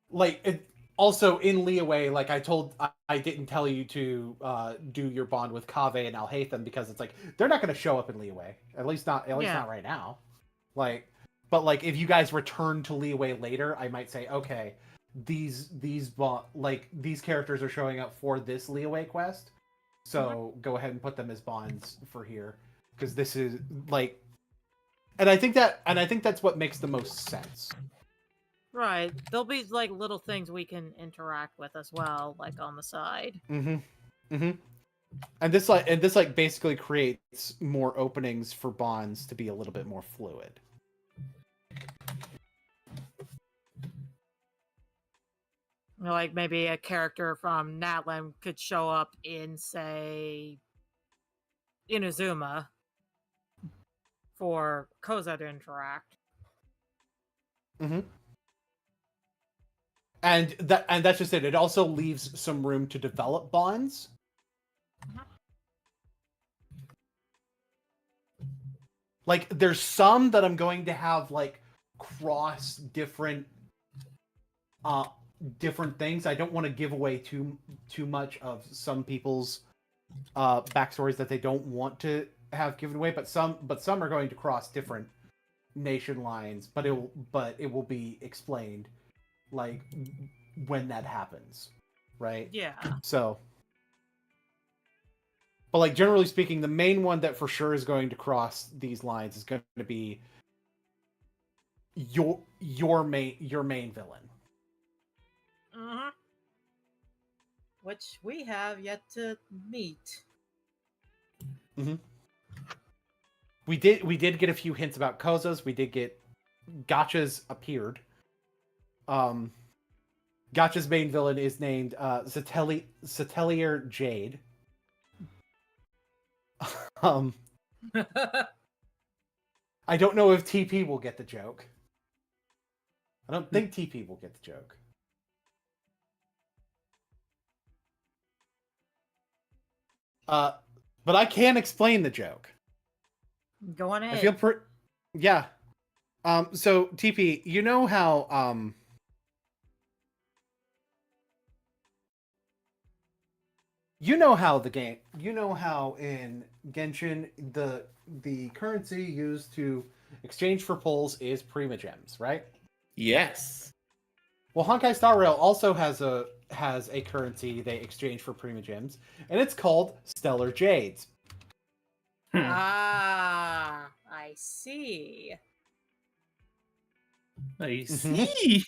Like also in Liyue, like I didn't tell you to do your bond with Kave and Alhaitham because it's like they're not going to show up in Liyue, at least not right now. Like, but like if you guys return to Liyue later, I might say, okay, these characters are showing up for this Liyue quest, so go ahead and put them as bonds for here because this is like, and I think that's what makes the most sense. Right. There'll be like little things we can interact with as well, like on the side. Mm-hmm. Mm-hmm. And this basically creates more openings for bonds to be a little bit more fluid. Like maybe a character from Natlan could show up in, say, Inazuma for Koza to interact. Mm-hmm. And that's just it. It also leaves some room to develop bonds. Like there's some that I'm going to have like cross different things. I don't want to give away too much of some people's backstories that they don't want to have given away, but some are going to cross different nation lines, but it will be explained like when that happens, right? Yeah. So, but like generally speaking, the main one that for sure is going to cross these lines is going to be your main villain. Mm-hmm. Which we have yet to meet. Mm-hmm. We did get a few hints about Koza's. We did get Gotcha's appeared. Gotcha's main villain is named Satelier Jade. I don't know if TP will get the joke. I don't think TP will get the joke. But I can explain the joke. Go on ahead. I feel yeah. So TP, you know how in Genshin the currency used to exchange for pulls is Primogems, right? Yes. Well, Honkai Star Rail also has a currency they exchange for Primogems, and it's called Stellar Jades. Ah, I see. I see.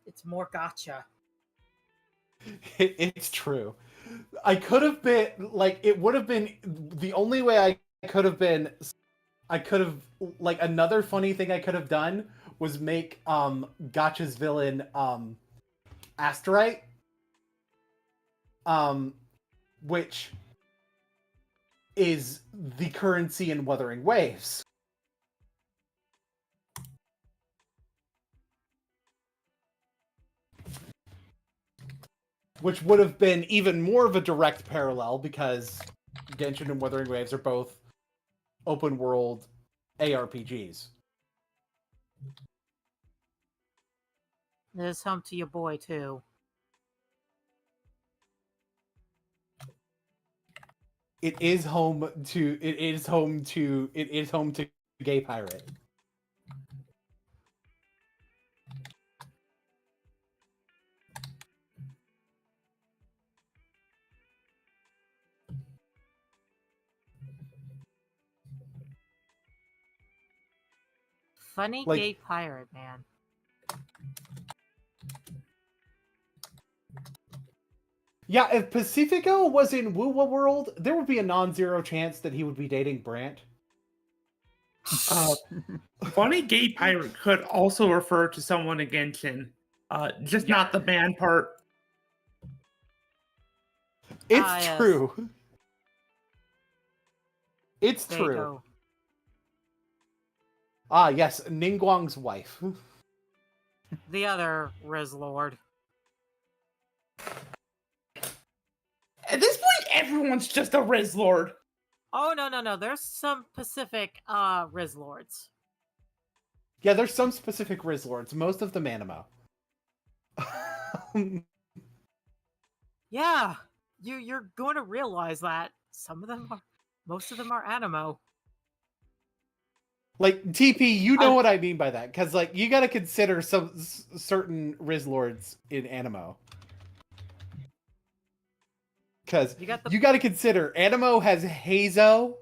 It's more gotcha. It's true. I could have been like, it would have been the only way I could have like, another funny thing I could have done was make Gotcha's villain Asterite, which is the currency in Wuthering Waves. Which would have been even more of a direct parallel because Genshin and Wuthering Waves are both open world ARPGs. This hump to your boy too. It is home to Gay Pirate. Funny Like- gay pirate, man. Yeah, if Pacifico was in Wuwa World, there would be a non-zero chance that he would be dating Brant. Funny gay pirate could also refer to someone in Genshin. Just not the band part. It's yes. true. It's There you true. go. Ah, yes, Ningguang's wife. The other Riz Lord. At this point, everyone's just a Riz Lord. Oh no. There's some Pacific Riz Lords. Yeah, there's some specific Riz Lords, most of them animo. Yeah. You're going to realize that most of them are animo. Like, TP, you know what I mean by that, because, like, you gotta consider some certain Riz Lords in animo. Because you gotta consider, animo has Heizo,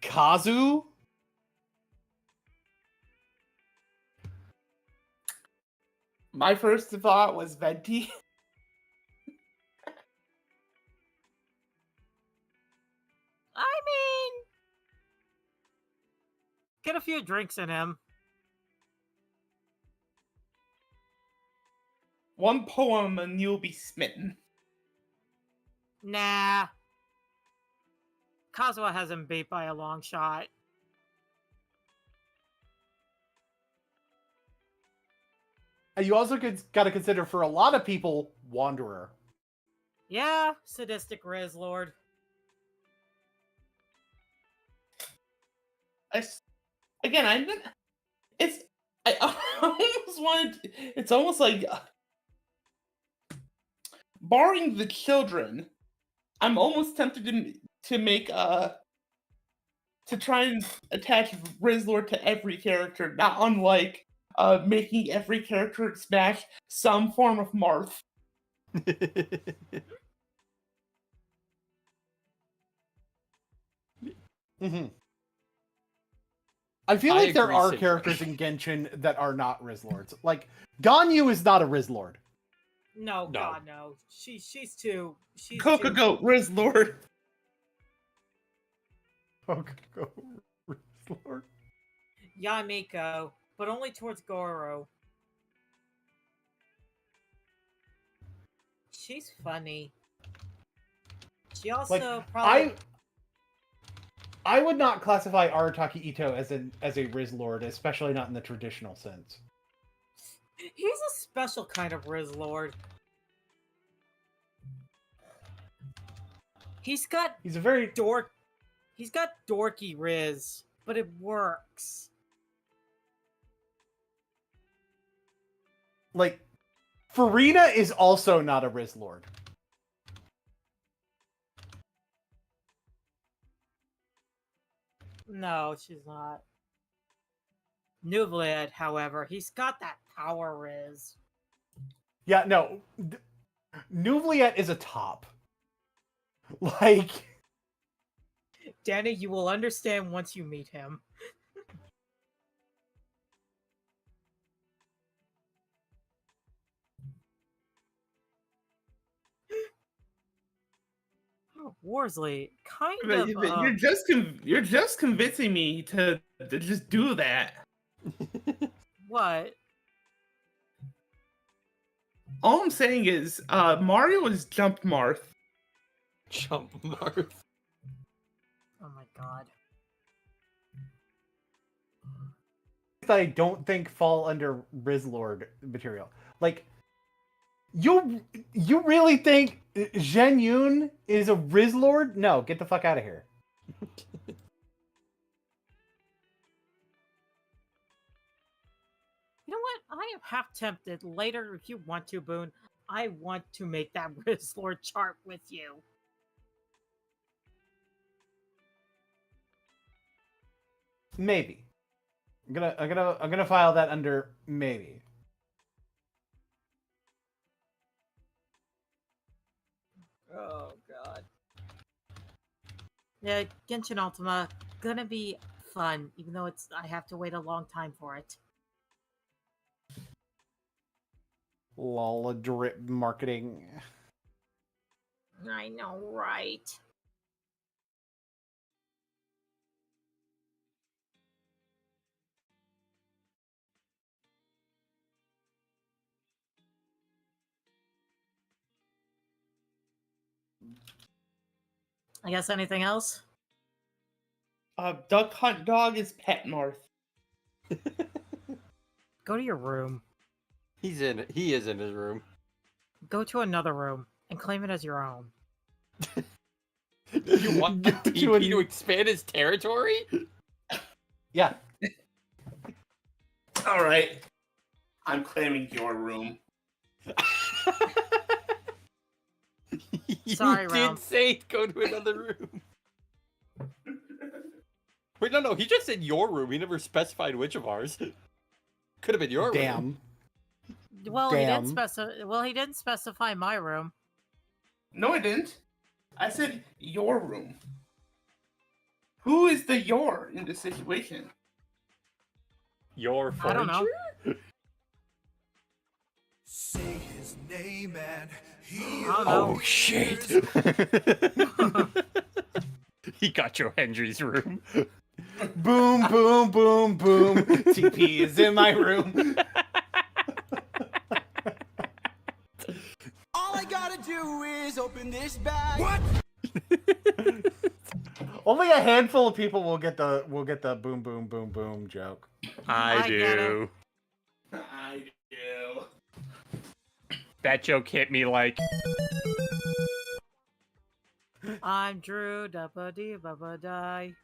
Kazu. My first thought was Venti. I mean, get a few drinks in him. One poem and you'll be smitten. Nah. Kazuha has him beat by a long shot. And you also gotta consider, for a lot of people, Wanderer. Yeah, sadistic Riz Lord. It's almost like, barring the children, I'm almost tempted to make to try and attach Rizlord to every character, not unlike making every character in Smash some form of Marth. Mm-hmm. I feel like there agree, are Sid. characters in Genshin that are not Riz Lords. Like, Ganyu is not a Riz Lord. No, No. God, no. She's too. Coca Goat, Riz Lord. Okay, go Riz Lord. Yamiko, but only towards Goro. She's funny. She also probably. I would not classify Arataki Ito as a Riz Lord, especially not in the traditional sense. He's a special kind of Riz Lord. He's got He's a very He's got dorky Riz, but it works. like Farina is also not a Riz Lord. No, she's not. Nuvliet, however, he's got that power Riz. Yeah, no. Nuvliet is a top. Like, Danny, you will understand once you meet him. Worsley, kind of. You're just convincing me to just do that. What? All I'm saying is, Mario has jumped Marth. Jump Marth. Oh my god. that I don't think fall under Riz Lord material. Like, you really think Zhen Yun is a Riz Lord? No, get the fuck out of here. You know what? I am half tempted. Later, if you want to, Boone, I want to make that Riz Lord chart with you. Maybe. I'm gonna file that under maybe. Oh god. Yeah, Genshin Ultima gonna be fun, even though I have to wait a long time for it. Lol, drip marketing. I know, right? I guess anything else? Duck Hunt Dog is Pet North. Go to your room. He is in his room. Go to another room and claim it as your own. You want Go to TP to expand his territory? Yeah. All right. I'm claiming your room. You Sorry, did Ralph. say go to another room. Wait, no, he just said your room. He never specified which of ours. Could have been your room. Damn. Well, Damn. he didn't specify my room. No, I didn't. I said your room. Who is the your in this situation? Your I don't know. Say his name and he I don't know. Oh shit! He got your Hendry's room. Boom, boom, boom, boom. TP is in my room. all I gotta do is open this bag. What? Only a handful of people will get the boom, boom, boom, boom joke. I get it. do. I do. That joke hit me like. I'm Drew, dabba dee babba die.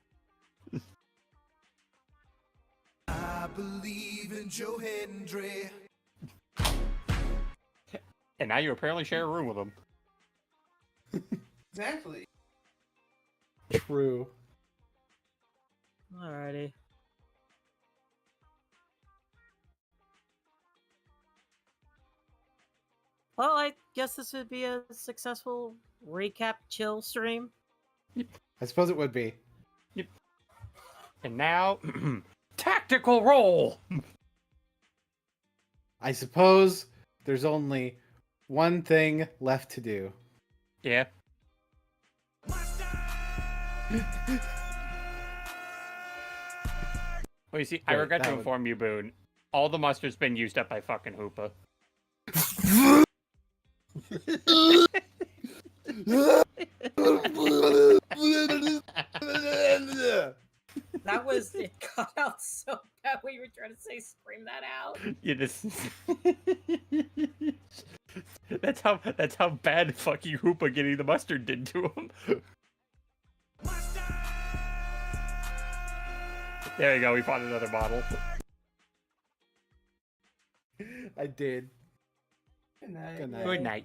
I believe in Joe Hendry. And now you apparently share a room with him. Exactly. True. Alrighty. Well, I guess this would be a successful recap chill stream. I suppose it would be. And now, tactical roll. I suppose there's only one thing left to do. Yeah. Well, you see, I Wait, regret to that would- inform you, Boone. All the mustard's been used up by fucking Hoopa. That was it. Got out so bad when you were trying to say scream that out. You just. That's how bad fucking Hoopa getting the mustard did to him. There you go. We found another bottle. I did. Good night. Good night. Good night.